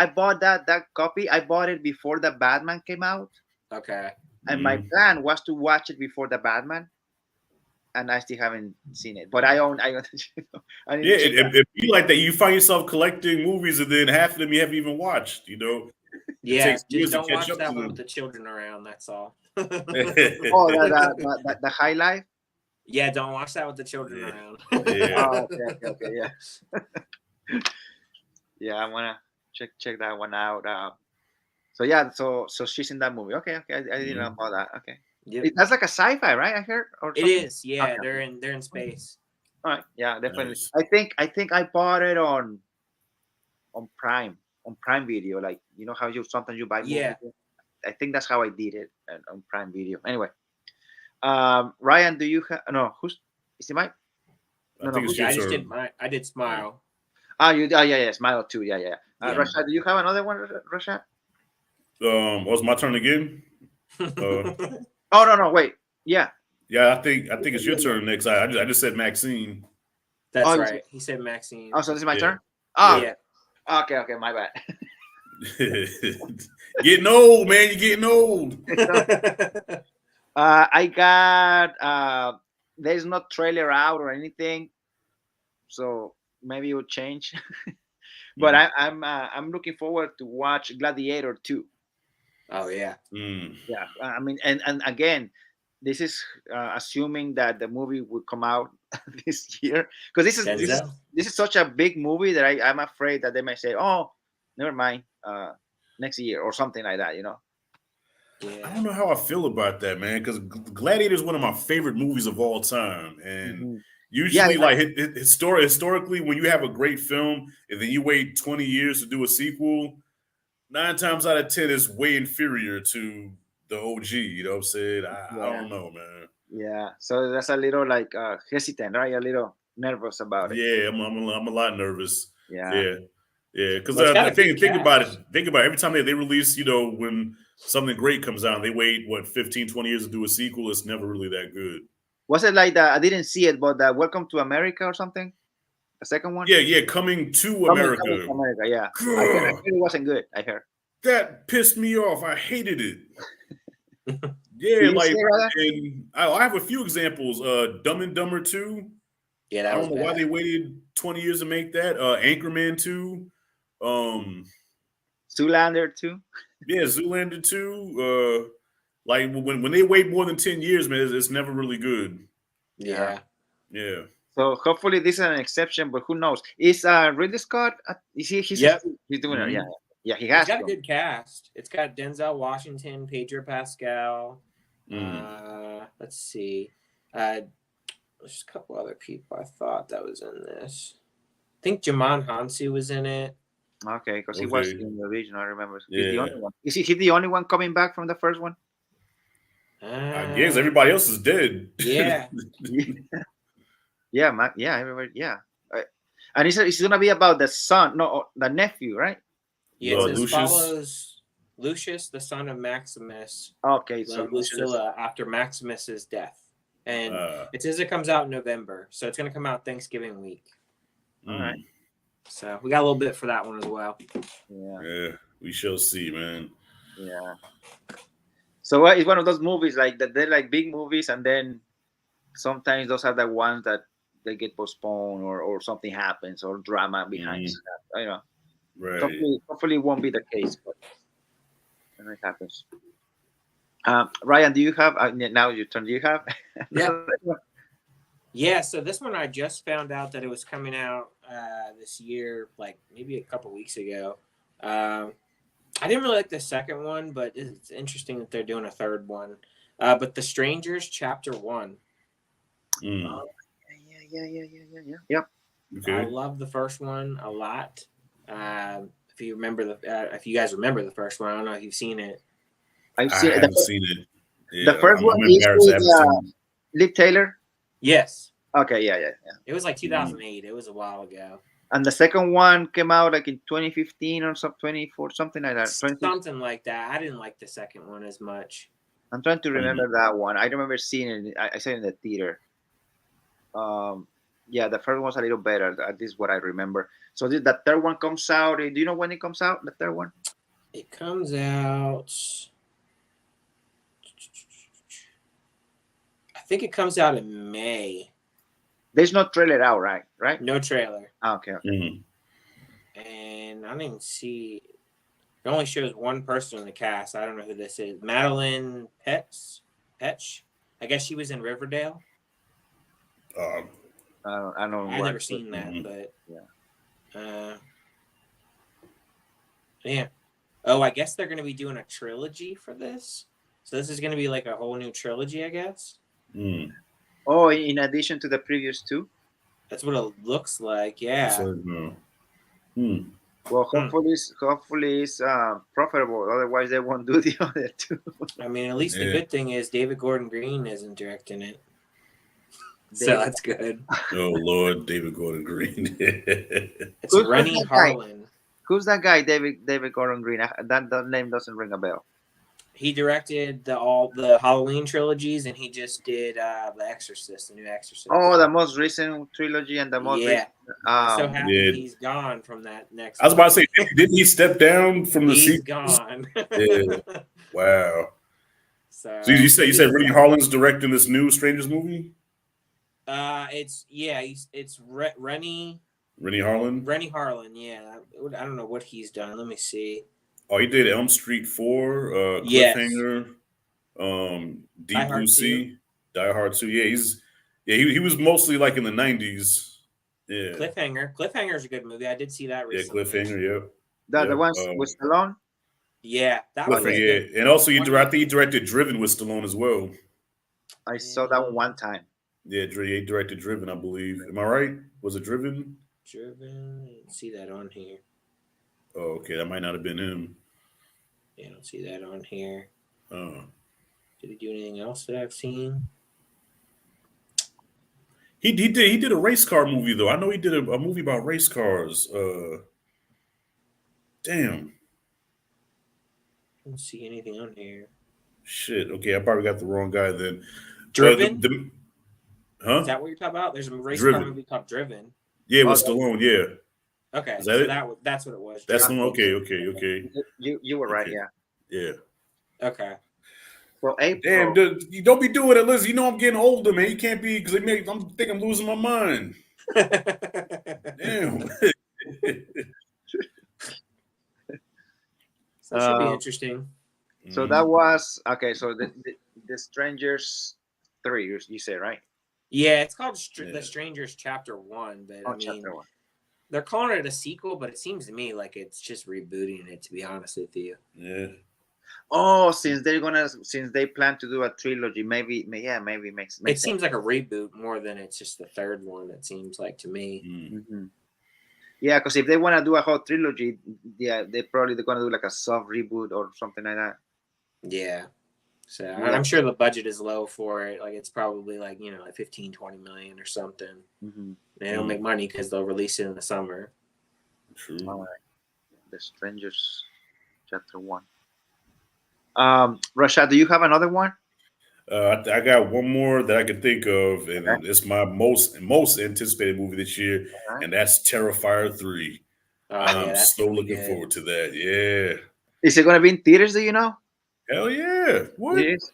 bought that copy. I bought it before the Batman came out. Okay. And my plan was to watch it before the Batman, and I still haven't seen it. But I own. It be like that. You find yourself collecting movies, and then half of them you haven't even watched. You know. Yeah, just don't watch that one with the children around. That's all. The High Life. Yeah, don't watch that with the children around. Yeah. Okay. Yeah. Yeah, I wanna check that one out. So she's in that movie. Okay. I didn't know about that. Okay. Yep. That's like a sci-fi, right? I heard. It is. Yeah, okay. They're in space. All right. Yeah, definitely. Nice. I think I bought it on Prime. On Prime Video, like you know how sometimes you buy movies. Yeah, I think that's how I did it on Prime Video. Anyway, Ryan, do you have is it mine? I just did mine. I did Smile. Yeah, Smile too. Yeah. Rashad, do you have another one, Rashad? Was my turn again? Oh no, wait. Yeah, I think it's your turn next. I just said Maxine. That's right. He said Maxine. Oh, so this is my turn. Yeah. Okay, my bad. Getting old, man. You're getting old. I got there's no trailer out or anything, so maybe it will change. But I'm looking forward to watch Gladiator 2. Oh yeah. Yeah. I mean, and again, this is assuming that the movie would come out this year, because this is such a big movie that I'm afraid that they might say, "Oh, never mind, next year" or something like that. You know. Yeah. I don't know how I feel about that, man, because Gladiator is one of my favorite movies of all time, and usually, like historically, when you have a great film and then you wait 20 years to do a sequel, 9 times out of 10 it's way inferior to the OG. You know what I'm saying? I Yeah. don't know, man. Yeah. So that's a little like hesitant, right? A little nervous about it. Yeah, I'm a lot nervous. Yeah. Yeah, yeah, because Well, it's got a good think about it. cast. Think about it. Every time they release, when something great comes out, they wait 15, 20 years to do a sequel. It's never really that good. Was it like that? I didn't see it, but Welcome to America or something? The second one? Yeah, Coming to Coming America. to America, yeah. I heard it wasn't good. I heard. That pissed me off. I hated it. Did Yeah, you like, see it, Rada? and I have a few examples. Dumb and Dumber 2. Yeah, I that was don't know why bad. they waited 20 years to make that. Anchorman 2. Zoolander too. Yeah, Zoolander 2. Like when they wait more than 10 years, man, it's never really good. Yeah. Yeah. So hopefully this is an exception, but who knows? Is Ridley Scott? Is he? He's Yep. he's doing it. Mhm. Yeah, yeah. He has. It's got a to. good cast. It's got Denzel Washington, Pedro Pascal. Mhm. Let's see. There's a couple other people I thought that was in this. I think Jamon Hansu was in it. Okay, because he was Okay. in the original. I remember. Yeah. He's the only one. Is he the only one coming back from the first one? I guess everybody else is dead. Yeah. Yeah, yeah, everybody. Yeah, and it's gonna be about the son, no, the nephew, right? Yeah, it Lucius? follows Lucius, the son of Maximus, Okay, so Lucilla after Maximus's death. And it says it comes out in November, so it's going to come out Thanksgiving week. all right. So we got a little bit for that one as well. Yeah, we shall see, man. Yeah. So it's one of those movies like that. They're like big movies, and then sometimes those are the ones that they get postponed or something happens or drama behind that. You know, Right. hopefully it won't be the case, but it happens. Ryan, do you have now your turn? Do you have? Yeah. So this one I just found out that it was coming out this year, like maybe a couple weeks ago. I didn't really like the second one, but it's interesting that they're doing a third one. But The Strangers, Chapter 1. Yeah. Yep. Okay. I love the first one a lot. If you remember if you guys remember the first one, I don't know if you've seen it. I haven't seen it. Yeah, the first one is with Liv Taylor. Yes. Okay. Yeah. It was like 2008. It was a while ago. And the second one came out like in 2015 or 24, something like that. Something like that. I didn't like the second one as much. I'm trying to remember that one. I remember seeing it. I saw it in the theater. Yeah, the first one's a little better. This is what I remember. So the third one comes out. Do you know when it comes out? The third one? It comes out. I think it comes out in May. There's no trailer out, right? No trailer. Okay. And I didn't see. It only shows one person in the cast. I don't know who this is. Madeline Petch. I guess she was in Riverdale. I don't know. I've never seen that, but yeah. Oh, I guess they're going to be doing a trilogy for this. So this is going to be like a whole new trilogy, I guess. Oh, in addition to the previous two? That's what it looks like, yeah. Well, hopefully it's profitable. Otherwise, they won't do the other two. I mean, at least the good thing is David Gordon Green isn't directing it. So that's good. Oh, Lord, David Gordon Green. It's Rennie Harlan. Who's that guy, David Gordon Green? That name doesn't ring a bell. He directed the Halloween trilogies, and he just did The Exorcist, the new Exorcist. Oh, the most recent trilogy and the most recent. I'm so happy he's gone from that next. I was about to say, didn't he step down from the He's gone. Yeah. Wow. So you said Rennie Harlan's directing this new Strangers movie? It's Rennie Harlan. Rennie Harlan, yeah. I don't know what he's done. Let me see. Oh, he did Elm Street 4, Cliffhanger, Deep Blue Sea, Die Hard 2. Yeah, he was mostly like in the 90s. Yeah. Cliffhanger is a good movie. I did see that recently. Yeah, Cliffhanger, The ones with Stallone? Yeah, that But one was Yeah, good. and also I think he directed Driven with Stallone as well. I saw that one time. Yeah, he directed Driven, I believe. Am I right? Was it Driven? Driven. I don't see that on here. Oh, okay, that might not have been him. Yeah, I don't see that on here. Oh. Did he do anything else that I've seen? He did a race car movie though. I know he did a movie about race cars. Damn. I don't see anything on here. Shit. Okay, I probably got the wrong guy then. Driven? Huh? Is that what you're talking about? There's a race car Driven. movie called Driven. Yeah, Oh, with Stallone. Yeah. Okay, Is that so it? that's what it was. That's the Driven. one. Okay. You were right. Okay. Yeah. Yeah. Okay. So Damn, April. dude, you don't be doing it, listen. You know I'm getting older, man. You can't be because I'm losing my mind. Damn. So that should be interesting. So that was okay. So the Strangers 3. You say right? Yeah, it's called Yeah. The Strangers Chapter 1, but Oh, I mean, chapter 1. they're calling it a sequel, but it seems to me like it's just rebooting it, to be honest with you. Yeah. Oh, since they plan to do a trilogy, maybe makes It sense. seems like a reboot more than it's just the third one. It seems like to me. Mm-hmm. Yeah, because if they want to do a whole trilogy, yeah, they're going to do like a soft reboot or something like that. Yeah. So Yeah. I'm sure the budget is low for it. Like it's probably like, like 15, 20 million or something. Mm-hmm. They don't make money because they'll release it in the summer. True. All right. The Strangers Chapter 1. Rashad, do you have another one? I got one more that I can think of, and it's my most anticipated movie this year, and that's Terrifier 3. I'm so looking forward to that. Yeah. Is it going to be in theaters? Do you know? Hell yeah! What? It is?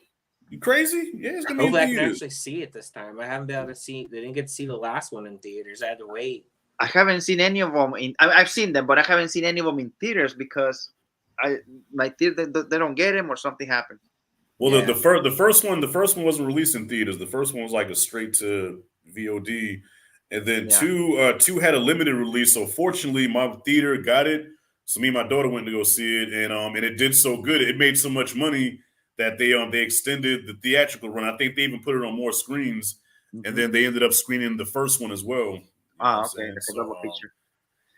You crazy? Yeah, it's gonna be in Hopefully I can theaters. actually see it this time. I haven't been able to see. They didn't get to see the last one in theaters. I had to wait. I haven't seen any of them. I've seen them, but I haven't seen any of them in theaters because my theater they don't get them or something happened. Well, the first one wasn't released in theaters. The first one was like a straight to VOD, and then two had a limited release. So fortunately, my theater got it. So me and my daughter went to go see it, and it did so good. It made so much money that they extended the theatrical run. I think they even put it on more screens, and then they ended up screening the first one as well. Okay, that's a double picture.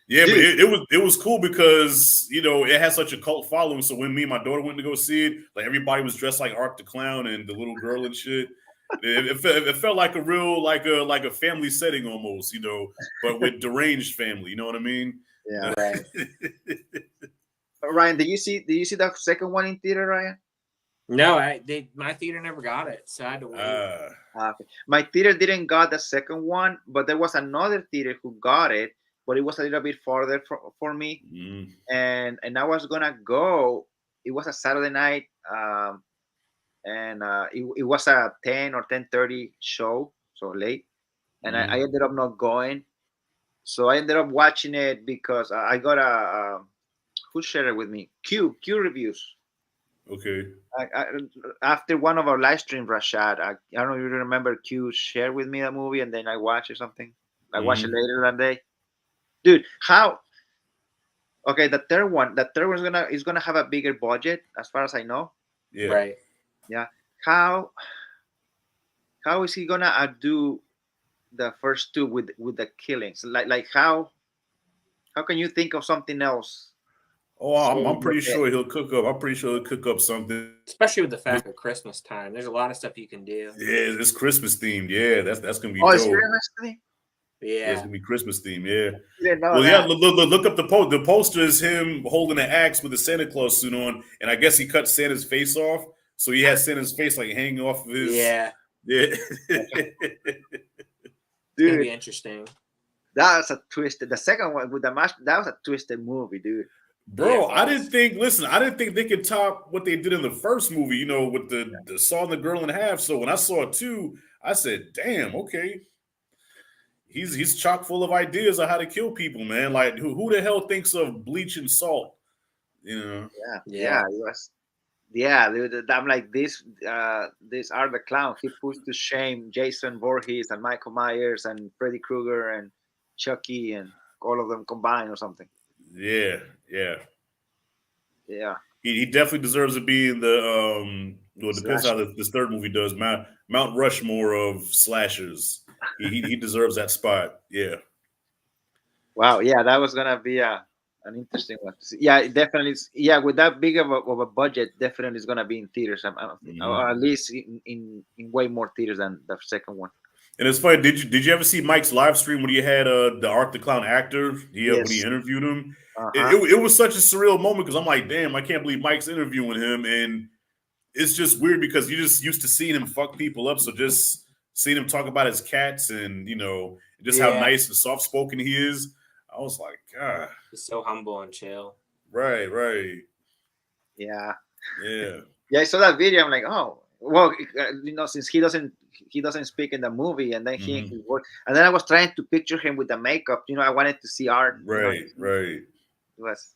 Yeah, dude. But it was cool because it has such a cult following. So when me and my daughter went to go see it, like everybody was dressed like Art the Clown and the little girl and shit. It felt like a real like a family setting almost, but with deranged family. You know what I mean? Yeah. Right. Ryan, did you see the second one in theater, Ryan? No, my theater never got it, so I had to wait. Okay. My theater didn't got the second one, but there was another theater who got it, but it was a little bit farther for me. And I was gonna go. It was a Saturday night, and it was a 10 or 10:30 show, so late, and I ended up not going. So I ended up watching it because I got who shared it with me? Q Reviews. Okay. After one of our live streams, Rashad, I don't know if you remember, Q shared with me a movie, and then I watched or something. I watched it later that day. Dude, how? Okay, the third one is gonna have a bigger budget, as far as I know. Yeah. Right. Yeah. How is he gonna outdo the first two with the killings? Like how can you think of something else? Oh, I'm pretty sure he'll cook up. I'm pretty sure he'll cook up something. Especially with the fact of Christmas time, there's a lot of stuff you can do. Yeah, it's Christmas themed. Yeah, that's gonna be dope. It's Christmas themed? Yeah, it's gonna be Christmas themed. Yeah. Well, yeah. Look up the post. The poster is him holding an axe with a Santa Claus suit on, and I guess he cut Santa's face off, so he has Santa's face like hanging off of his. Yeah. It's gonna be interesting. That's a twisted. The second one with the mask, that was a twisted movie, dude. Bro, I didn't think they could top what they did in the first movie, with the sawing the girl in half. So when I saw it too, I said, damn, okay. He's chock full of ideas on how to kill people, man. Like who the hell thinks of bleach and salt? Yeah. It was. Yeah, dude, I'm like this Art the Clown. He puts to shame Jason Voorhees and Michael Myers and Freddy Krueger and Chucky and all of them combined or something. Yeah. Yeah. he definitely deserves to be in the well, it depends how Slasher. this third movie does. Mount Rushmore of slashers. He deserves that spot. Yeah. Wow, yeah, that was gonna be an interesting one to see. Yeah, it definitely. Yeah, with that big of a budget, definitely is gonna be in theaters. Or Mhm. at least in way more theaters than the second one. And it's funny. Did you ever see Mike's live stream when he had the Art the Clown actor? When he Yes. interviewed him, Uh it, huh. it, it was such a surreal moment because I'm like, damn, I can't believe Mike's interviewing him, and it's just weird because you just used to seeing him fuck people up. So just seeing him talk about his cats and just how Yeah, nice and soft spoken he is, I was like, God, he's so humble and chill. right, Yeah. yeah, Yeah, I saw that video. I'm like, oh, well, since he doesn't speak in the movie, and then he hmm worked, and then I was trying to picture him with the makeup. I wanted to see art. right. It was.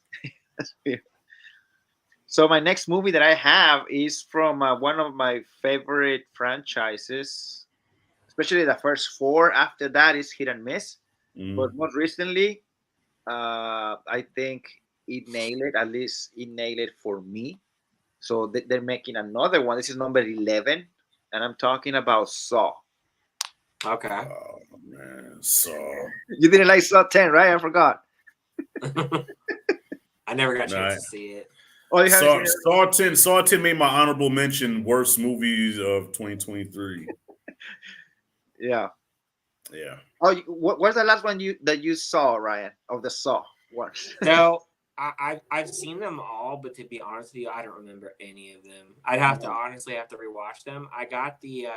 So my next movie that I have is from one of my favorite franchises, especially the first four. After that is hit and miss, but hmm most recently, I think it nailed it. At least it nailed it for me. So they're making another one. This is number 11, and I'm talking about Saw. Okay. Oh man, Saw. You didn't like Saw 10, right? I forgot. I never got a chance Nah, to see it. Oh, you haven't seen it? Saw 10 made my honorable mention worst movies of 2023. Yeah. Yeah. Oh, what's the last one you saw, Ryan, of the Saw one? So I've seen them all, but to be honest with you, I don't remember any of them. I'd have to honestly have to rewatch them. I got the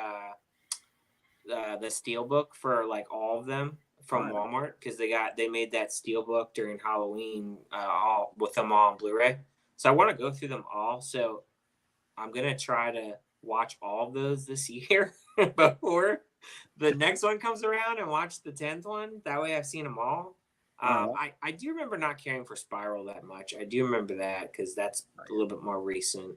steelbook for like all of them from Walmart because they made that steelbook during Halloween all with them all on Blu-ray. So I want to go through them all. So I'm gonna try to watch all of those this year before the next one comes around and watch the 10th one. That way I've seen them all. I do remember not caring for Spiral that much. I do remember that because that's a little bit more recent.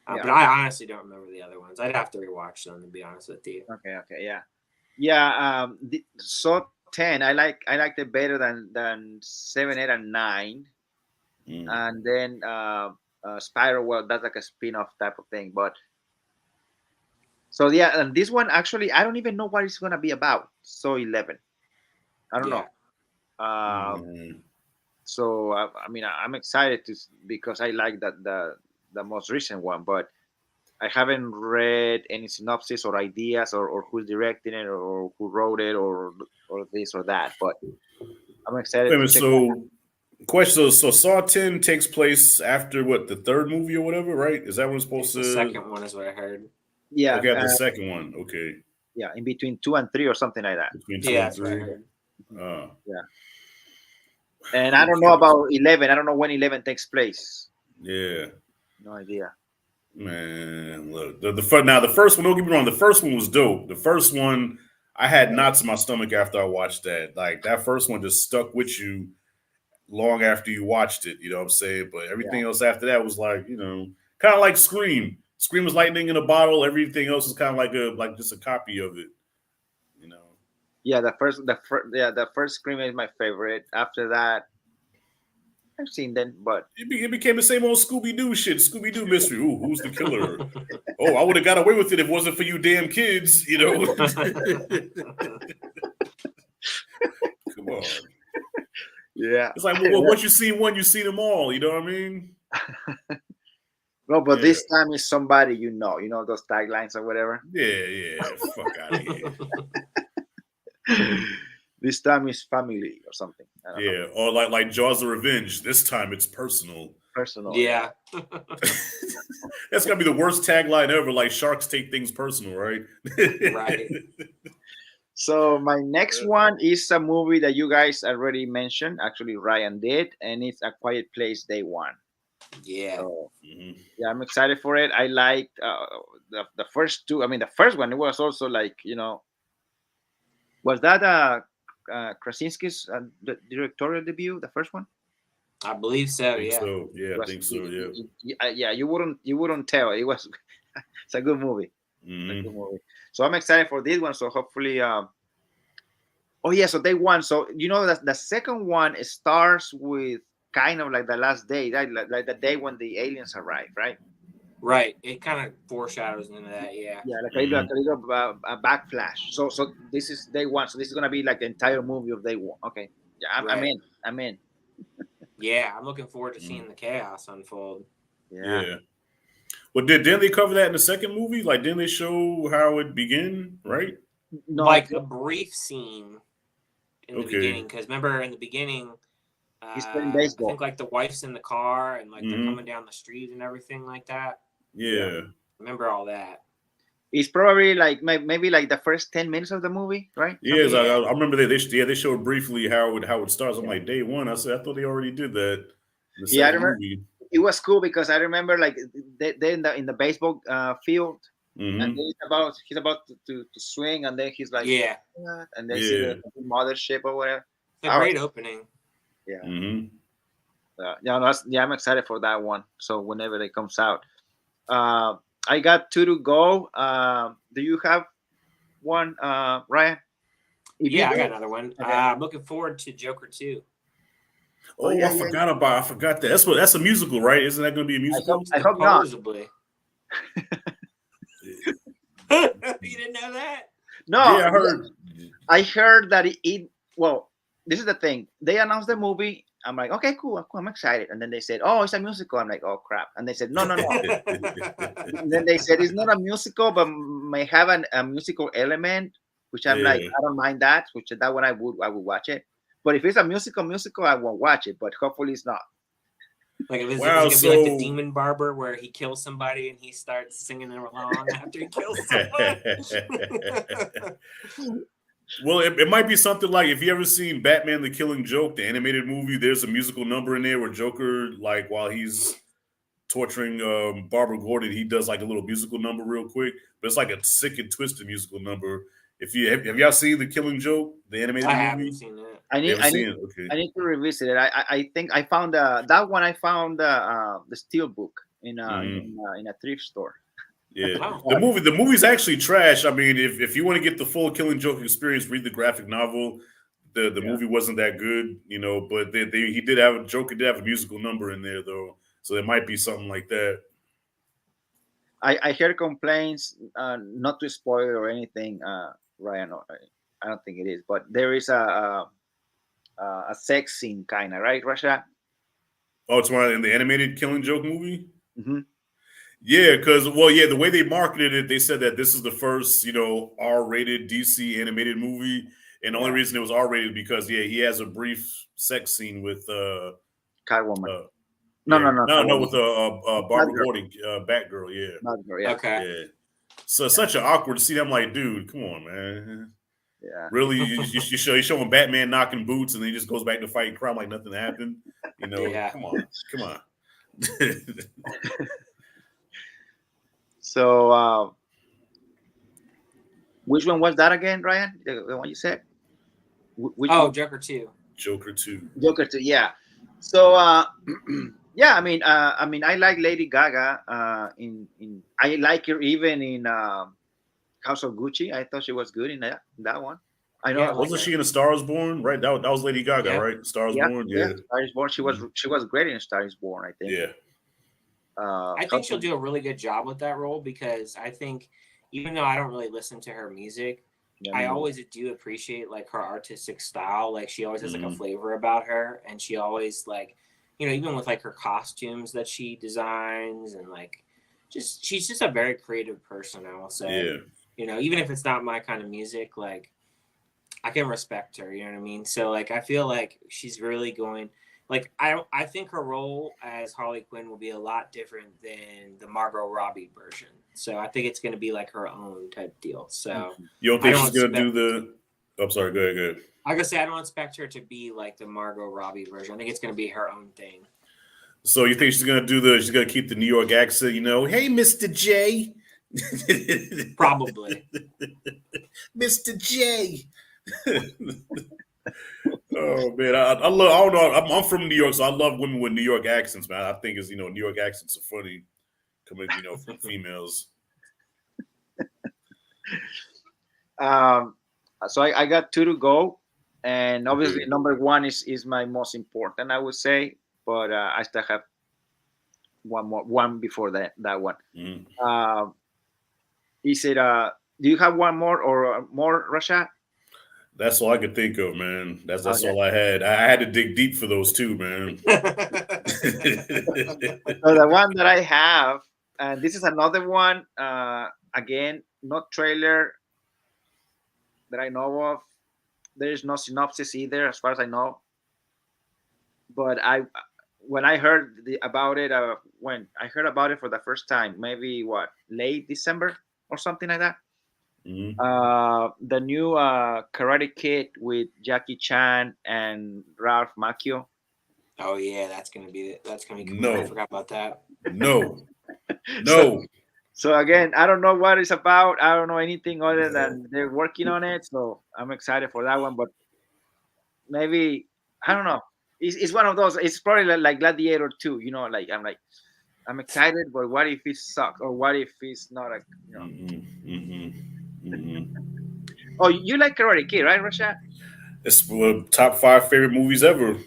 Yeah. But I honestly don't remember the other ones. I'd have to rewatch them to be honest with you. Okay, yeah. Yeah, Saw 10, I liked it better than 7, 8, and 9. Mm. And then Spiral, well, that's like a spin-off type of thing. But so yeah, and this one actually, I don't even know what it's gonna be about. So 11, I don't Yeah. know. So I mean, I'm excited because I like the most recent one, but I haven't read any synopsis or ideas or who's directing it or who wrote it or this or that. But I'm excited Wait a to minute, check that out. so question, so Saw 10 takes place after what, the third movie or whatever, right? Is that what it's supposed It's the to? second one is what I heard. Yeah, Okay, the second one. Okay, yeah, in between 2 and 3 or something like that. between two Yeah, and that's what I three. heard. Yeah, and I don't know about 11. I don't know when 11 takes place. Yeah, No idea. man. Look, now the first one. Don't get me wrong. The first one was dope. The first one, I had knots in my stomach after I watched that. Like that first one just stuck with you long after you watched it. You know what I'm saying? But everything else after that was like, kind of like Scream. Scream was lightning in a bottle. Everything else is kind of like just a copy of it. You know. Yeah, the first Scream is my favorite. After that, I've seen them, but It became the same old Scooby Doo shit. Scooby Doo mystery. Ooh, who's the killer? Oh, I would have got away with it if it wasn't for you damn kids. Come on. yeah. It's like, well, once you see one, you see them all. You know what I mean? No, but Yeah. this time is somebody you know those taglines or whatever. Yeah. Fuck out of here. This time is family or something. I don't know. Yeah, or like Jaws of Revenge. This time it's personal. Personal. Yeah. That's gotta be the worst tagline ever. Like sharks take things personal, right? Right. So my next one is a movie that you guys already mentioned. Actually, Ryan did, and it's A Quiet Place Day One. Yeah. So, yeah, I'm excited for it. I liked the first two. I mean, the first one, it was also like, was that Krasinski's directorial debut? The first one. I believe so. I think Yeah. so. Yeah, I think so. Yeah. Yeah. You wouldn't tell. It was. It's a good movie. It's a good movie. So I'm excited for this one. So hopefully. Oh yeah. So they won. So that the second one starts with kind of like the last day, right? Like the day when the aliens arrive, right? Right. It kind of foreshadows into that. Yeah. Yeah, like a little backflash. So this is day one. So this is gonna be like the entire movie of day one. Okay. Yeah, I'm Right. in. I'm in. Yeah. I'm looking forward to seeing the chaos unfold. Yeah. Yeah. Well, didn't they cover that in the second movie? Like, didn't they show how it began? Right. No, Like a brief scene in the Okay. beginning, because remember in the beginning, he's playing I baseball. think like the wife's in the car and like they're Mhm. coming down the street and everything like that. Yeah. Remember all that? It's probably like maybe like the first 10 minutes of the movie, right? Yeah, Something- I remember they showed briefly how it starts. I'm like, day one. I said I thought they already did that in the Yeah, I second remember. movie. It was cool because I remember like they in the baseball field, and Mhm. then he's about to swing, and then he's like, Yeah. "What?" And they see Yeah. the mothership or whatever. It's a great opening. Yeah. Mhm. I'm excited for that one. So whenever it comes out, I got two to go. Do you have one, Ryan? If you Yeah, I do- got another one. Okay. I'm looking forward to Joker 2. Oh, yeah, I forgot that. That's a musical, right? Isn't that going to be a musical? I hope not. Supposedly. You didn't know that? No, Yeah, I heard. I heard that well, this is the thing. They announced the movie. I'm like, okay, cool, I'm excited. And then they said, oh, it's a musical. I'm like, oh crap. And they said, no. And then they said it's not a musical, but may have a musical element, which I'm like, Yeah. I don't mind that. Which that one I would watch it. But if it's a musical, I won't watch it. But hopefully it's not. Like if it's, Wow, is it gonna be like so- the Demon Barber where he kills somebody and he starts singing along after he kills someone? Well, it might be something like if you ever seen Batman: The Killing Joke, the animated movie. There's a musical number in there where Joker, like while he's torturing Barbara Gordon, he does like a little musical number real quick. But it's like a sick and twisted musical number. If you have y'all seen The Killing Joke, the animated I movie? haven't seen that. I You need, haven't I seen need, it? Okay. I need to revisit it. I think I found that one. I found the steel book in a thrift store. Yeah, Wow. the movie's actually trash. I mean, if you want to get the full Killing Joke experience, read the graphic novel. The movie wasn't that good, but he did have Joker did have a musical number in there though, so there might be something like that. I heard complaints, not to spoil or anything, Ryan. I don't think it is, but there is a sex scene, kind of, right, Rasha? Oh, it's one in the animated Killing Joke movie. Mm-hmm. Yeah, because the way they marketed it, they said that this is the first R-rated DC animated movie, and the only reason it was R-rated because he has a brief sex scene with Catwoman. No, with Barbara Gordon, Batgirl. Yeah. Batgirl, yeah. Okay. Yeah. So it's such an awkward scene. I'm like, dude, come on, man. Yeah. Really, you're showing Batman knocking boots, and then he just goes back to fighting crime like nothing happened. Yeah. Come on. So, which one was that again, Ryan? The one you said? Which one? Joker 2. Joker 2. Joker 2, yeah. So, yeah, I mean, I like Lady Gaga. I like her even in House of Gucci. I thought she was good in that one. I know. Yeah, Wasn't she in A Star Is Born? Right, that was Lady Gaga, Yeah. right? Star Is Born. Yeah. Star Is Born. She was great in Star Is Born, I think. Yeah. I think she'll do a really good job with that role because I think even though I don't really listen to her music, I always do appreciate like her artistic style. Like she always has like a flavor about her, and she always like, even with like her costumes that she designs and like, she's just a very creative person. I will say, even if it's not my kind of music, like I can respect her. You know what I mean? So like, I feel like she's really going. Like I think her role as Harley Quinn will be a lot different than the Margot Robbie version. So I think it's going to be like her own type deal. So you don't think she's going to do the? I'm sorry. Go ahead. I gotta say I don't expect her to be like the Margot Robbie version. I think it's going to be her own thing. So you think she's going to do she's going to keep the New York accent? Hey, Mr. J. Probably. Mr. J. Oh man, I love. I don't know. I'm from New York, so I love women with New York accents, man. I think it's New York accents are funny coming from females. So I got two to go, and obviously number one is my most important, I would say. but I still have one before that one. Mhm. Is it? Do you have one more or more, Rashad? That's all I could think of, man. That's Okay. all I had. I had to dig deep for those two, man. So the one that I have, and this is another one. Again, not trailer that I know of. There is no synopsis either, as far as I know. But when I heard about it, when I heard about it for the first time, maybe late December or something like that. Mhm. The new Karate Kid with Jackie Chan and Ralph Macchio. Oh yeah, that's gonna be cool. No. I forgot about that. No. No. So again, I don't know what it's about. I don't know anything other than they're working on it. So I'm excited for that one. But maybe I don't know. It's one of those. It's probably like Gladiator 2. You know, like I'm excited, but what if it sucks, or what if it's not a Oh, you like Karate Kid, right, Rashad? It's top 5 favorite movies ever.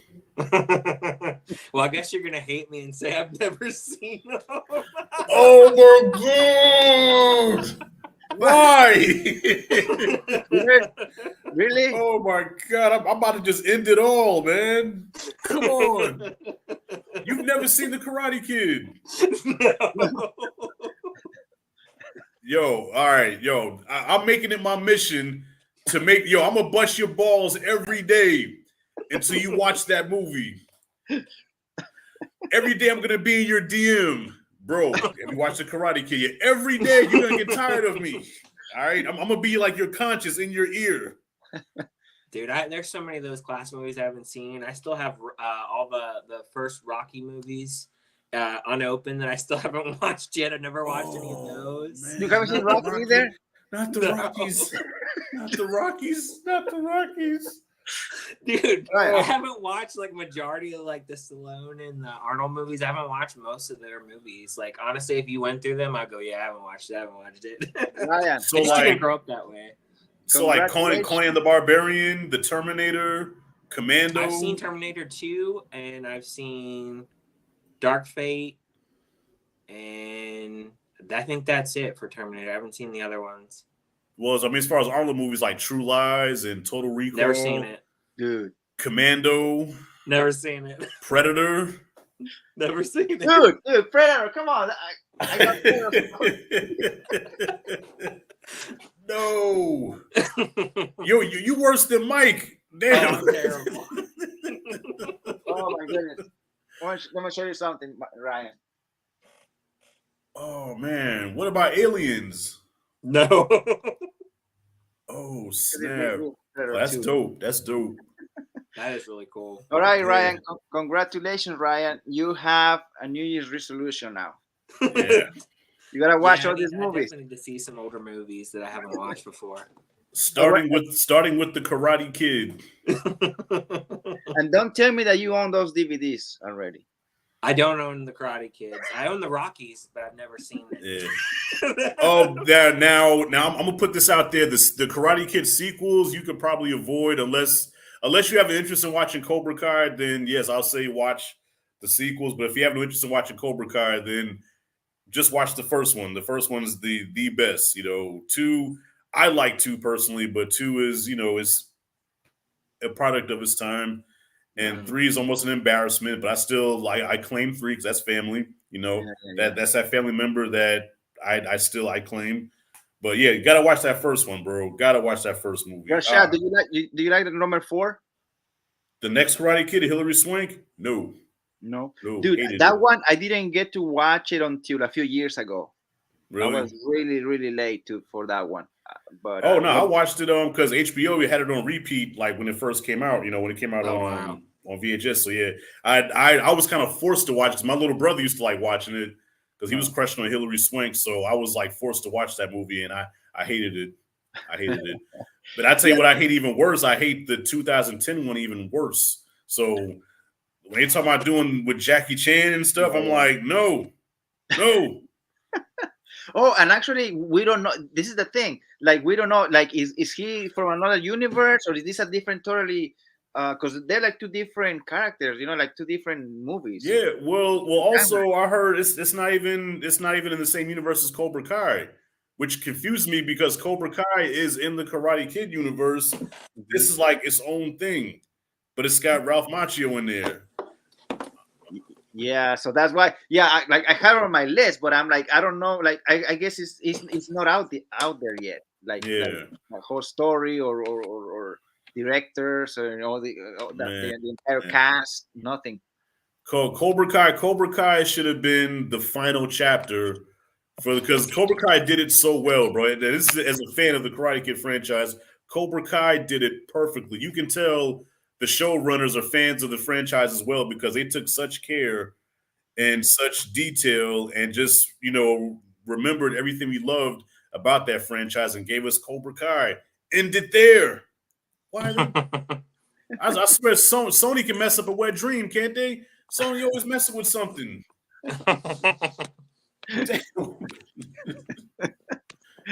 Well, I guess you're gonna hate me and say I've never seen them. Oh my god! Why? Really? Oh my god! I'm about to just end it all, man. Come on! You've never seen the Karate Kid? No. Yo, all right, yo. I'm making it my mission to make I'm gonna bust your balls every day until you watch that movie. Every day I'm gonna be in your DM, bro. Have you watched the Karate Kid yet? Every day you're gonna get tired of me. All right, I'm gonna be like your conscience in your ear. Dude, there's so many of those class movies I haven't seen. I still have all the first Rocky movies unopened that I still haven't watched yet. I've never watched any of those. Man, You haven't seen Rocky either? Not the Rockies. Not the Rockies. Not the Rockies. Dude, Right. I haven't watched like majority of like the Stallone and the Arnold movies. I haven't watched most of their movies. Like honestly, if you went through them, I'd go, yeah, I haven't watched it. I haven't watched it. Ryan, So I just like, didn't grow up that way. so like Conan the Barbarian, the Terminator, Commando. I've seen Terminator 2 and I've seen Dark Fate, and I think that's it for Terminator. I haven't seen the other ones. Was I mean, as far as all the movies like True Lies and Total Recall, Never seen it. dude. Commando, Never seen it. Predator. Never seen it. Dude, Predator, come on. I got No. Yo, you worse than Mike. Damn. Oh, terrible. Oh my goodness. Let me show you something, Ryan. Oh man, what about Aliens? No. Oh snap! Predator That's 2. dope. That's dope. That is really cool. All right, Yeah. Ryan. Congratulations, Ryan. You have a New Year's resolution now. Yeah. You gotta watch all I these movies. definitely need to see some older movies that I haven't watched before. Starting with the Karate Kid. And don't tell me that you own those DVDs already. I don't own the Karate Kids. I own the Rockies, but I've never seen it. Yeah. Oh, now I'm gonna put this out there. The Karate Kid sequels you could probably avoid unless you have an interest in watching Cobra Kai. Then yes, I'll say watch the sequels. But if you have no interest in watching Cobra Kai, then just watch the first one. The first one is the best. 2, I like 2 personally, but 2 is is a product of its time, and 3 is almost an embarrassment. But I still I claim 3 because that's family. That's that family member that I claim. But yeah, you gotta watch that first one, bro. Gotta watch that first movie. Rashad, do you like the number 4? The next Karate Kid, Hilary Swank? No. No, No, dude, hated that it. one I didn't get to watch it until a few years ago. Really? I was really, really late for that one. But no, I watched it because HBO had it on repeat like when it first came out. When it came out on VHS. So yeah, I was kind of forced to watch it because my little brother used to like watching it because he was crushing on Hilary Swank. So I was like forced to watch that movie, and I hated it. I hated it. But I tell you what, I hate even worse. I hate the 2010 one even worse. So when they talk about doing with Jackie Chan and stuff, I'm like, no. Oh, and actually, we don't know. This is the thing. Like, we don't know. Like, is he from another universe, or is this a different, totally because they're like two different characters, like two different movies. Yeah, well. Also, I heard it's not even in the same universe as Cobra Kai, which confused me because Cobra Kai is in the Karate Kid universe. This is like its own thing, but it's got Ralph Macchio in there. Yeah, so that's why. Yeah, I have it on my list, but I'm like, I don't know. Like, I guess it's not out there yet. Like a whole story or directors or all the entire cast, nothing. Cobra Kai should have been the final chapter because Cobra Kai did it so well, bro. This is as a fan of the Karate Kid franchise. Cobra Kai did it perfectly. You can tell the showrunners are fans of the franchise as well because they took such care and such detail and just, remembered everything we loved about that franchise and gave us Cobra Kai. Ended there. Why? I swear Sony can mess up a wet dream, can't they? Sony always messing with something.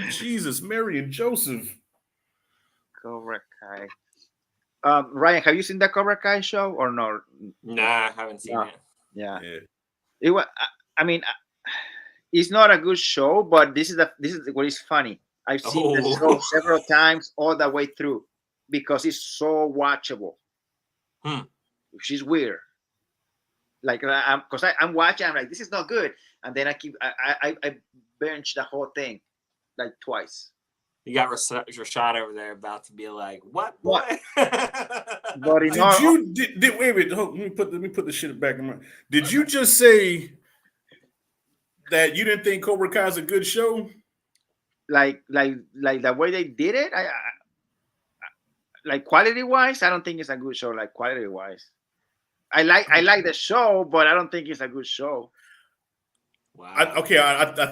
Jesus, Mary and Joseph. Cobra Kai. Ryan, have you seen the Cobra Kai show or no? Nah, I haven't seen it. Yeah. It was. I mean, it's not a good show, but this is what is funny. I've seen the show several times all the way through because it's so watchable. Which is weird. Like, because I'm watching, I'm like, this is not good, and then I binge the whole thing like twice. You got Rashad over there about to be like, "What, boy?" But wait? Let me put the shit back in my. Did you just say that you didn't think Cobra Kai is a good show? Like the way they did it, I like quality wise, I don't think it's a good show. Like quality wise, I like the show, but I don't think it's a good show. Wow. I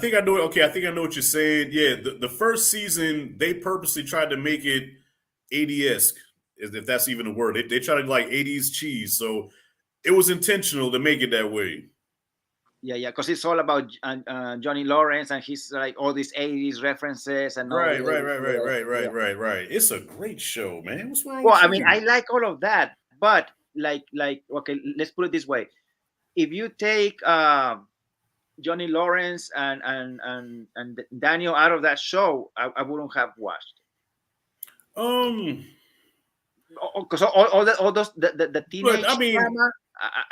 think I know. Okay, I think I know what you're saying. Yeah, the first season they purposely tried to make it 80-esque, if that's even a word. They tried to like 80s cheese, so it was intentional to make it that way. Yeah, because it's all about Johnny Lawrence and he's like all these 80s references and right. It's a great show, man. What's wrong? Well, with I mean, I like all of that, but like okay, let's put it this way: if you take Johnny Lawrence and Daniel out of that show, I wouldn't have watched. Because all those the teenage drama,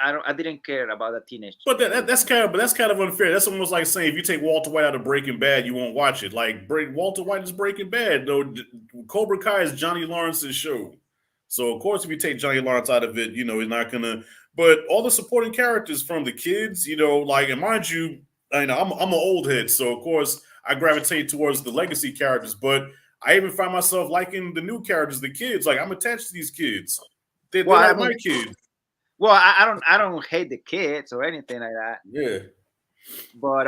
I didn't care about the teenage. But that's kind of unfair. That's almost like saying if you take Walter White out of Breaking Bad, you won't watch it. Like Walter White is Breaking Bad, though. Cobra Kai is Johnny Lawrence's show. So of course, if you take Johnny Lawrence out of it, he's not gonna. But all the supporting characters from the kids, like, and mind you, I'm an old head, so of course I gravitate towards the legacy characters. But I even find myself liking the new characters, the kids. Like I'm attached to these kids. They're like my kids. Well, I don't hate the kids or anything like that. Yeah. But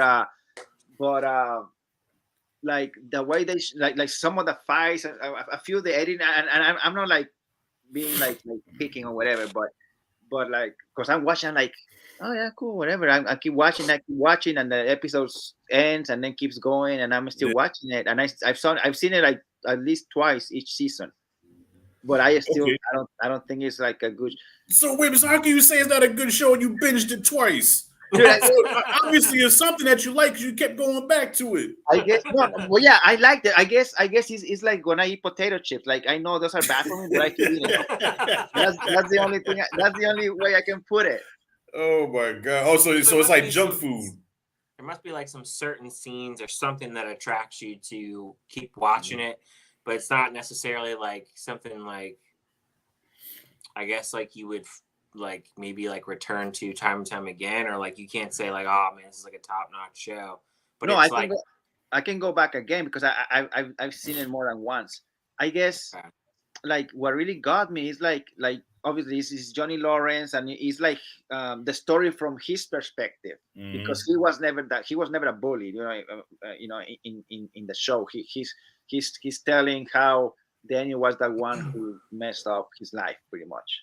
like the way they like some of the fights, a few of the editing, and I'm not like being like picking or whatever, but like because I'm watching, I'm like, oh yeah, cool, whatever. I keep watching, and the episode ends and then keeps going, and I'm still watching it, and I've seen it like at least twice each season. But I still I don't think it's like a good. So wait, so how can you say it's not a good show and you binged it twice? Obviously, it's something that you like because you kept going back to it. I guess no. Well, yeah, I liked it. I guess it's like when I eat potato chips. Like I know those are bad for me, but I keep eating it. That's the only thing. That's the only way I can put it. Oh my god! Oh, so it's like junk food. There must be like some certain scenes or something that attracts you to keep watching it, but it's not necessarily like something like, I guess, like you would like maybe like return to time and time again, or like you can't say like, oh man, this is like a top-notch show. But no, it's I can go back again because I've seen it more than once. I guess like what really got me is like obviously this is Johnny Lawrence, and it's like the story from his perspective, because he was never a bully, in the show. He's telling how Daniel was the one who messed up his life pretty much.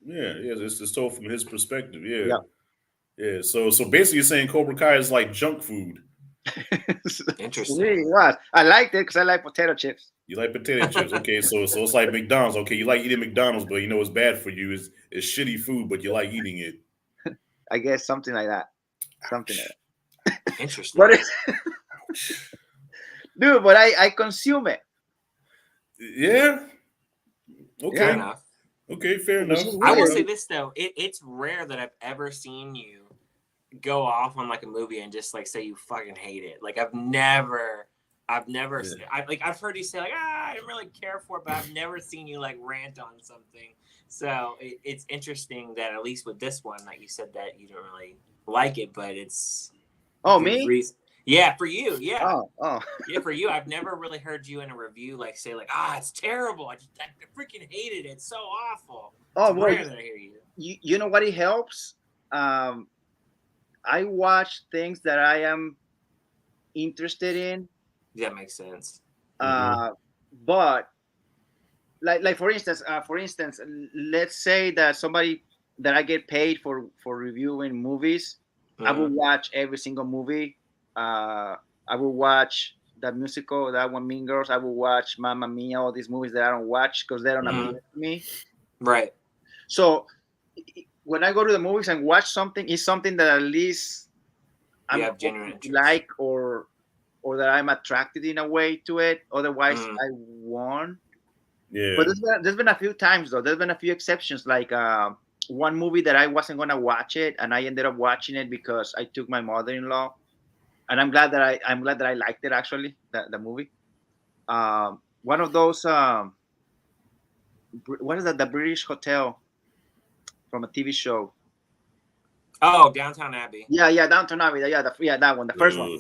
Yeah, it's told from his perspective. Yeah. So basically, you're saying Cobra Kai is like junk food. Interesting. It really was. I liked it because I like potato chips. You like potato chips, okay? So it's like McDonald's, okay? You like eating McDonald's, but you know it's bad for you. It's shitty food, but you like eating it. I guess something like that. Something like that. Interesting. But dude, but I consume it. Yeah. Okay. Fair enough. Okay, fair Which enough. is I will weird. say this though, it's rare that I've ever seen you go off on like a movie and just like say you fucking hate it. Like I've never I've heard you say like I didn't really care for it, but I've never seen you like rant on something. So it's interesting that at least with this one, like you said that you don't really like it, but it's Oh, me? Yeah, for you, yeah. Oh. Yeah, for you, I've never really heard you in a review like say like, it's terrible. I freaking hated it. It's so awful. Oh, it's boy. rare that I hear you. You know what? It helps. I watch things that I am interested in. That makes sense. But like for instance, let's say that somebody that I get paid for reviewing movies, I will watch every single movie. I will watch the musical, that one, Mean Girls. I will watch Mamma Mia, all these movies that I don't watch because they don't appeal to me. Right. So when I go to the movies and watch something, it's something that at least You I'm have genuine interest. like or that I'm attracted in a way to it. Otherwise, I won't. Yeah. But there's been a few times though. There's been a few exceptions, like one movie that I wasn't gonna watch it, and I ended up watching it because I took my mother-in-law, and I'm glad that I liked it actually. The movie. One of those. What is that? The British Hotel from a TV show. Oh, Downtown Abbey. Yeah, Downtown Abbey. Yeah, that one, the first one.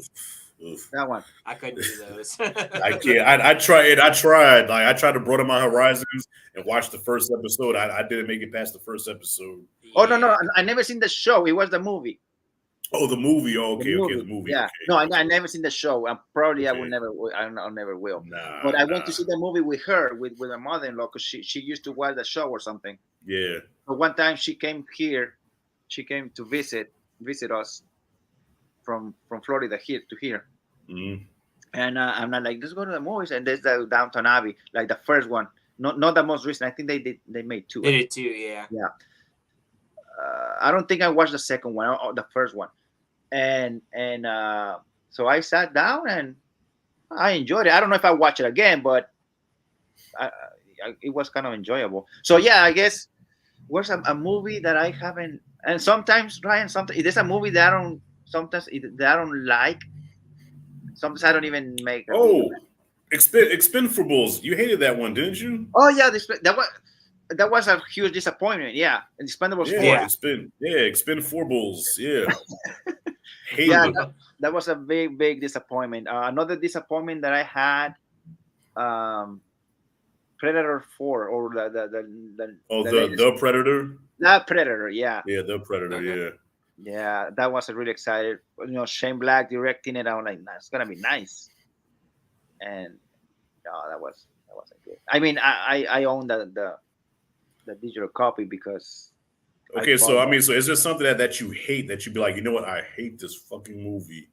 That one. I couldn't do those. I can't. I tried. Like I tried to broaden my horizons and watch the first episode. I didn't make it past the first episode. Oh no, I never seen the show. It was the movie. Oh, the movie. Oh, okay, the movie. Yeah. Okay. No, I never seen the show. Probably Okay. I will never. I never will. Nah. But I went to see the movie with her, with my mother-in-law, because she used to watch the show or something. Yeah. But one time she came here. She came to visit us from Florida here to here. Mm-hmm. And I'm not like, let's go to the movies. And there's the Downtown Abbey, like the first one, not the most recent. I think they made two. They did too, yeah. Yeah. I don't think I watched the second one or the first one, and so I sat down and I enjoyed it. I don't know if I watch it again, but it was kind of enjoyable. So yeah, I guess what's a movie that I haven't. And sometimes, Ryan, sometimes there's a movie that I don't like. Sometimes I don't even make. Expendables. You hated that one, didn't you? Oh yeah, that was a huge disappointment. Yeah, Expendables 4. Expendables. Yeah. That was a big disappointment. Another disappointment that I had, Predator 4 or the Predator. That Predator, yeah. Yeah, the Predator, yeah. Yeah, that was really excited. Shane Black directing it. I was like, it's gonna be nice. And that wasn't good. I mean, I own the digital copy because. Okay, so is there something that you hate that you'd be like, you know what? I hate this fucking movie.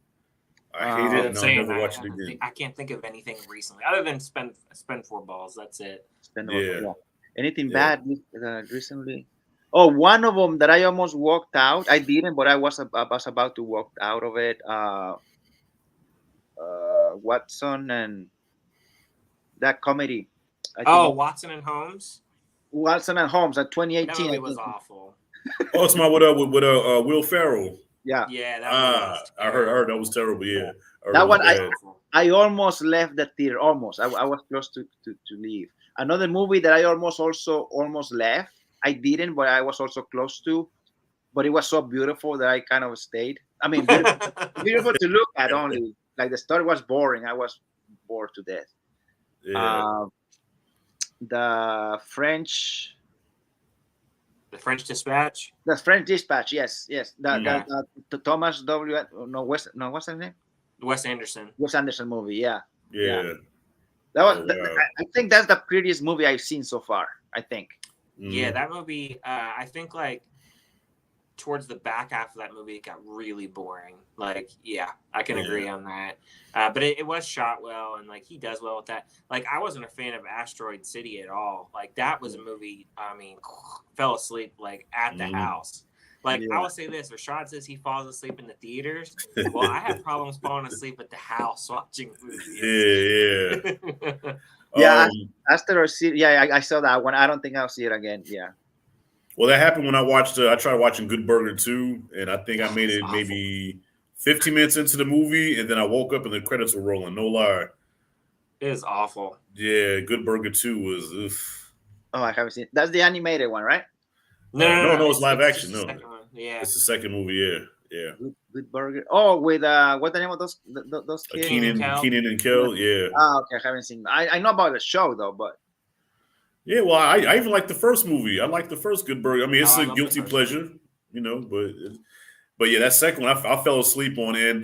I hate it, and I'll never watch it again. I can't think of anything recently other than spend 4 balls. That's it. Yeah. Anything bad recently? Oh, one of them that I almost walked out. I didn't, but I was about to walk out of it. Watson and that comedy. Watson and Holmes. Watson and Holmes at 2018. That movie was awful. Oh, it's my with Will Ferrell. Yeah. Yeah. That I heard that was terrible. Yeah. That one I almost left the theater. Almost. I was close to leave. Another movie that I almost left. I didn't, but I was also close to. But it was so beautiful that I kind of stayed. I mean, beautiful to look at only. Like the story was boring. I was bored to death. Yeah. The French Dispatch. The French Dispatch. Yes. The Thomas W. No, what's his name? Wes Anderson. Wes Anderson movie. Yeah. Yeah. That was. I think that's the prettiest movie I've seen so far. I think. Yeah, that movie. I think like towards the back half of that movie, it got really boring. Like, yeah, I can Yeah. agree on that. But it was shot well, and like he does well with that. Like, I wasn't a fan of Asteroid City at all. Like, that was a movie. I mean, fell asleep like at the house. Like, I will say this: Rashad says he falls asleep in the theaters. Well, I have problems falling asleep at the house watching movies. Yeah. Asteroid City. Yeah, I saw that one. I don't think I'll see it again. Yeah. Well, that happened when I watched. I tried watching Good Burger 2, and I think I made it awful. maybe 15 minutes into the movie, and then I woke up and the credits were rolling. No lie. It is awful. Yeah, Good Burger 2 was. Oof. Oh, I haven't seen it. That's the animated one, right? No, it's live action. No, yeah, it's the second movie. Yeah. Good Burger. Oh, with what's the name of those kids? Keenan and Kel. Yeah. Oh, okay. I haven't seen. I know about the show though, but yeah. Well, I even like the first movie. I like the first Good Burger. I mean, it's I a love guilty the first pleasure, but yeah, that second one I fell asleep on. And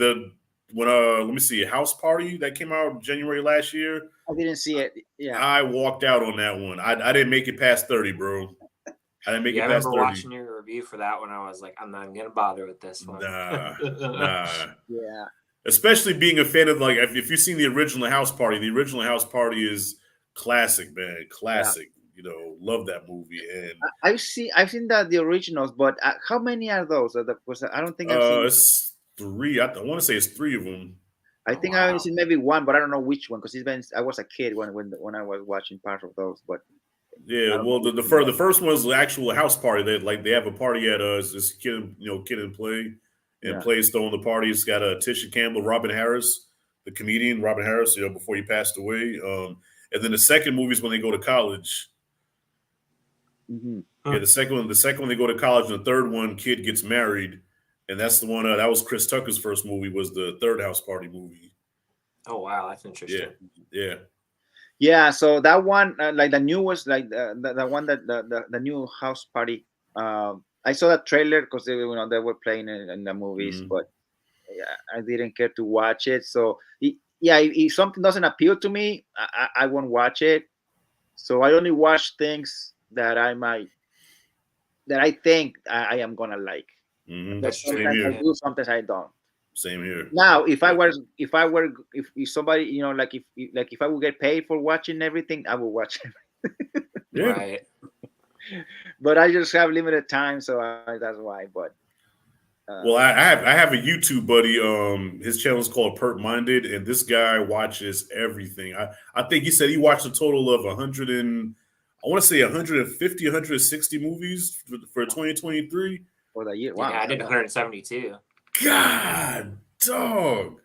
let me see, House Party that came out January last year. I didn't see it. Yeah, I walked out on that one. I didn't make it past 30, bro. I didn't make it I past remember 30. watching your review for that one. I was like, I'm not even gonna bother with this one. Nah. Yeah. Especially being a fan of, like, if you've seen the original House Party is classic, man. Classic. Yeah. Love that movie. And I've seen the originals, but how many are those? I don't think I've seen. It's 3. I want to say it's 3 of them. I think I've only seen maybe one, but I don't know which one because I was a kid when I was watching part of those. But yeah, well, the first one was the actual house party. They have a party at this Kid and Play, and Play's throwing the party. It's got Tisha Campbell, Robin Harris, the comedian Robin Harris, before he passed away. And then the second movie is when they go to college. Mm-hmm. Yeah, the second one they go to college, and the third one, kid gets married, and that's the one that was Chris Tucker's first movie. Was the third house party movie. Oh wow, that's interesting. Yeah, so that one, like the newest, like the one that the new house party. I saw that trailer because they were playing it in the movies, but I didn't care to watch it. So if something doesn't appeal to me, I won't watch it. So I only watch things that I think I am gonna like. That's sometimes I do, sometimes I don't. Same here. Now, if somebody, like if I would get paid for watching everything, I would watch it. Right. But I just have limited time, so that's why. But well, I have a YouTube buddy. His channel is called Perp Minded, and this guy watches everything. I think he said he watched a total of 150, 160 movies for 2023 for the year. Wow, yeah, I did 172. God, dog.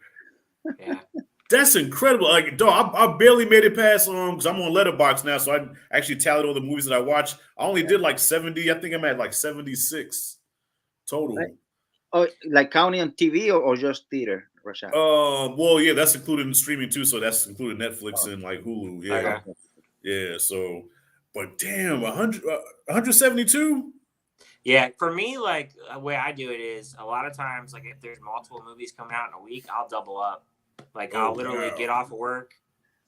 Yeah. That's incredible. Like, dog, I barely made it past because I'm on Letterboxd now, so I actually tallied all the movies that I watched. I only did like 70. I think I'm at like 76 total. Right. Oh, like counting on TV or just theater, Rashad? Well, yeah, that's included in streaming too. So that's included Netflix and like Hulu. Yeah, yeah. So, but damn, 172. Yeah, for me, like the way I do it is a lot of times, like if there's multiple movies coming out in a week, I'll double up. Like I'll literally get off of work.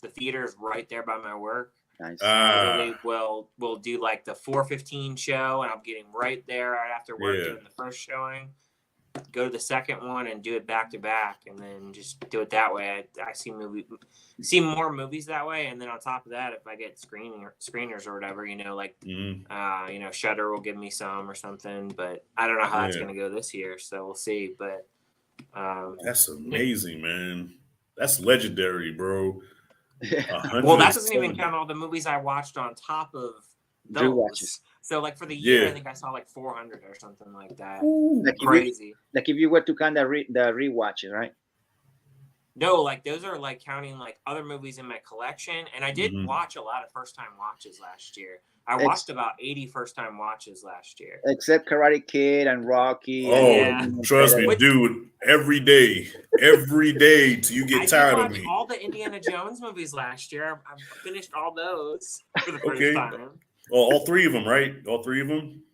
The theater is right there by my work. Nice. Literally, we'll do like the 4:15 show, and I'm getting right there right after work doing the first showing. Go to the second one and do it back to back, and then just do it that way. I see more movies that way, and then on top of that, if I get screeners or whatever, Shudder will give me some or something. But I don't know how that's going to go this year, so we'll see. But that's amazing, man. That's legendary, bro. Well, that doesn't even count all the movies I watched on top of those. So, like, for the year, I think I saw like 400 or something like that. Like crazy. If you were to count the rewatches, right? No, like those are like counting like other movies in my collection. And I did watch a lot of first-time watches last year. I watched about 80 first-time watches last year. Except Karate Kid and Rocky. Trust me, dude. Every day till you get tired of me. All the Indiana Jones movies last year. I finished all those for the first time. Well, all 3 of them, right? All 3 of them?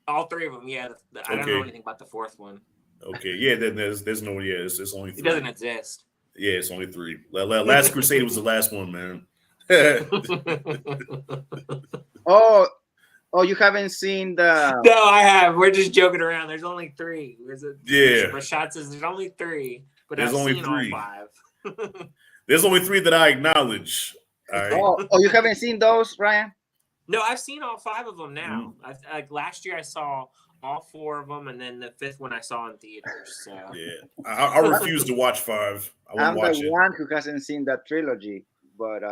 All 3 of them, yeah. I don't know anything about the 4th one. Okay, yeah, then there's no, it's only 3. It doesn't exist. Yeah, it's only 3. Last Crusade was the last one, man. Oh, you haven't seen the? No, I have. We're just joking around. There's only 3. Yeah. Rashad says there's only 3, but There's I've only seen 3. all 5. There's only 3 that I acknowledge. All right. Oh, you haven't seen those, Ryan? No, I've seen all 5 of them now. Like last year, I saw all 4 of them, and then the 5th one I saw in theaters. So Yeah, I refuse to watch 5. I won't I'm the watch it. one who hasn't seen that trilogy, but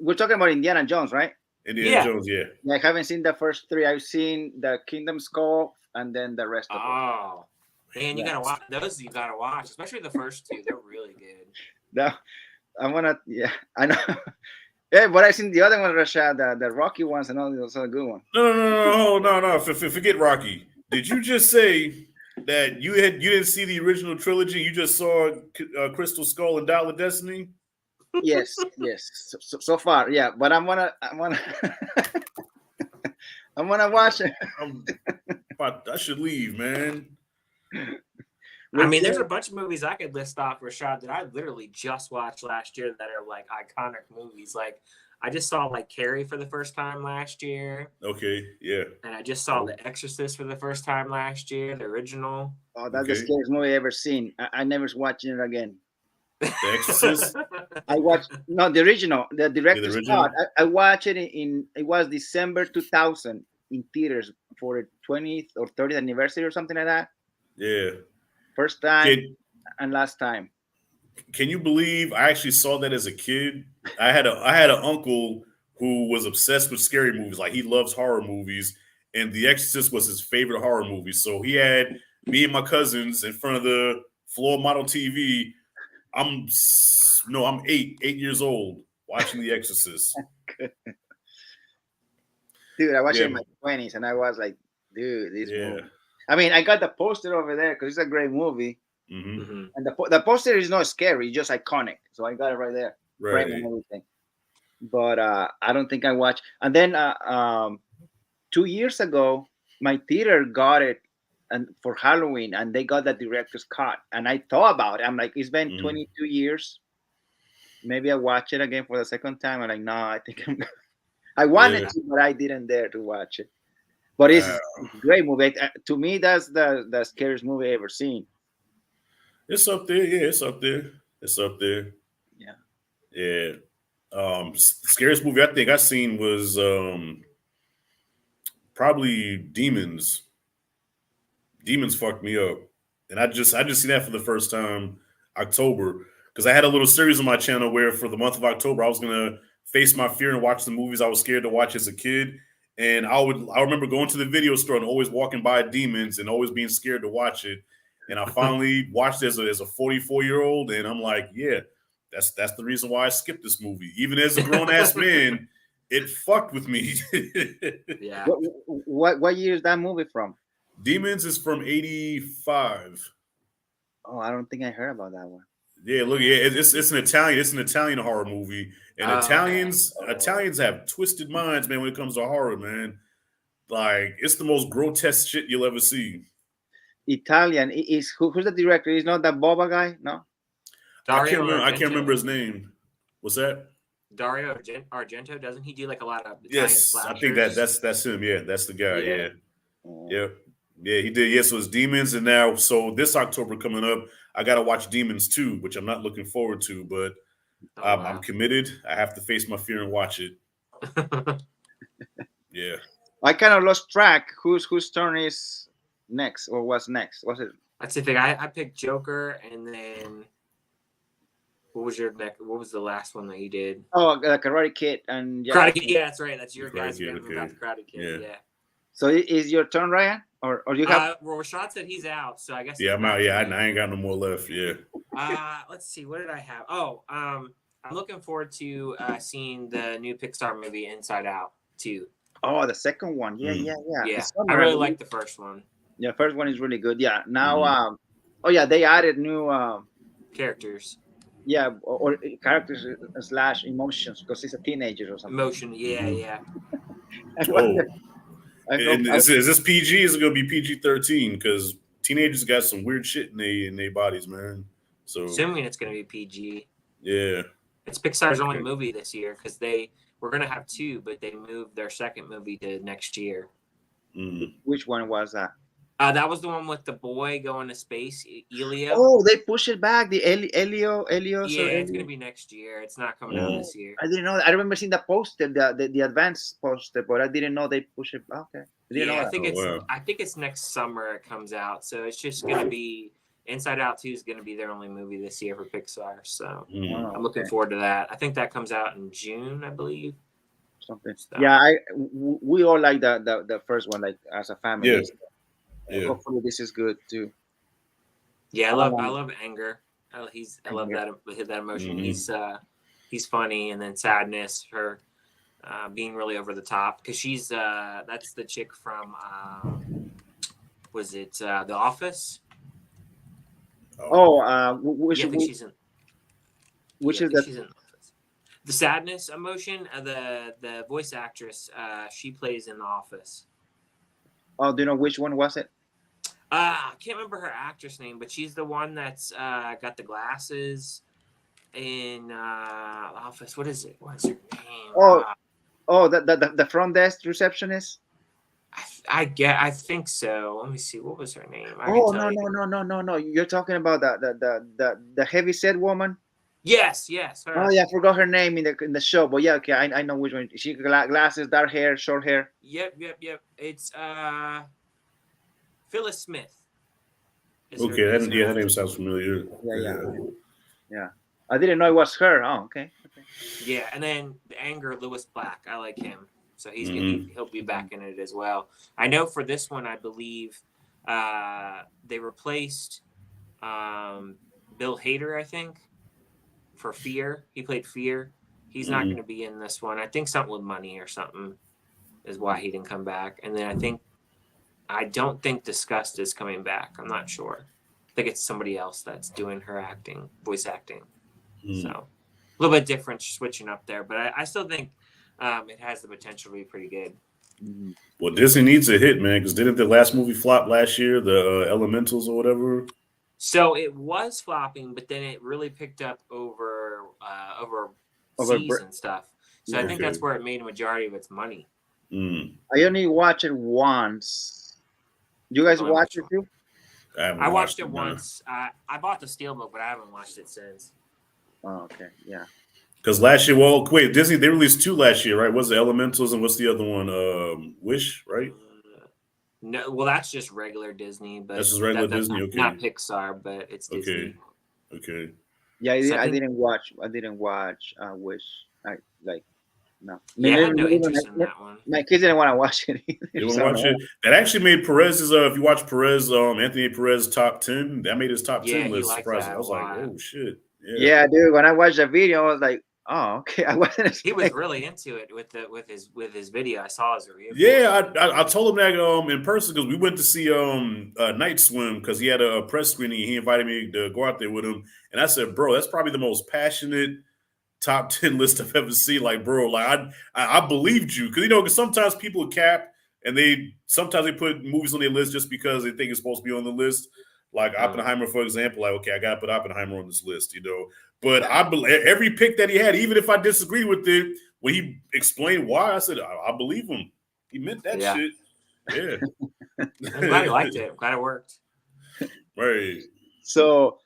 we're talking about Indiana Jones, right? Indiana Jones, yeah. Yeah, I haven't seen the first 3. I've seen the Kingdom Skull and then the rest of them. Oh, man, you gotta watch those. You gotta watch, especially the first 2. They're really good. No, I wanna. Yeah, I know. Yeah, but I've seen the other one, Rashad, the Rocky ones, and all those are good ones. No. Forget Rocky. Did you just say that you didn't see the original trilogy? You just saw Crystal Skull and Dial of Destiny? Yes. So far, yeah. But I'm gonna I'm gonna watch it. I should leave, man. I mean, there's a bunch of movies I could list off, Rashad, that I literally just watched last year that are like iconic movies. Like, I just saw like Carrie for the first time last year. Okay, yeah. And I just saw The Exorcist for the first time last year, the original. Oh, that's the scariest movie I ever seen. I never watching it again. The Exorcist? I watched the original, the director's cut. I watched it it was December 2000 in theaters for the 20th or 30th anniversary or something like that. Yeah. First time and last time. Can you believe I actually saw that as a kid? I had an uncle who was obsessed with scary movies. Like, he loves horror movies, and The Exorcist was his favorite horror movie. So he had me and my cousins in front of the floor model TV. I'm 8 years old watching The Exorcist. Dude, I watched it in my 20s, and I was like, dude, this movie. I mean, I got the poster over there because it's a great movie. Mm-hmm. And the poster is not scary, it's just iconic. So I got it right there. Right. And everything. But I don't think I watched. And then 2 years ago, my theater got it and for Halloween, and they got the director's cut. And I thought about it. I'm like, it's been 22 years. Maybe I watch it again for the second time. I'm like, no, I think I wanted to, but I didn't dare to watch it. But it's a great movie. To me, that's the scariest movie I ever seen. It's up there. Yeah, it's up there. Yeah. Yeah. The scariest movie I think I seen was probably Demons. Demons fucked me up. And I just seen that for the first time October. Because I had a little series on my channel where for the month of October I was gonna face my fear and watch the movies I was scared to watch as a kid. And I remember going to the video store and always walking by Demons and always being scared to watch it. And I finally watched it as a 44-year-old, and I'm like, yeah, that's the reason why I skipped this movie. Even as a grown-ass man, it fucked with me. Yeah. What year is that movie from? Demons is from 85. Oh, I don't think I heard about that one. Yeah, look, it's an Italian horror movie, and Italians have twisted minds, man. When it comes to horror, man, like it's the most grotesque shit you'll ever see. Italian is who's the director? He's not that Boba guy, no. I can't remember his name. What's that? Dario Argento, doesn't he do like a lot of Italian Yes, slashers? I think that's him. Yeah, that's the guy. Yeah, he did. Yes, so it's Demons, and now so this October coming up, I gotta watch Demons 2, which I'm not looking forward to, but I'm committed. I have to face my fear and watch it. Yeah, I kind of lost track. Whose turn is next, or what's next? What's it? That's the thing. I picked Joker, and then what was your next? What was the last one that you did? Oh, Karate Kid and Karate Kid. Yeah, that's right. That's your guys. Okay. About the Karate Kid. Yeah. So is your turn, Ryan, or you have? Well, Rashad said he's out, so I guess. Yeah, I'm out. Yeah, I ain't got no more left. Yeah. Let's see. What did I have? Oh, I'm looking forward to seeing the new Pixar movie Inside Out 2. Oh, the second one. Yeah. I really like the first one. Yeah, first one is really good. Yeah. Now, they added new characters. Yeah, or characters / emotions because he's a teenager or something. Emotion. Yeah. Is this PG? Is it going to be PG-13? Because teenagers got some weird shit in their bodies, man. So assuming it's going to be PG. Yeah. It's Pixar's only movie this year because we're gonna have two, but they moved their second movie to next year. Which one was that? That was the one with the boy going to space, Elio. Oh, they push it back. The Elio. Yeah, So it's gonna be next year. It's not coming out this year. I didn't know. I remember seeing the poster, the advanced poster, but I didn't know they push it. Okay, I didn't know I that. think it's next summer it comes out. So it's just gonna be Inside Out 2 is gonna be their only movie this year for Pixar. So I'm looking forward to that. I think that comes out in June, I believe. Something. So. Yeah, we all like the first one, like as a family. Yeah. So hopefully this is good too. Yeah, I love Anger. I love that emotion. Mm-hmm. He's funny, and then Sadness, her being really over the top, because she's that's the chick from was it The Office? Which I think she's in. Which is she's in the Sadness emotion. The voice actress, she plays in The Office. Oh, do you know which one was it? I can't remember her actress name, but she's the one that's got the glasses in Office. What is it? What's her name? The front desk receptionist. I think so. Let me see. What was her name? No. You're talking about the heavy set woman. Yes, her. Oh yeah, I forgot her name in the show, but yeah, okay, I know which one. She glasses, dark hair, short hair. Yep. It's Phyllis Smith. Okay, that name sounds familiar. Yeah. I didn't know it was her. Oh, okay. Yeah, and then the Anger, Lewis Black. I like him, so he'll be back in it as well. I know for this one, I believe they replaced Bill Hader, I think, for Fear. He played Fear. He's not going to be in this one. I think something with money or something is why he didn't come back. And then I don't think Disgust is coming back. I'm not sure. I think it's somebody else that's doing her voice acting. So a little bit different, switching up there. But I still think it has the potential to be pretty good. Well, Disney needs a hit, man, because didn't the last movie flop last year, the Elementals or whatever? So it was flopping, but then it really picked up over seas and stuff. So I think that's where it made a majority of its money. I only watched it once. You guys watch it too? I watched it once. I bought the Steelbook, but I haven't watched it since. Oh, okay. Yeah. Because last year, Disney, they released two last year, right? What's the Elementals and what's the other one? Wish, right? No, well, that's just regular Disney, but that's just regular Disney. Okay, not Pixar, but it's Disney. Okay. Yeah, I didn't watch. Wish. No. Yeah, I had no interest in that one. My kids didn't want to watch it either. They want to watch it. That actually made Perez's. If you watch Perez, Anthony Perez top 10, that made his top 10 list. Surprising. I was like, oh shit. Yeah, dude. When I watched the video, I was like, oh, okay. I wasn't. He was really into it with his video. I saw his review. Yeah, I told him that in person because we went to see Night Swim because he had a press screening. He invited me to go out there with him, and I said, bro, that's probably the most passionate top 10 list I've ever seen. Like, bro, like I believed you because sometimes people cap and sometimes they put movies on their list just because they think it's supposed to be on the list. Like Oppenheimer, for example, like, okay, I got to put Oppenheimer on this list, But I believe every pick that he had, even if I disagree with it, when he explained why, I said, I believe him. He meant that shit. Yeah. I'm glad he liked it. I'm glad it worked. Right. So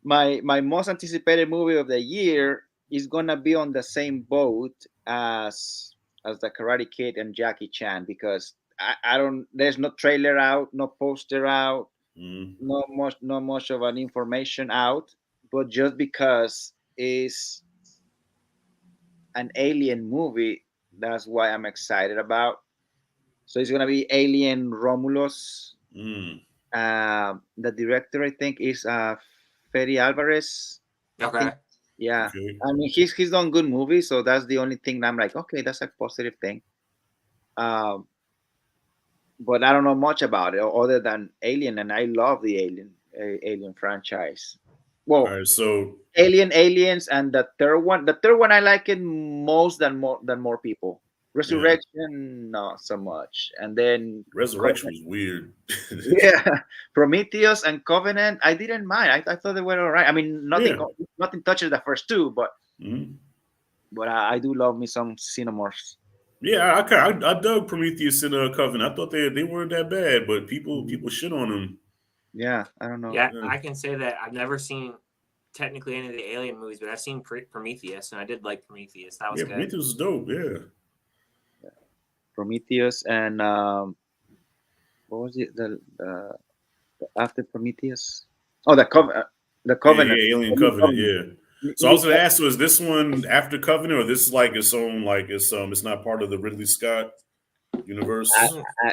my most anticipated movie of the year is gonna be on the same boat as the Karate Kid and Jackie Chan because I don't. There's no trailer out, no poster out, not much of an information out. But just because it's an alien movie, that's why I'm excited about. So it's gonna be Alien Romulus. The director, I think, is Fede Alvarez. Okay. Yeah. Okay. I mean, he's done good movies, so that's the only thing that I'm like, okay, that's a positive thing. But I don't know much about it other than Alien, and I love the Alien franchise. Well, all right, so Aliens, and the third one I like it most than more people. Resurrection, not so much, and then Resurrection was weird. Yeah, Prometheus and Covenant, I didn't mind. I thought they were all right. I mean, nothing touches the first two, but but I do love me some Xenomorphs. Yeah, I dug Prometheus and Covenant. I thought they weren't that bad, but people Mhm. shit on them. Yeah, I don't know. Yeah, Yeah. I can say that I've never seen technically any of the Alien movies, but I've seen Prometheus, and I did like Prometheus. That was Yeah, good. Prometheus was dope. Yeah. Prometheus and what was it? The after Prometheus? Oh, the Yeah, Covenant. yeah, Alien The new Covenant. Covenant. Yeah. So I New was gonna ask, so is this one after Covenant, or this is like its own, like it's not part of the Ridley Scott universe?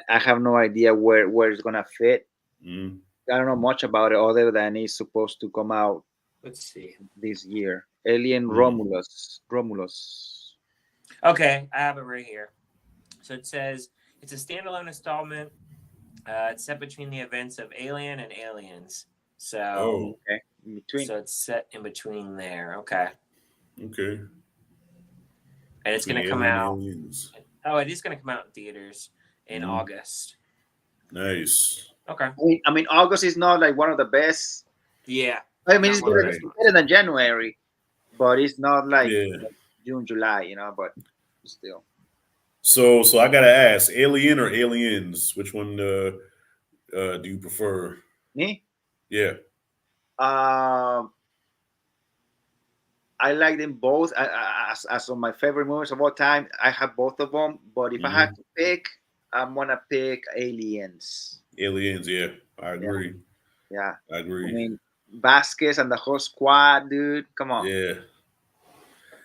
I have no idea where it's gonna fit. Mm. I don't know much about it other than it's supposed to come out Let's see. this year. Alien Mm. Romulus. Okay, I have it right here. So it says it's a standalone installment. It's set between the events of Alien and Aliens. So, Oh, Okay, in between. so it's set in between there. Okay, okay. and it's going to come Alien out. Aliens. Oh, it is going to come out in theaters in Mhm. August. Nice. Okay. I mean, August is not like one of the best. Yeah. I mean, Not it's one of better, the Right. best it's ones. better than January, but it's not like Yeah. June, July, but still. So I gotta ask, Alien or Aliens? Which one do you prefer? Me? Yeah. Um, I like them both. As of my favorite movies of all time, I have both of them. But if I Hmm. had to pick, I'm gonna pick Aliens. Aliens. Yeah, I Yeah, agree. yeah. I I agree. mean, Vasquez and the whole squad, dude. Come on. Yeah.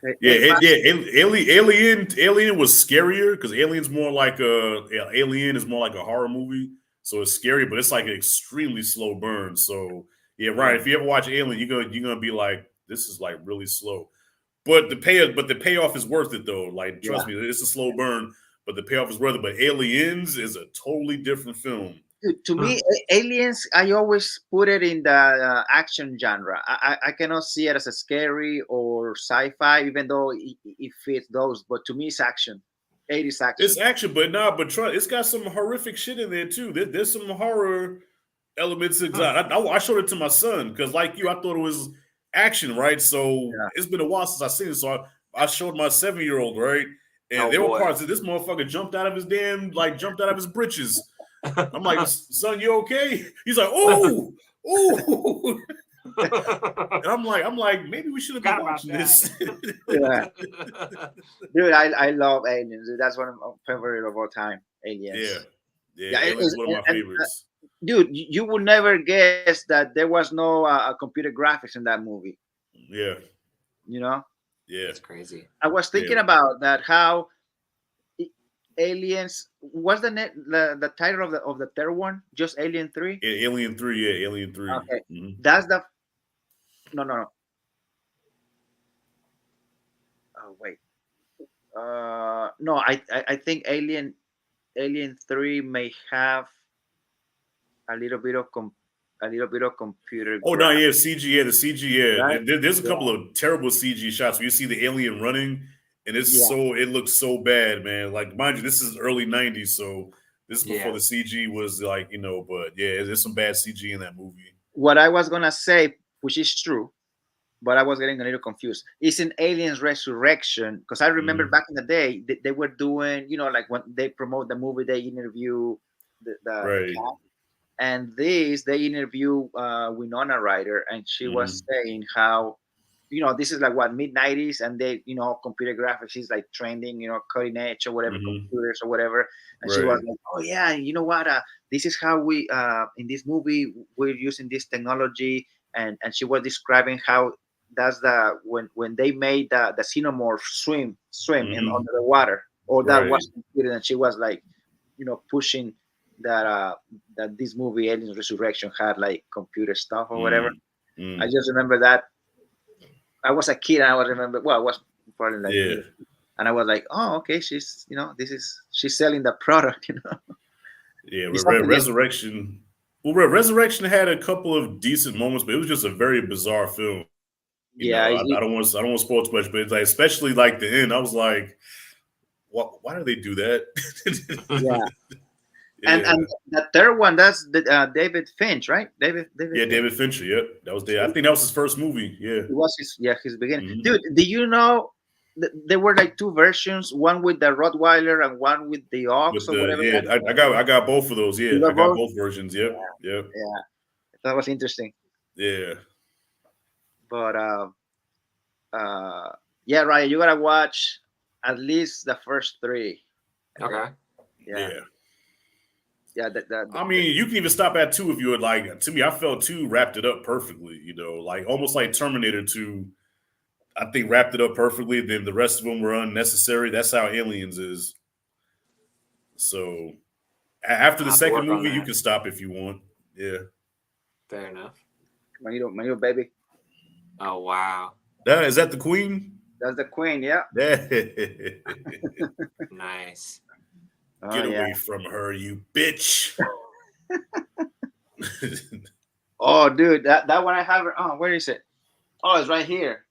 Hey, Yeah, hey, Alien was scarier because Alien's more like Alien is more like a horror movie, so it's scary, but it's like an extremely slow burn. So yeah, right. If you ever watch Alien, you're gonna be like, this is like really slow, but the payoff is worth it though. Like trust yeah. me, it's a slow burn, but the payoff is worth it. But Aliens is a totally different film. Dude, to Hmm. me, Aliens, I always put it in the action genre. I cannot see it as a scary or sci-fi, even though it fits those. But to me, it's action. 80s It's action. action, but it's got some horrific shit in there too. There's some horror elements. I showed it to my son because, like you, I thought it was action, right? So Yeah. it's been a while since I seen it. So I showed my 7-year-old, right? And Oh, there were boy. parts that this motherfucker jumped out of his jumped out of his britches. I'm like, son, you okay? He's like, oh, oh. And I'm like, maybe we shouldn't be Forgot about watching that. this. Yeah. Dude, I love Aliens. Dude. That's one of my favorite of all time. Aliens. Yeah. Yeah, Yeah, Alien's one of my favorites. dude, you would never guess that there was no computer graphics in that movie. Yeah. You know, Yeah. That's crazy. I was thinking Yeah. about that. How Aliens? What's the title of the third one? Just Alien 3. Alien 3, yeah, Alien 3. Okay, Mhm. that's the no. Oh wait, no. I think Alien 3 may have a little bit of computer. Oh no, yeah, CG, yeah, the CG, yeah. Right? There's a Yeah. couple of terrible CG shots where you see the alien running, and Yeah. it looks so bad, man. Like, mind you, this is early '90s, so this is before Yeah. the CG was like, but yeah, there's some bad CG in that movie. What I was gonna say, which is true, but I was getting a little confused. It's in Aliens Resurrection because I remember Mhm. back in the day they were doing, like when they promote the movie, they interview the Right. cast. And they interview Winona Ryder, and she was saying how, this is like what mid-90s, and they, computer graphics is like trending, cutting edge or whatever, computers or whatever. And she was Right. like, oh yeah, you know what? This is how we in this movie we're using this technology, and she was describing how that's when they made the xenomorph swim in under the water, or that Right. was computed, and she was like, pushing that this movie Aliens Resurrection had like computer stuff or whatever. I just remember that I was a kid and I remember, well, I was probably like, Yeah. and I was like, oh, okay, she's she's selling the product, Yeah, It's something Resurrection. Well, Resurrection had a couple of decent moments, but it was just a very bizarre film. Yeah, I don't want to spoil too much, but it's like, especially like the end, I was like, why do they do that? yeah. Yeah. And the third one, that's the David Finch, right? David Yeah, Finch. David Fincher. Yep, that was I think that was his first movie. Yeah. It was his beginning. Mhm. Dude, do you know there were like two versions, one with the Rottweiler and one with the ox With or whatever. I got both of those. You Yeah, I got got both? both versions. Yep, yep, Yeah, that was interesting. yeah. But yeah, Ryan, you gotta watch at least the first three. Okay. Yeah, yeah. I mean, you can even stop at 2 if you would like. To me, I felt 2 wrapped it up perfectly. You know, like almost like Terminator 2. I think wrapped it up perfectly. Then the rest of them were unnecessary. That's how Aliens is. So after the I'll have to second work on movie, you that. can stop if you want. Yeah. Fair enough. my baby. Oh wow. Is that the Queen? That's the Queen. Yeah. Get Nice. Oh, yeah. away from her, you bitch. Oh, dude, that one I have. Oh, where is it? Oh, it's right here.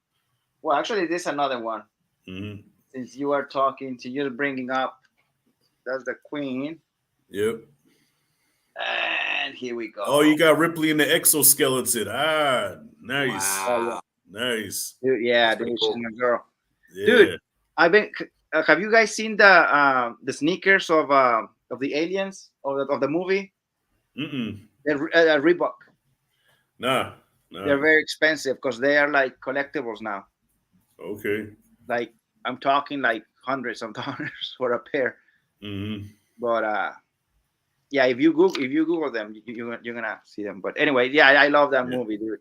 Well, actually, this is another one. Mm-hmm. Since you are talking, to you're bringing up, that's the Queen. Yep. And here we go. Oh, you got Ripley in the exoskeleton. Ah, nice. Wow. Nice. Dude, yeah, That's pretty dude, cool. she's my girl. Yeah. Dude, I've been. Have you guys seen the sneakers of the aliens of the movie? Mm-mm. They're Reebok. Nah. They're very expensive because they are like collectibles now. Okay. Like I'm talking like hundreds of dollars for a pair. Mm-hmm. But yeah, if you Google them, you're gonna see them. But anyway, yeah, I love that movie, dude.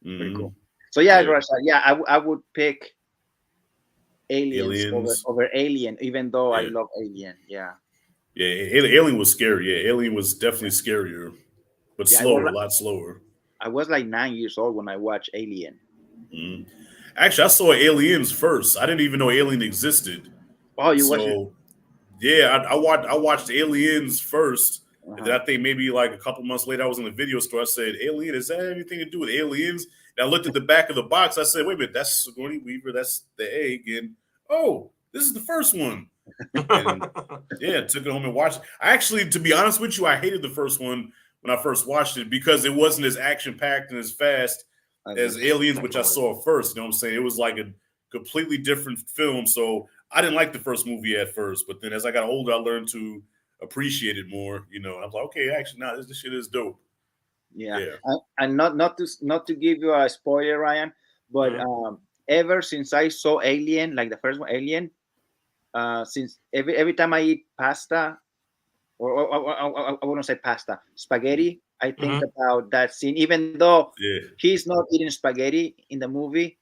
Mm-hmm. Pretty cool. So yeah, Yeah. Rashad, yeah, I would pick Aliens. Aliens. Over Alien, even though I Yeah. love Alien. Yeah. Yeah, Alien was scary. Yeah, Alien was definitely scarier, but Yeah, slower, a lot slower. I was like 9 years old when I watched Alien. Mm-hmm. Actually, I saw Aliens first. I didn't even know Alien existed. Oh, you watched it? So yeah, I watched Aliens first, and then Uh-huh. I think maybe like a couple months later, I was in the video store. I said, "Alien, is that anything to do with aliens?" And I looked at the back of the box. I said, "Wait a minute, that's Sigourney Weaver. That's the egg." And oh, this is the first one. And yeah, took it home and watched it. I actually, to be honest with you, I hated the first one when I first watched it because it wasn't as action packed and as fast as Aliens, which I saw first. You know what I'm saying? It was like a completely different film. So I didn't like the first movie at first, but then as I got older, I learned to appreciate it more. You know, I was like, okay, actually, nah, this shit is dope. Yeah. And not to give you a spoiler, Ryan, but ever since I saw Alien, like the first one, Alien, since every time I eat pasta, or I wouldn't say pasta, spaghetti, I think about that scene. Even though he's not eating spaghetti in the movie,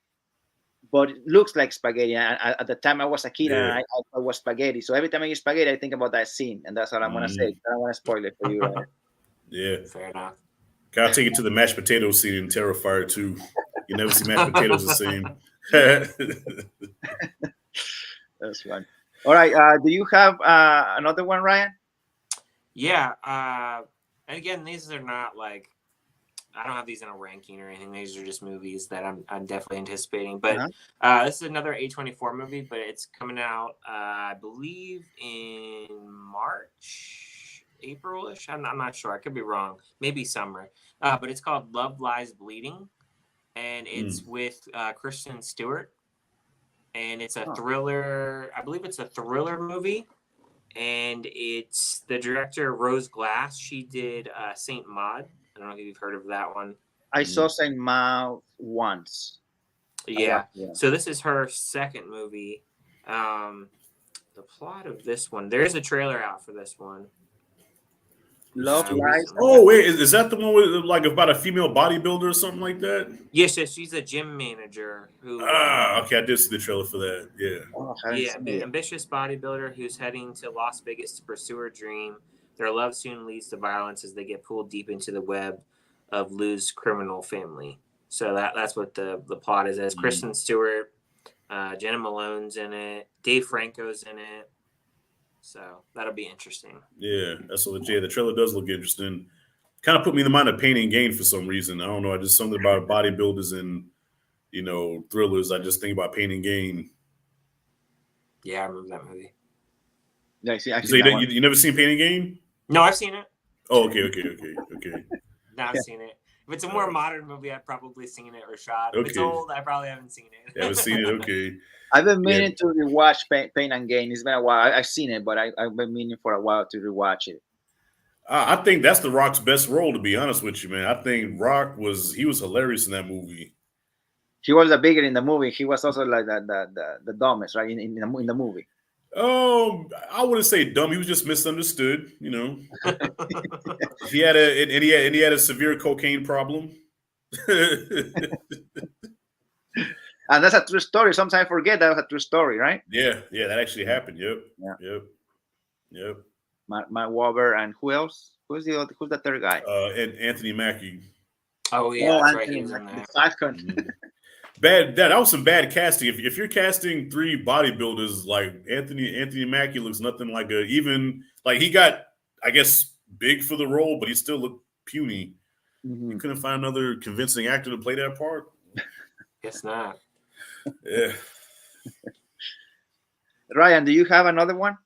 but it looks like spaghetti. And at the time I was a kid, and I was spaghetti. So every time I eat spaghetti, I think about that scene, and that's what I'm gonna say. I don't want to spoil it for you, Ryan. Yeah, fair enough. Gotta take it to the mashed potato scene in Terrifier 2. You never see mashed potatoes the same. That's fun. All right. Do you have another one, Ryan? Yeah. And again, these are not like, I don't have these in a ranking or anything. These are just movies that I'm definitely anticipating. But this is another A24 movie, but it's coming out, I believe, in March, April-ish. I'm not sure. I could be wrong. Maybe summer. But it's called Love Lies Bleeding, and it's with Kristen Stewart. And it's a thriller. I believe it's a thriller movie. And it's the director, Rose Glass. She did Saint Maud. I don't know if you've heard of that one. I saw Saint Maud once. Yeah. So this is her second movie. The plot of this one. There's a trailer out for this one. Love Lies. Oh wait, is that the one with like about a female bodybuilder or something like that? Yes, she's a gym manager who. Okay, I did see the trailer for that. Yeah. Ambitious bodybuilder who's heading to Las Vegas to pursue her dream. Their love soon leads to violence as they get pulled deep into the web of Lou's criminal family. So that's what the plot is. As Kristen Stewart, Jenna Malone's in it, Dave Franco's in it. So that'll be interesting. Yeah, the trailer does look interesting. Kind of put me in the mind of Pain and Gain for some reason. I don't know. I just something about bodybuilders and thrillers. I just think about Pain and Gain. Yeah, I remember that movie. Yeah, so you never seen Pain and Gain? No, I've seen it. Oh, okay. No, I've seen it. If it's a more modern movie, I've probably seen it, Rashad. If it's Okay. old, I probably haven't seen it. Haven't seen it. Okay. I've been meaning to rewatch Pain and Gain. It's been a while. I've seen it, but I've been meaning for a while to rewatch it. I think that's The Rock's best role, to be honest with you, man. I think Rock was hilarious in that movie. He was the bigger in the movie. He was also like the dumbest, right? In the movie. I wouldn't say dumb. He was just misunderstood. You know, he had a severe cocaine problem. And that's a true story. Sometimes I forget that was a true story, right? Yeah, that actually happened. Yep. Yeah. Yep. Matt Wahlberg and who else? Who's the third guy? And Anthony Mackie. Oh yeah, that's right. He was in there. That was some bad casting. If you're casting 3 bodybuilders, like Anthony Mackie looks nothing like he got, I guess, big for the role, but he still looked puny. Mm-hmm. You couldn't find another convincing actor to play that part? Guess not. Yeah. Ryan, do you have another one?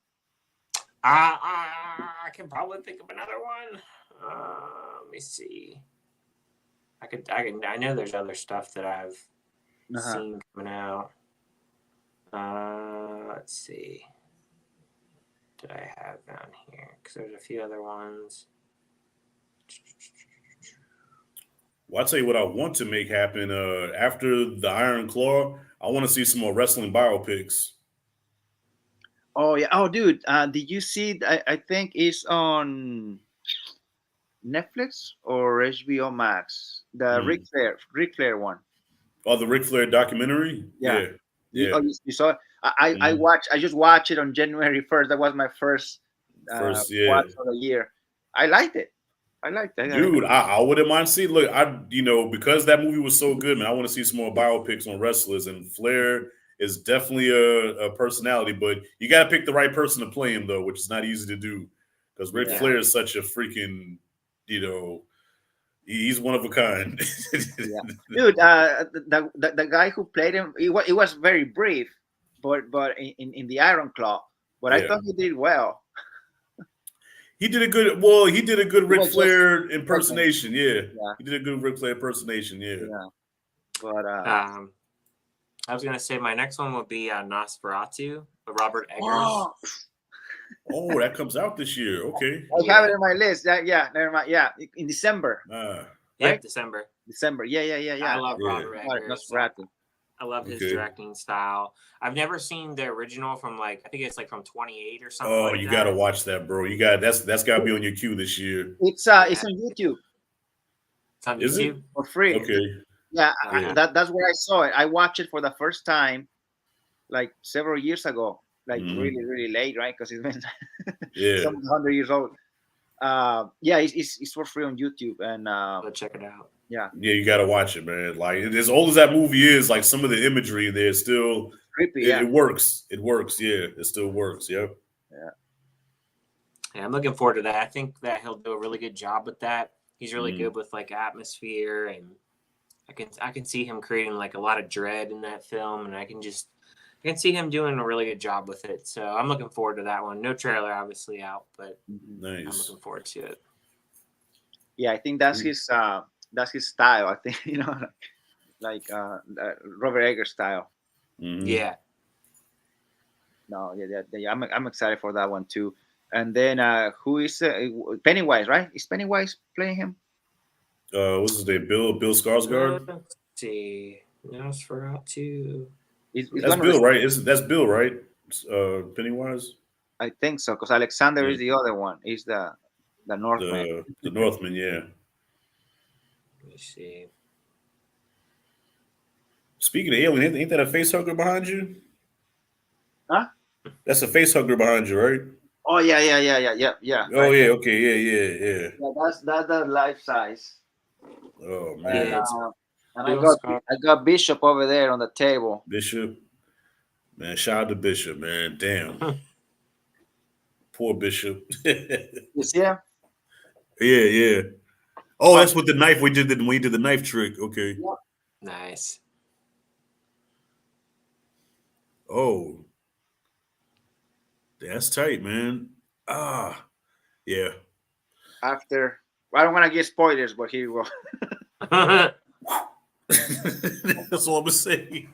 I can probably think of another one. Let me see. I know there's other stuff that I've seen coming out. Let's see. Did I have down here? Because there's a few other ones. Well, I'll tell you what I want to make happen. After the Iron Claw, I want to see some more wrestling biopics. Oh yeah. Oh, dude. Did you see? I think it's on Netflix or HBO Max. The Ric Flair one. Oh, the Ric Flair documentary. Yeah. You saw it? I just watched it on January 1st. That was my first watch of the year. I liked it. Dude, I wouldn't mind seeing. Look, because that movie was so good, man. I want to see some more biopics on wrestlers, and Flair is definitely a personality, but you got to pick the right person to play him, though, which is not easy to do because Ric Flair is such a freaking, he's one of a kind. Dude, the guy who played him, it was very brief, but in the Iron Claw, but I thought he did well. He did a good Ric Flair impersonation. Yeah. He did a good Ric Flair impersonation. Yeah. But I was gonna say my next one would be Nosferatu with Robert Eggers. Oh, that comes out this year. Okay. I have it in my list. Yeah, never mind. Yeah, in December. Right? December. Yeah. I love Robert Eggers. Nosferatu. I love his directing style. I've never seen the original from I think it's from 28 or something. Oh, you gotta watch that, bro. That's gotta be on your queue this year. It's on YouTube. It's on YouTube for free. Okay. Yeah, that's where I saw it. I watched it for the first time, like several years ago, really, really late, right? Because it's been 100 years old. It's for free on YouTube, and let's check it out. Yeah, you gotta watch it, man. Like as old as that movie is, like some of the imagery in there is still creepy. It works. It works. Yeah, it still works. Yep. Yeah, I'm looking forward to that. I think that he'll do a really good job with that. He's really good with atmosphere, and I can see him creating a lot of dread in that film, and I can see him doing a really good job with it. So I'm looking forward to that one. No trailer obviously out, but nice. I'm looking forward to it. Yeah, I think that's his style. I think Robert Eggers style. Mm-hmm. Yeah. No, I'm excited for that one too. And then who is Pennywise? Right? Is Pennywise playing him? What's his name? Bill Skarsgård. Let's see. Nosferatu. That's Bill, right? That's Bill, right? Pennywise. I think so, because Alexander is the other one. He's the Northman. The Northman, yeah. Let me see. Speaking of alien, ain't that a face hugger behind you? Huh? That's a face hugger behind you, right? Oh yeah. Oh right. Yeah, okay, yeah. That's the life size. Oh man. And I got Bishop over there on the table. Bishop, man, shout out to Bishop, man. Damn, poor Bishop. You see him? Yeah. Oh, that's with the knife we did. We did the knife trick. Okay. Yep. Nice. Oh, that's tight, man. Yeah. After, I don't want to get spoilers, but here we go. That's all I'm gonna say.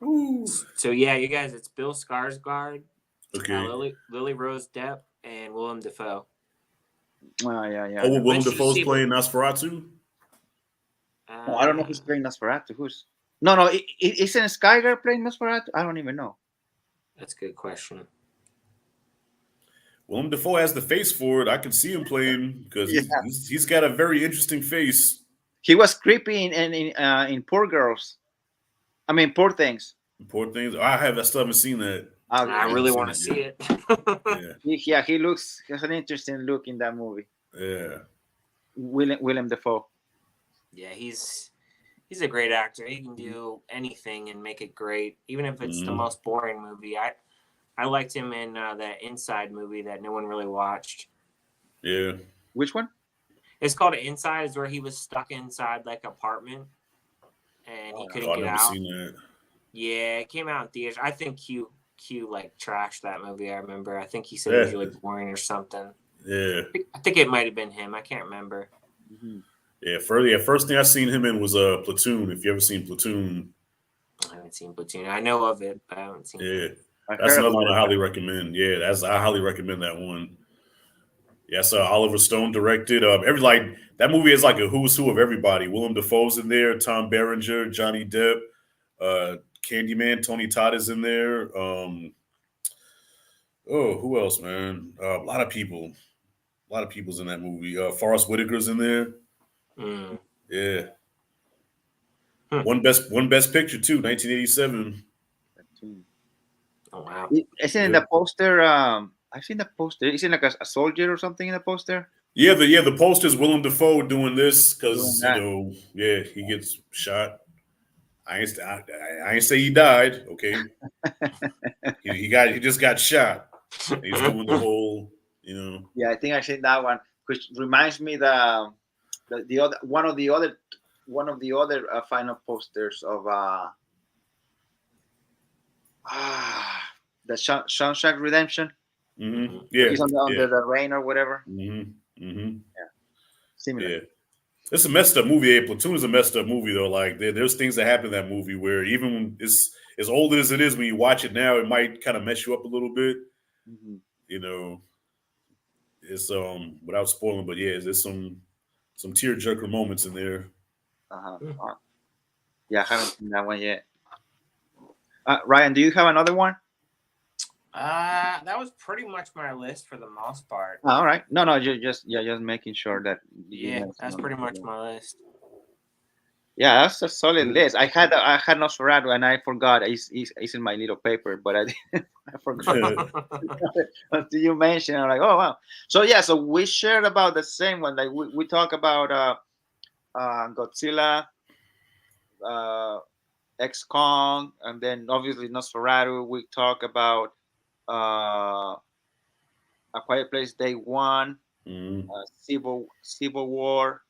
Ooh. So yeah, you guys, it's Bill Skarsgård, Okay. Lily Rose Depp, and Willem Dafoe. Yeah. Oh, Willem Which you Dafoe's see- playing Nosferatu. Oh, I don't know who's playing Nosferatu. Who's? No. Isn't Skygar playing Nosferatu? I don't even know. That's a good question. Willem Dafoe has the face for it. I can see him playing because Yeah. he's got a very interesting face. He was creepy in Poor Girls. I mean, Poor Things. Poor things. I still haven't seen that. I Yeah. really want to see it. Yeah. He has an interesting look in that movie. Yeah. Willem Dafoe. Yeah, he's a great actor. He can do anything and make it great, even if it's the most boring movie. I liked him in that Inside movie that no one really watched. Yeah. Which one? It's called Inside. It's where he was stuck inside like apartment and he couldn't I've get never out. seen that. Yeah, it came out in theaters. I think Q like trashed that movie. I remember. I think he said it was really boring or something. Yeah. I think it might have been him. I can't remember. Mm-hmm. Yeah. First thing I seen him in was Platoon. If you ever seen Platoon. I haven't seen Platoon. I know of it, but I haven't seen it. Yeah. That's another one I highly recommend. Yeah, I highly recommend that one. Yeah, so Oliver Stone directed. That movie is like a who's who of everybody. Willem Dafoe's in there, Tom Berenger, Johnny Depp, Candyman, Tony Todd is in there. Who else, man? A lot of people. A lot of people's in that movie. Forrest Whitaker's in there. Yeah. One best picture too, 1987. Oh wow! Isn't in the poster? I've seen the poster. Isn't like a soldier or something in the poster? Yeah, the poster's Willem Dafoe doing this because he gets shot. I ain't say he died. Okay, he just got shot. He's doing the whole, Yeah, I think I seen that one, which reminds me the other one of the other final posters of the Shawshank Redemption. Mm-hmm. Yeah, he's under the rain or whatever. Mm-hmm. Mm-hmm. Yeah, similar. Yeah, it's a messed up movie. Platoon is a messed up movie though. Like there's things that happen in that movie where even when it's as old as it is, when you watch it now, it might kind of mess you up a little bit. Mm-hmm. It's without spoiling, but yeah, there's some tearjerker moments in there. Yeah, I haven't seen that one yet. Ryan, do you have another one? That was pretty much my list for the most part. All right. No, just making sure that. Yeah, that's pretty much my list. Yeah, that's a solid list. I had Nosferatu and I forgot. It's in my little paper, but I forgot until you mentioned. I'm like, oh wow. So yeah, so we shared about the same one. Like we talk about Godzilla, X-Kong, and then obviously Nosferatu. We talk about A Quiet Place Day One, Civil War.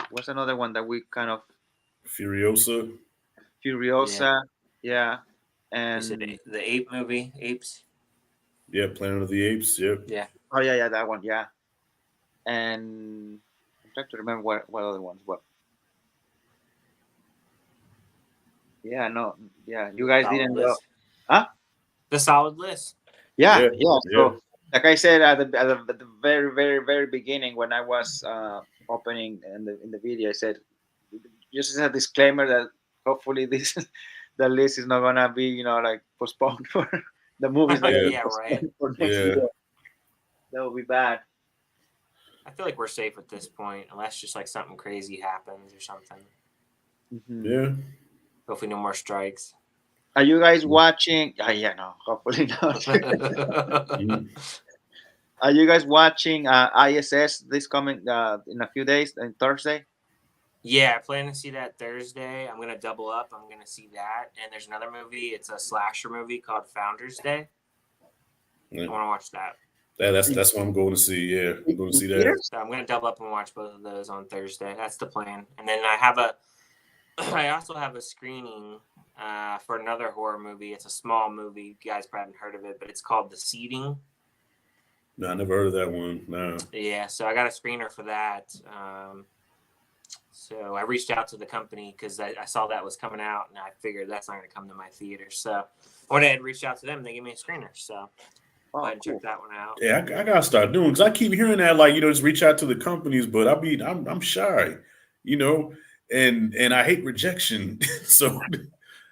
What's another one that we kind of Furiosa, yeah. And is it the ape movie, Apes? Yeah, Planet of the Apes. Yep. Yeah. Oh yeah, that one. Yeah. And I'm trying to remember what other ones. What? Yeah, no, yeah. You guys Solid didn't list. Huh? The solid list. Yeah. So, like I said at the very, very, very beginning when I was opening in the video, I said just as a disclaimer that hopefully the list is not gonna be like postponed for the movies. Yeah, right. For next year. That would be bad. I feel like we're safe at this point, unless just like something crazy happens or something. Mm-hmm. Yeah. Hopefully, no more strikes. Are you guys watching? Yeah, no, hopefully not. Are you guys watching ISS this coming in a few days, on Thursday? Yeah, I plan to see that Thursday. I'm gonna double up. I'm gonna see that, and there's another movie. It's a slasher movie called Founders Day. I want to watch that. That's what I'm going to see. Yeah, I'm going to see that. So I'm gonna double up and watch both of those on Thursday. That's the plan. And then I also have a screening for another horror movie. It's a small movie. You guys probably haven't heard of it, but it's called The Seeding. No, I never heard of that one. No. Yeah, so I got a screener for that. So I reached out to the company because I saw that was coming out, and I figured that's not going to come to my theater. So I went ahead and reached out to them. And they gave me a screener. So go ahead and check that one out. Yeah, I gotta start doing because I keep hearing that, like, just reach out to the companies, but I'm shy, and I hate rejection. So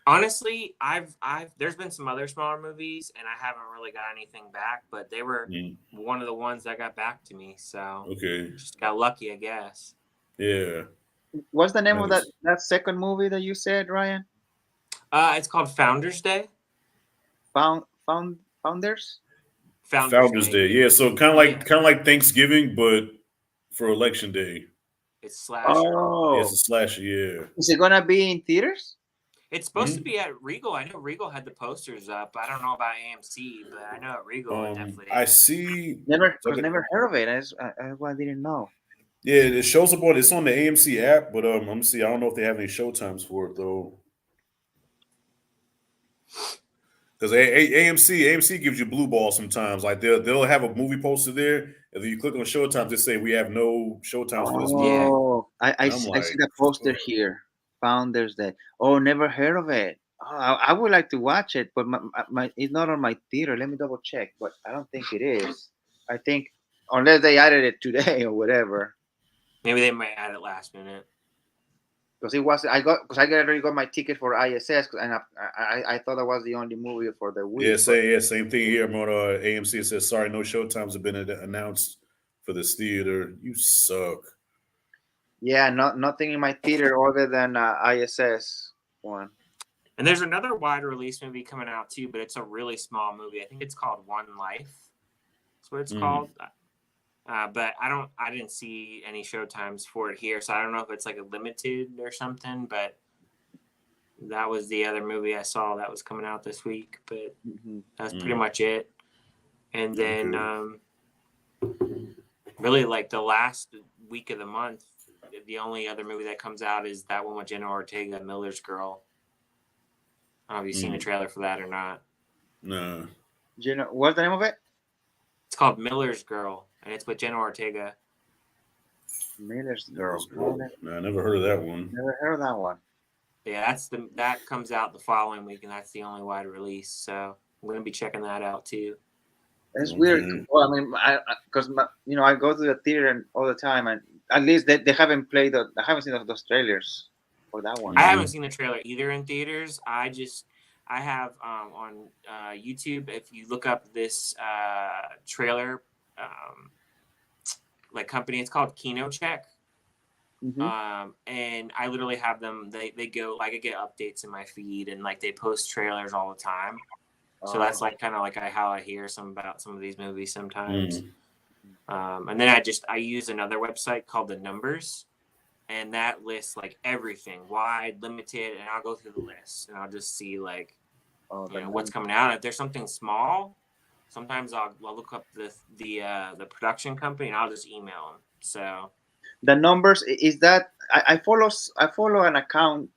honestly, I've there's been some other smaller movies, and I haven't really got anything back, but they were one of the ones that got back to me. So okay, just got lucky, I guess. Yeah. What's the name of that second movie that you said, Ryan? It's called Founders Day. Founders. Founders Day. Yeah, so kind of like Thanksgiving, but for Election Day. It's slasher. Oh, yeah, it's a slasher. Yeah. Is it gonna be in theaters? It's supposed to be at Regal. I know Regal had the posters up. I don't know about AMC, but I know at Regal it definitely. I see. Never heard of it. I didn't know. Yeah, it shows up on. It's on the AMC app, but I'm gonna see. I don't know if they have any showtimes for it though. Because AMC gives you blue ball sometimes. Like they'll have a movie poster there, and then you click on Showtimes, they say we have no Showtimes for this movie. Oh, I see the poster here. Founders Day. Oh, never heard of it. Oh, I would like to watch it, but my it's not on my theater. Let me double check, but I don't think it is. I think unless they added it today or whatever. Maybe they might add it last minute. Because I already got my ticket for ISS, and I thought that was the only movie for the week. Yeah, same thing here. On AMC, it says sorry, no showtimes have been announced for this theater. You suck. Yeah, nothing in my theater other than ISS one. And there's another wide release movie coming out too, but it's a really small movie. I think it's called One Life. That's what it's called. But I didn't see any showtimes for it here, so I don't know if it's like a limited or something. But that was the other movie I saw that was coming out this week. But that's pretty much it. And then really like the last week of the month, the only other movie that comes out is that one with Jenna Ortega, Miller's Girl. I don't know if you've seen the trailer for that or not. No. Jenna, what's the name of it? It's called Miller's Girl, and it's with Jenna Ortega. Miller's Girl. No, I never heard of that one. Never heard of that one. Yeah, that comes out the following week, and that's the only wide release. So I'm gonna be checking that out too. It's weird. Well, I mean, because I go to the theater all the time, and at least they haven't played. I haven't seen those trailers for that one. I haven't seen the trailer either in theaters. I have on YouTube. If you look up this trailer, like company, it's called Kino Check. And I literally have them. They go like I get updates in my feed, and like they post trailers all the time. So that's like kind of like how I hear about some of these movies sometimes. And then I use another website called The Numbers, and that lists like everything, wide, limited, and I'll go through the list and I'll just see like what's coming out. If there's something small, sometimes I'll look up the production company and I'll just email them. So The Numbers is that I follow an account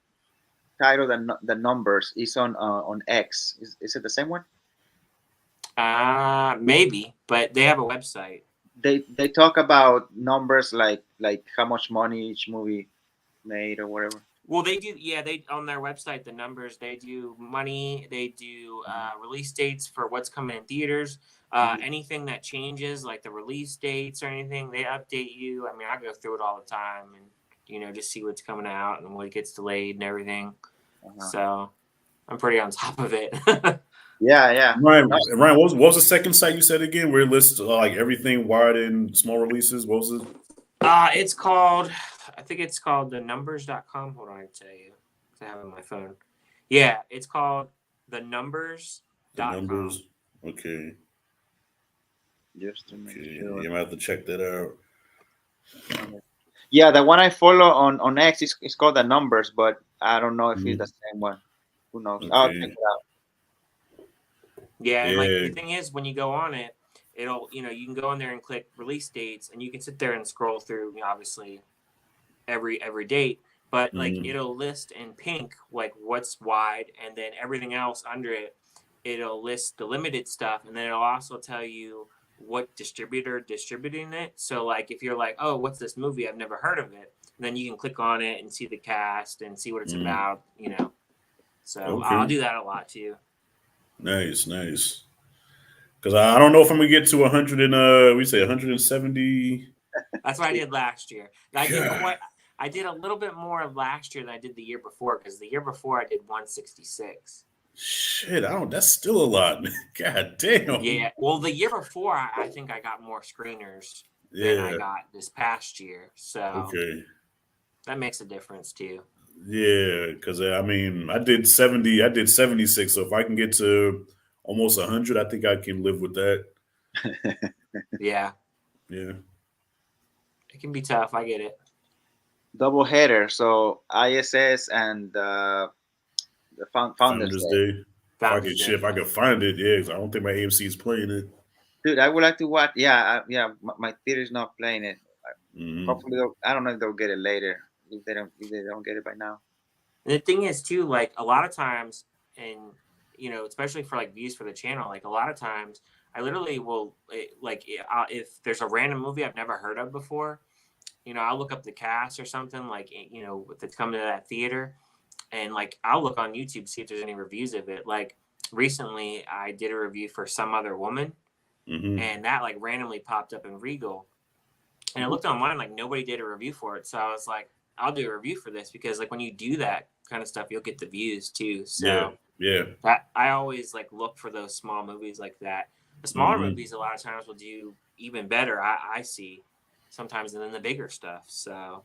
titled The Numbers. It's on X. Is it the same one? Maybe, but they have a website. They talk about numbers like how much money each movie made or whatever. Well, they do. Yeah, they on their website, The Numbers. They do money. They do release dates for what's coming in theaters. Anything that changes, like the release dates or anything, they update you. I mean, I go through it all the time and just see what's coming out and what gets delayed and everything. So I'm pretty on top of it. Yeah. Ryan, what was the second site you said again? Where it lists like everything wide and small releases? What was it? It's called. I think it's called thenumbers.com. Hold on, I can tell you. I have it on my phone. Yeah, it's called thenumbers.com. The Numbers. Okay. Just to make sure. You might have to check that out. Yeah, the one I follow on X is called The Numbers, but I don't know if it's the same one. Who knows? Okay. I'll check it out. Yeah, and like the thing is, when you go on it, it'll you can go in there and click release dates, and you can sit there and scroll through obviously every date, but like it'll list in pink like what's wide, and then everything else under it, it'll list the limited stuff, and then it'll also tell you what distributor distributing it. So like if you're like, oh, what's this movie? I've never heard of it. And then you can click on it and see the cast and see what it's about, you know. So Okay. I'll do that a lot too. Nice. Because I don't know if I'm gonna get to 100 and we say 170. That's what I did last year. I did a little bit more last year than I did the year before, because the year before I did 166. Shit, that's still a lot. God damn. Yeah. Well, the year before, I think I got more screeners than I got this past year. So Okay. that makes a difference too. Yeah, because I mean, I did 70. I did 76. So if I can get to almost 100, I think I can live with that. Yeah. Yeah. It can be tough. I get it. Double header. So ISS and the Founders Day. Founders Day. If I could find it, yeah. 'Cause I don't think my AMC is playing it. Dude, I would like to watch. Yeah, my theater's not playing it. Mhm. Hopefully, I don't know if they'll get it later. If they don't get it by now. And the thing is too, like a lot of times, and you know, especially for like views for the channel, like a lot of times, I literally will if there's a random movie I've never heard of before, you know, I'll look up the cast or something, like, you know, if it's coming to that theater, and like I'll look on YouTube, see if there's any reviews of it. Like recently, I did a review for Some Other Woman, and that like randomly popped up in Regal, and I looked online, like nobody did a review for it, so I was like, I'll do a review for this, because like when you do that kind of stuff, you'll get the views too. So yeah. that I always like look for those small movies like that. The smaller movies a lot of times will do even better. I see sometimes than the bigger stuff. So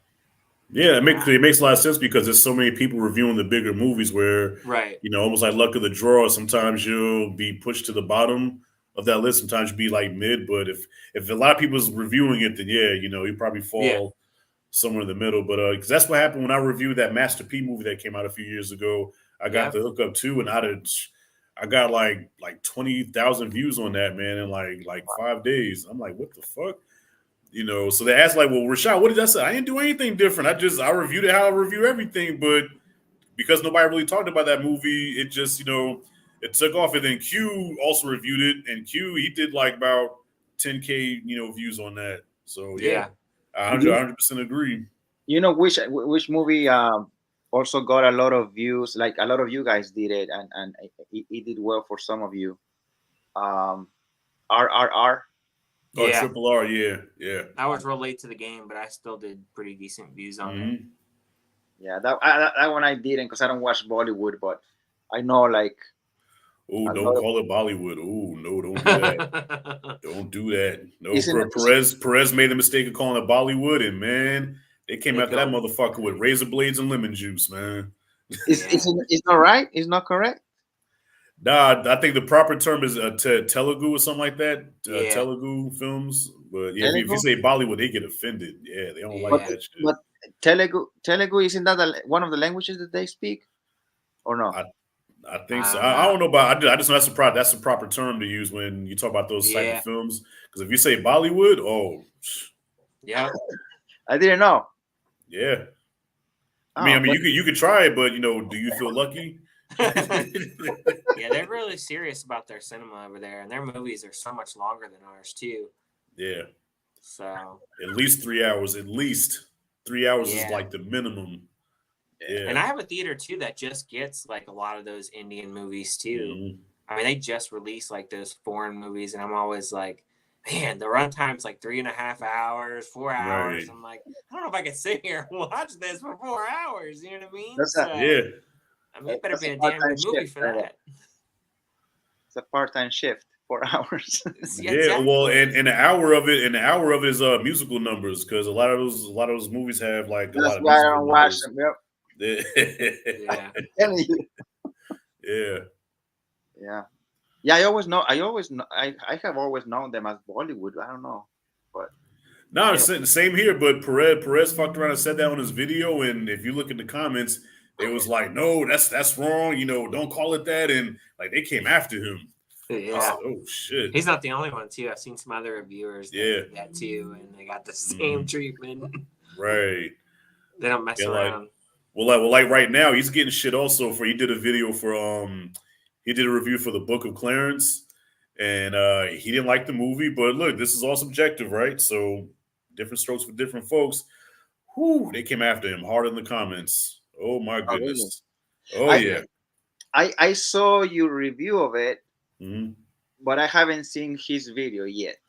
yeah, it makes a lot of sense, because there's so many people reviewing the bigger movies where, right, you know, almost like luck of the draw. Sometimes you'll be pushed to the bottom of that list. Sometimes you'll be like mid. But if a lot of people's reviewing it, then yeah, you know, you probably fall somewhere in the middle. But because that's what happened when I reviewed that Master P movie that came out a few years ago. I got the hookup too, and I got like 20,000 views on that, man, in like 5 days. I'm like, what the fuck? You know, so they asked like, well, Rashad, what did I say? I didn't do anything different. I reviewed it how I review everything, but because nobody really talked about that movie, it just, you know, it took off. And then Q also reviewed it, and Q, he did like about 10K, you know, views on that. So yeah, 100% agree. You know which movie also got a lot of views? Like a lot of you guys did it, and it did well for some of you. RRR. Oh, Triple R, yeah. I was real late to the game, but I still did pretty decent views on it. Yeah, that one I didn't, because I don't watch Bollywood, but I know like. Oh, don't call it Bollywood. Oh, no, don't do that. Don't do that. No, Perez made the mistake of calling it Bollywood, and man, they came after that motherfucker with razor blades and lemon juice, man. It's not right? It's not correct? Nah, I think the proper term is Telugu or something like that. Telugu films. But yeah, if you say Bollywood, they get offended. Yeah, they don't like that shit. But Telugu isn't that one of the languages that they speak? Or no? I think so. I don't know about. I just know that's the proper term to use when you talk about those type of films. Because if you say Bollywood, I didn't know. Yeah, I mean, you could try it, but you know, do you feel lucky? Yeah, they're really serious about their cinema over there, and their movies are so much longer than ours too. Yeah. So at least 3 hours. At least 3 hours is like the minimum. Yeah. And I have a theater too that just gets like a lot of those Indian movies too. I mean, they just release like those foreign movies, and I'm always like, man, the runtime's like 3.5 hours, 4 hours. I'm like, I don't know if I could sit here and watch this for 4 hours. You know what I mean? I mean, it better be a damn good movie for that. It's a part-time shift, 4 hours. Well, and an hour of it, is musical numbers, because a lot of those movies have like a lot of musical I don't watch them. Yep. I'm telling you. Yeah. I have always known them as Bollywood. I don't know, but no, same here. But Perez fucked around and said that on his video, and if you look at the comments, it was like, no, that's wrong. You know, don't call it that, and like they came after him. Yeah. Said, oh shit. He's not the only one too. I've seen some other reviewers that too, and they got the same treatment. Right. They don't mess around. Like right now, he's getting shit also he did a video for he did a review for the Book of Clarence, and he didn't like the movie. But look, this is all subjective, right? So different strokes for different folks. Whew, they came after him hard in the comments. Oh my Oh, really? goodness. Oh I, yeah. I saw your review of it, Mm-hmm. but I haven't seen his video yet.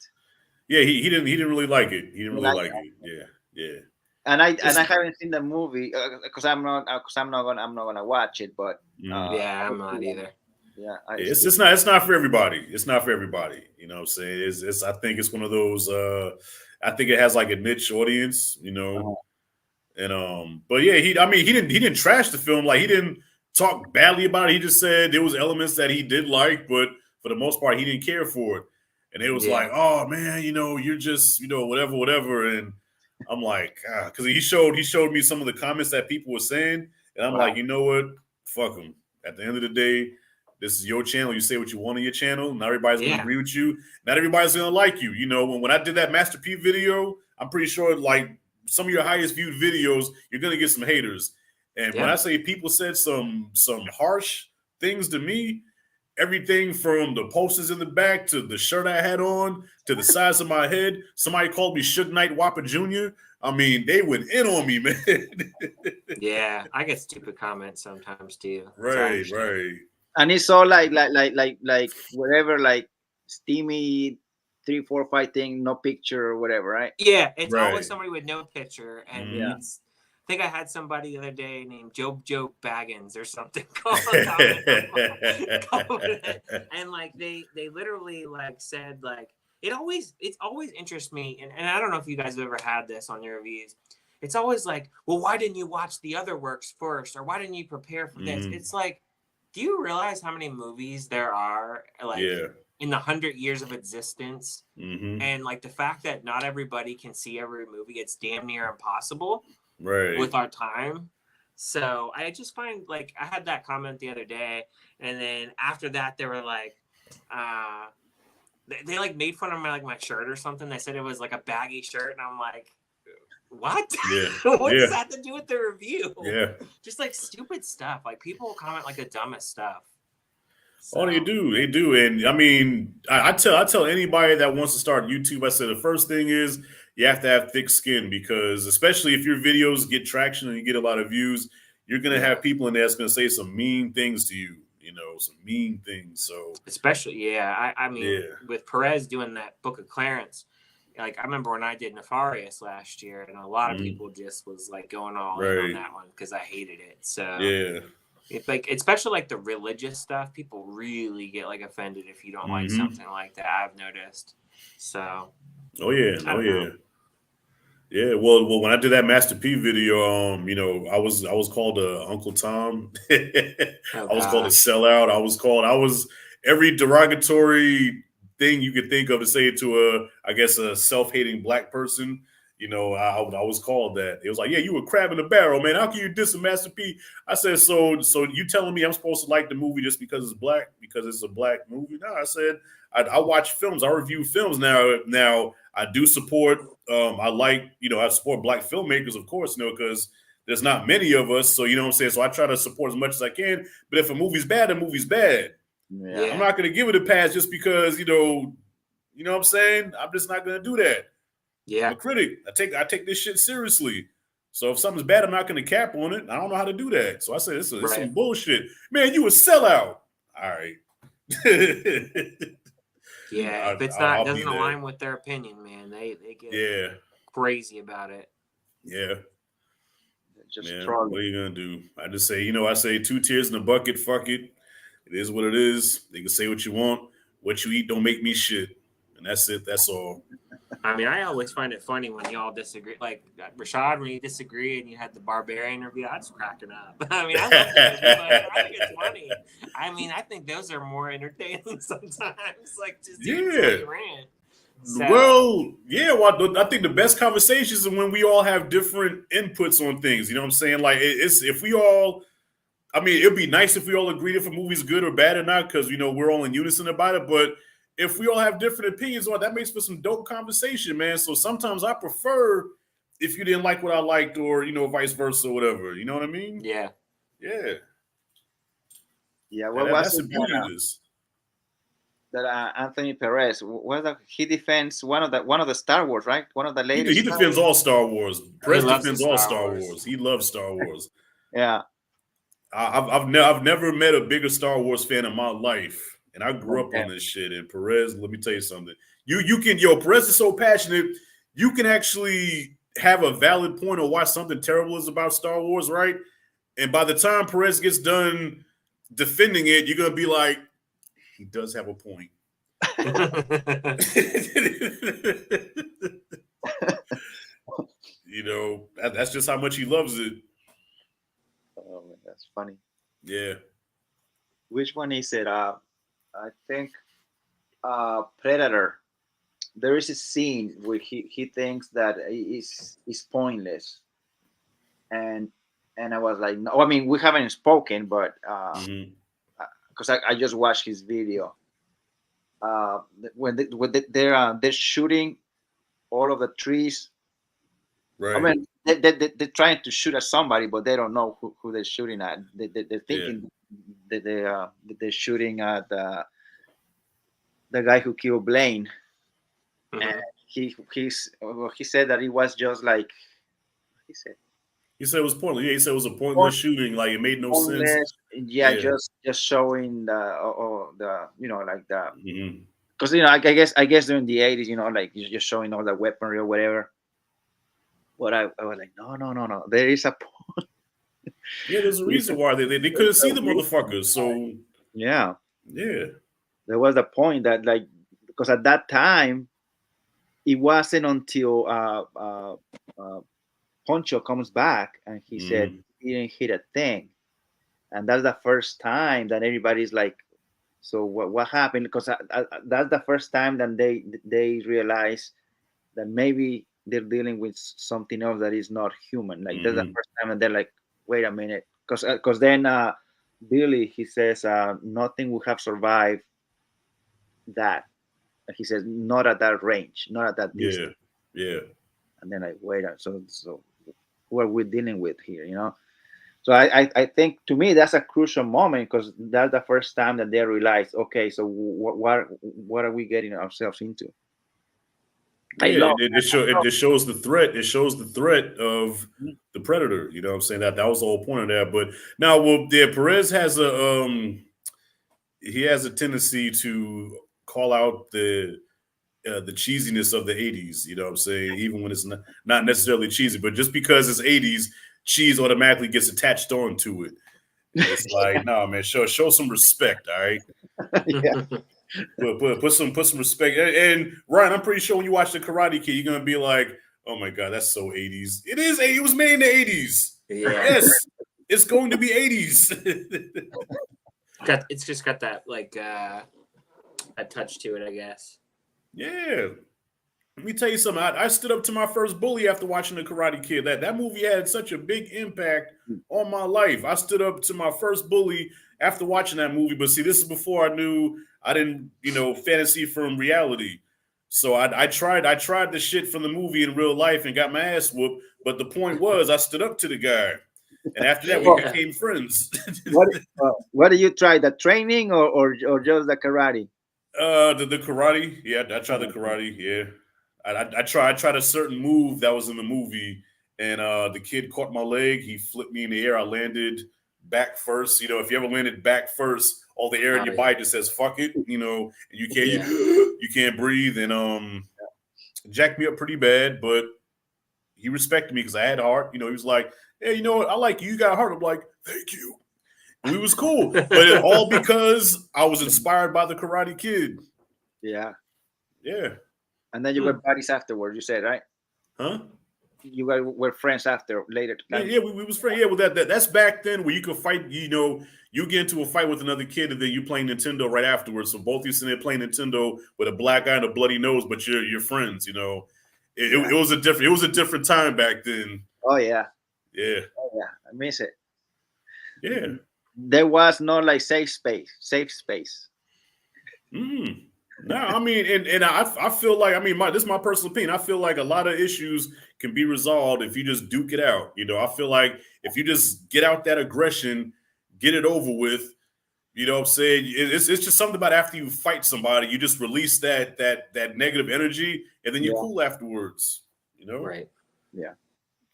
Yeah, he didn't really like it. He didn't really Like, like it. Yeah, yeah. and I It's, haven't seen the movie because I'm not gonna watch it. But mm, Yeah, I'm not either. yeah, it's not for everybody. It's not for everybody. You know what I'm saying? It's I think it's one of those I think it has like a niche audience, you know. And but yeah, he didn't trash the film, like he didn't talk badly about it. He just said there was elements that he did like, but for the most part he didn't care for it. And it was like, oh man, you know, you're just, you know, whatever. And I'm like, because he showed me some of the comments that people were saying, and I'm like, you know what? Fuck them. At the end of the day, this is your channel. You say what you want on your channel. Not everybody's gonna agree with you. Not everybody's gonna like you. You know, when I did that Master P video, I'm pretty sure like some of your highest viewed videos, you're gonna get some haters. And when I say people said some harsh things to me, everything from the posters in the back to the shirt I had on to the size of my head. Somebody called me Suge Knight Whopper Jr. I mean, they went in on me, man. Yeah, I get stupid comments sometimes too. Right. And it's all like whatever, like steamy 3-4-5 thing, no picture or whatever, right? Yeah, it's always somebody with no picture, and it's. I think I had somebody the other day named Joe Baggins or something and like they literally like said like it's always interests me, and I don't know if you guys have ever had this on your reviews. It's always like, well, why didn't you watch the other works first, or why didn't you prepare for this? It's like, do you realize how many movies there are like in the 100 years of existence? And like the fact that not everybody can see every movie, it's damn near impossible with our time. So I just find like I had that comment the other day, and then after that they were like they like made fun of my shirt or something. They said it was like a baggy shirt, and I'm like, what? What does that have to do with the review? Just like stupid stuff. Like people comment like the dumbest stuff. So. Oh, they do. And I mean, I tell anybody that wants to start YouTube, I said the first thing is you have to have thick skin, because especially if your videos get traction and you get a lot of views, you're gonna have people in there that's gonna say some mean things to you. You know, some mean things. So especially, I mean, with Perez doing that Book of Clarence, like I remember when I did Nefarious last year, and a lot of people just was like going all in on that one because I hated it. So if like especially like the religious stuff, people really get like offended if you don't like something like that. I've noticed. So yeah. Well, when I did that Master P video, you know, I was called Uncle Tom. I was called a sellout. I was every derogatory thing you could think of to say it to a self-hating black person. You know, I was called that. It was like, yeah, you were crab in the barrel, man. How can you diss a Master P? I said, so you telling me I'm supposed to like the movie just because it's black, because it's a black movie? No, I said I watch films. I review films now. Now I do support. I support black filmmakers, of course, you know, because there's not many of us. So you know what I'm saying. So I try to support as much as I can. But if a movie's bad, the movie's bad. Yeah. I'm not going to give it a pass just because you know what I'm saying. I'm just not going to do that. Yeah, I'm a critic. I take this shit seriously. So if something's bad, I'm not going to cap on it. I don't know how to do that. So I said, it's some bullshit. Man, you a sellout. All right. Yeah, if it's not doesn't align with their opinion, man, they get crazy about it. Yeah. What are you gonna do? I just say, I say 2 tears in a bucket. Fuck it. It is what it is. They can say what you want. What you eat don't make me shit. And that's it. That's all. I mean, I always find it funny when y'all disagree. Like Rashad, when you disagree and you had the Barbarian review, I was cracking up. I mean, I love those, but I think it's funny. I mean, I think those are more entertaining sometimes. Like just rant. So. Well, I think the best conversations are when we all have different inputs on things. You know what I'm saying? Like if we all. I mean, it'd be nice if we all agreed if a movie's good or bad or not, because we're all in unison about it. But if we all have different opinions on it, that makes for some dope conversation, man. So sometimes I prefer if you didn't like what I liked, or vice versa, or whatever. You know what I mean? Yeah. Yeah. Well, that's the beauty of this. that Anthony Perez, he defends one of the Star Wars, right? One of the He latest. defends all Star Wars. Perez loves defends the all Star Star Wars. Wars. He loves Star Wars. Yeah. I've never met a bigger Star Wars fan in my life, and I grew up on this shit. And Perez, let me tell you something. Perez is so passionate. You can actually have a valid point on why something terrible is about Star Wars, right? And by the time Perez gets done defending it, you're gonna be like, he does have a point. That's just how much he loves it. Oh, that's funny. Yeah. Which one is it? I think Predator. There is a scene where he thinks that is pointless, and I was like, no. I mean, we haven't spoken, but because I just watched his video. When they're shooting all of the trees. Right. I mean, they're trying to shoot at somebody, but they don't know who they're shooting at. They're thinking that they're shooting at the guy who killed Blaine. And he said that it was just like he said it was pointless. Yeah, he said it was a pointless shooting. Like it made no sense. Yeah, just showing the like the because Mm-hmm. I guess during the 80s, like you're just showing all the weaponry or whatever. But I was like, no. There is a point. Yeah, there's a reason why they couldn't see the motherfuckers. So yeah, there was a point that like because at that time it wasn't until Poncho comes back and he said he didn't hit a thing, and that's the first time that everybody's like, so what happened? Because that's the first time that they realize that maybe they're dealing with something else that is not human. Like that's the first time, and they're like, wait a minute, because then Billy, he says nothing would have survived that. He says not at that range, not at that distance. Yeah. And then like, wait, so who are we dealing with here? So I think to me that's a crucial moment because that's the first time that they realize, okay, so what are we getting ourselves into? It shows the threat. It shows the threat of the Predator. You know what I'm saying? That was the whole point of that. But now, Perez has he has a tendency to call out the cheesiness of the 80s. You know what I'm saying? Even when it's not necessarily cheesy, but just because it's 80s, cheese automatically gets attached onto it. It's like, no, man, show some respect, all right? Yeah. Put some respect. And Ryan, I'm pretty sure when you watch the Karate Kid, you're gonna be like, oh my god, that's so 80s. It is. It was made in the 80s. Yeah. Yes, it's going to be 80s. It's just got that like a touch to it, I guess. Yeah. Let me tell you something. I stood up to my first bully after watching the Karate Kid. That movie had such a big impact on my life. I stood up to my first bully after watching that movie. But see, this is before I knew I didn't, fantasy from reality. So I tried the shit from the movie in real life and got my ass whooped. But the point was, I stood up to the guy, and after that, we became friends. What did you try? The training or just the karate? The karate. Yeah, I tried the karate. Yeah. I tried a certain move that was in the movie, and the kid caught my leg. He flipped me in the air. I landed back first. If you ever landed back first, all the air in your body just says "fuck it," and you can't you can't breathe, and jacked me up pretty bad. But he respected me because I had heart. He was like, "Hey, what? I like you. You got heart." I'm like, "Thank you." And we was cool, but it all because I was inspired by the Karate Kid. Yeah. Yeah. And then you were buddies afterwards, you said, right? Huh? You guys were friends after later. Yeah, we was friends. Yeah, well, that's back then where you could fight. You get into a fight with another kid, and then you play Nintendo right afterwards. So both of you sitting there playing Nintendo with a black eye and a bloody nose, but you're friends. It was a different time back then. Oh yeah. Yeah. Oh yeah, I miss it. Yeah. There was no like safe space. No, I mean, and I feel like, this is my personal opinion. I feel like a lot of issues can be resolved if you just duke it out. I feel like if you just get out that aggression, get it over with, You know what I'm saying? It's just something about after you fight somebody, you just release that negative energy, and then you're cool afterwards. You know? Right. Yeah.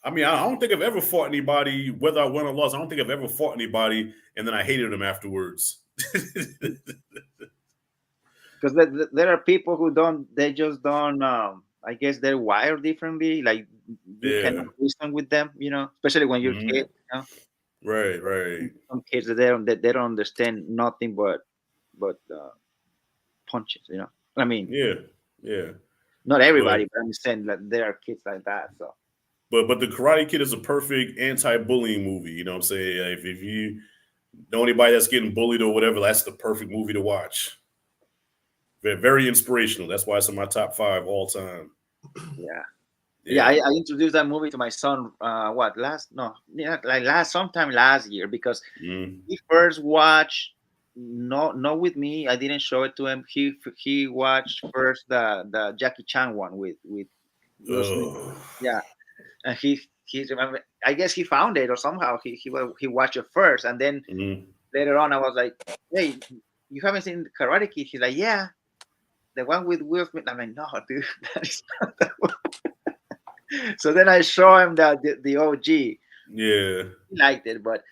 I mean, I don't think I've ever fought anybody, whether I won or lost. I don't think I've ever fought anybody, and then I hated them afterwards. Because there are people who don't. They just don't. I guess they're wired differently. Like you cannot reason with them. You know, especially when you're kids. You know? Right. Some kids that they don't understand nothing but punches. You know. I mean, yeah. not everybody, but I'm saying that there are kids like that. So. But the Karate Kid is a perfect anti-bullying movie. You know what I'm saying? If you know anybody that's getting bullied or whatever, that's the perfect movie to watch. Very inspirational. That's why it's in my top 5 all time. Yeah. I introduced that movie to my son. Sometime last year, because he first watched. Not with me. I didn't show it to him. He watched first the Jackie Chan one with Will Smith. Yeah, and he's I guess he found it, or somehow he watched it first, and then later on I was like, hey, you haven't seen the Karate Kid? He's like, yeah, the one with Will Smith. I'm like, no, dude, that is not the one. So then I show him the OG. Yeah, he liked it, but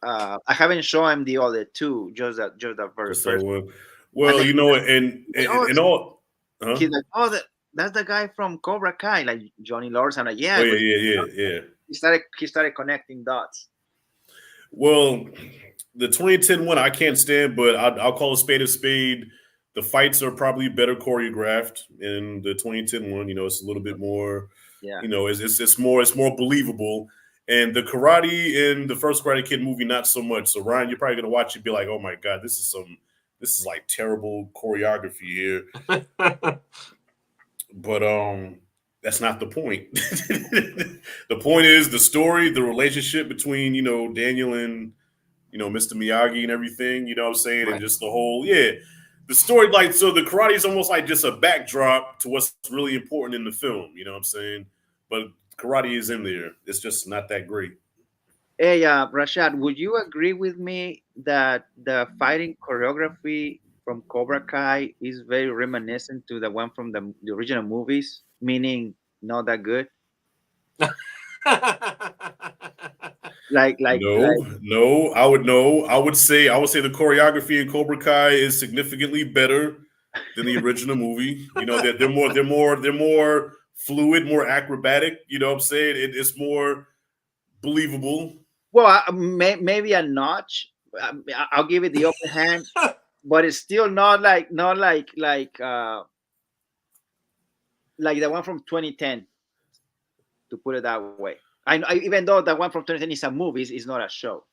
I haven't shown him the other two, just the very first one. Well, then, you know, and all. He's like, oh, that's the guy from Cobra Kai, like Johnny Lawrence. I'm like, yeah. Oh, yeah. He started connecting dots. Well, the 2010 one I can't stand, but I'll call a spade a spade. The fights are probably better choreographed in the 2010 one. You know, it's a little bit more. Yeah. You know, it's more believable. And the karate in the first Karate Kid movie, not so much. So Ryan, you're probably gonna watch it and be like, oh my god, this is like terrible choreography here. But that's not the point. The point is the story, the relationship between, you know, Daniel and, you know, Mr. Miyagi and everything, you know what I'm saying? Right. And just the whole, the story, like, so the karate is almost like just a backdrop to what's really important in the film, you know what I'm saying? But karate is in there. It's just not that great. Hey, Rashad, would you agree with me that the fighting choreography from Cobra Kai is very reminiscent to the one from the original movies, meaning not that good? No. I would say the choreography in Cobra Kai is significantly better than the original movie. You know, they're more fluid, more acrobatic. You know what I'm saying? It's more believable. Well, maybe a notch. I'll give it the upper hand, but it's still not like the one from 2010. To put it that way, even though the one from 2010 is a movie, it's not a show.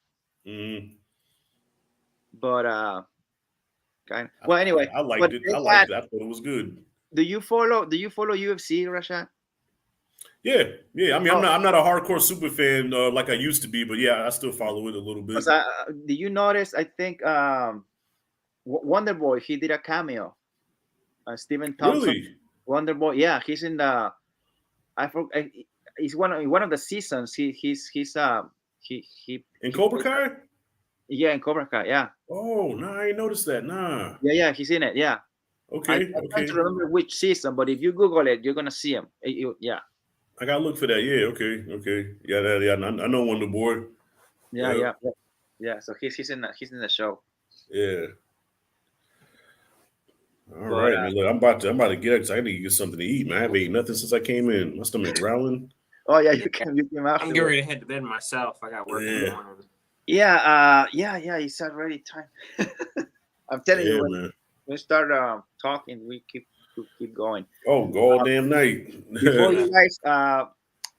But anyway, I liked it. I thought it was good. Do you follow UFC, Rashad? Yeah. I mean, I'm not a hardcore super fan like I used to be, but yeah, I still follow it a little bit. Do you notice? I think Wonder Boy, he did a cameo. Stephen Thompson. Really? Wonder Boy, yeah, he's in the. He's one of the seasons. He's in Cobra Kai. Yeah, in Cobra Kai, yeah. Oh, no, I ain't noticed that. Nah. Yeah, he's in it. Yeah. Okay. I can't remember which season, but if you Google it, you're gonna see him. Yeah. I gotta look for that. Yeah. Okay. Yeah. I know Wonder Boy. Yeah. So he's in the show. Yeah. All right, man. Look, I'm about to get up. I need to get something to eat, man. I haven't eaten nothing since I came in. My stomach growling. Oh yeah, you came out. I'm getting ready to head to bed myself. I got work in the morning. Yeah. It's already time. I'm telling you, when we start talking, we keep going. Oh, goddamn night. Before you guys,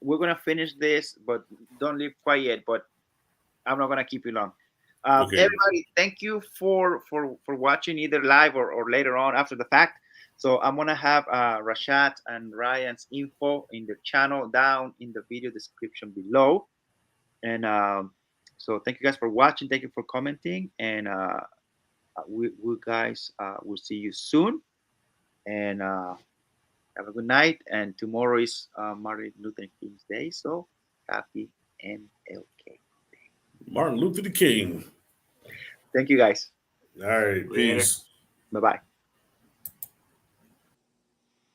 we're gonna finish this, but don't leave quite yet. But I'm not gonna keep you long. Everybody, thank you for watching either live or later on after the fact. So I'm gonna have Rashad and Ryan's info in the channel down in the video description below. And so thank you guys for watching. Thank you for commenting. And we guys will see you soon. And have a good night. And tomorrow is Martin Luther King's Day. So happy MLK Day. Martin Luther King. Thank you guys. All right, Later. peace. Bye bye.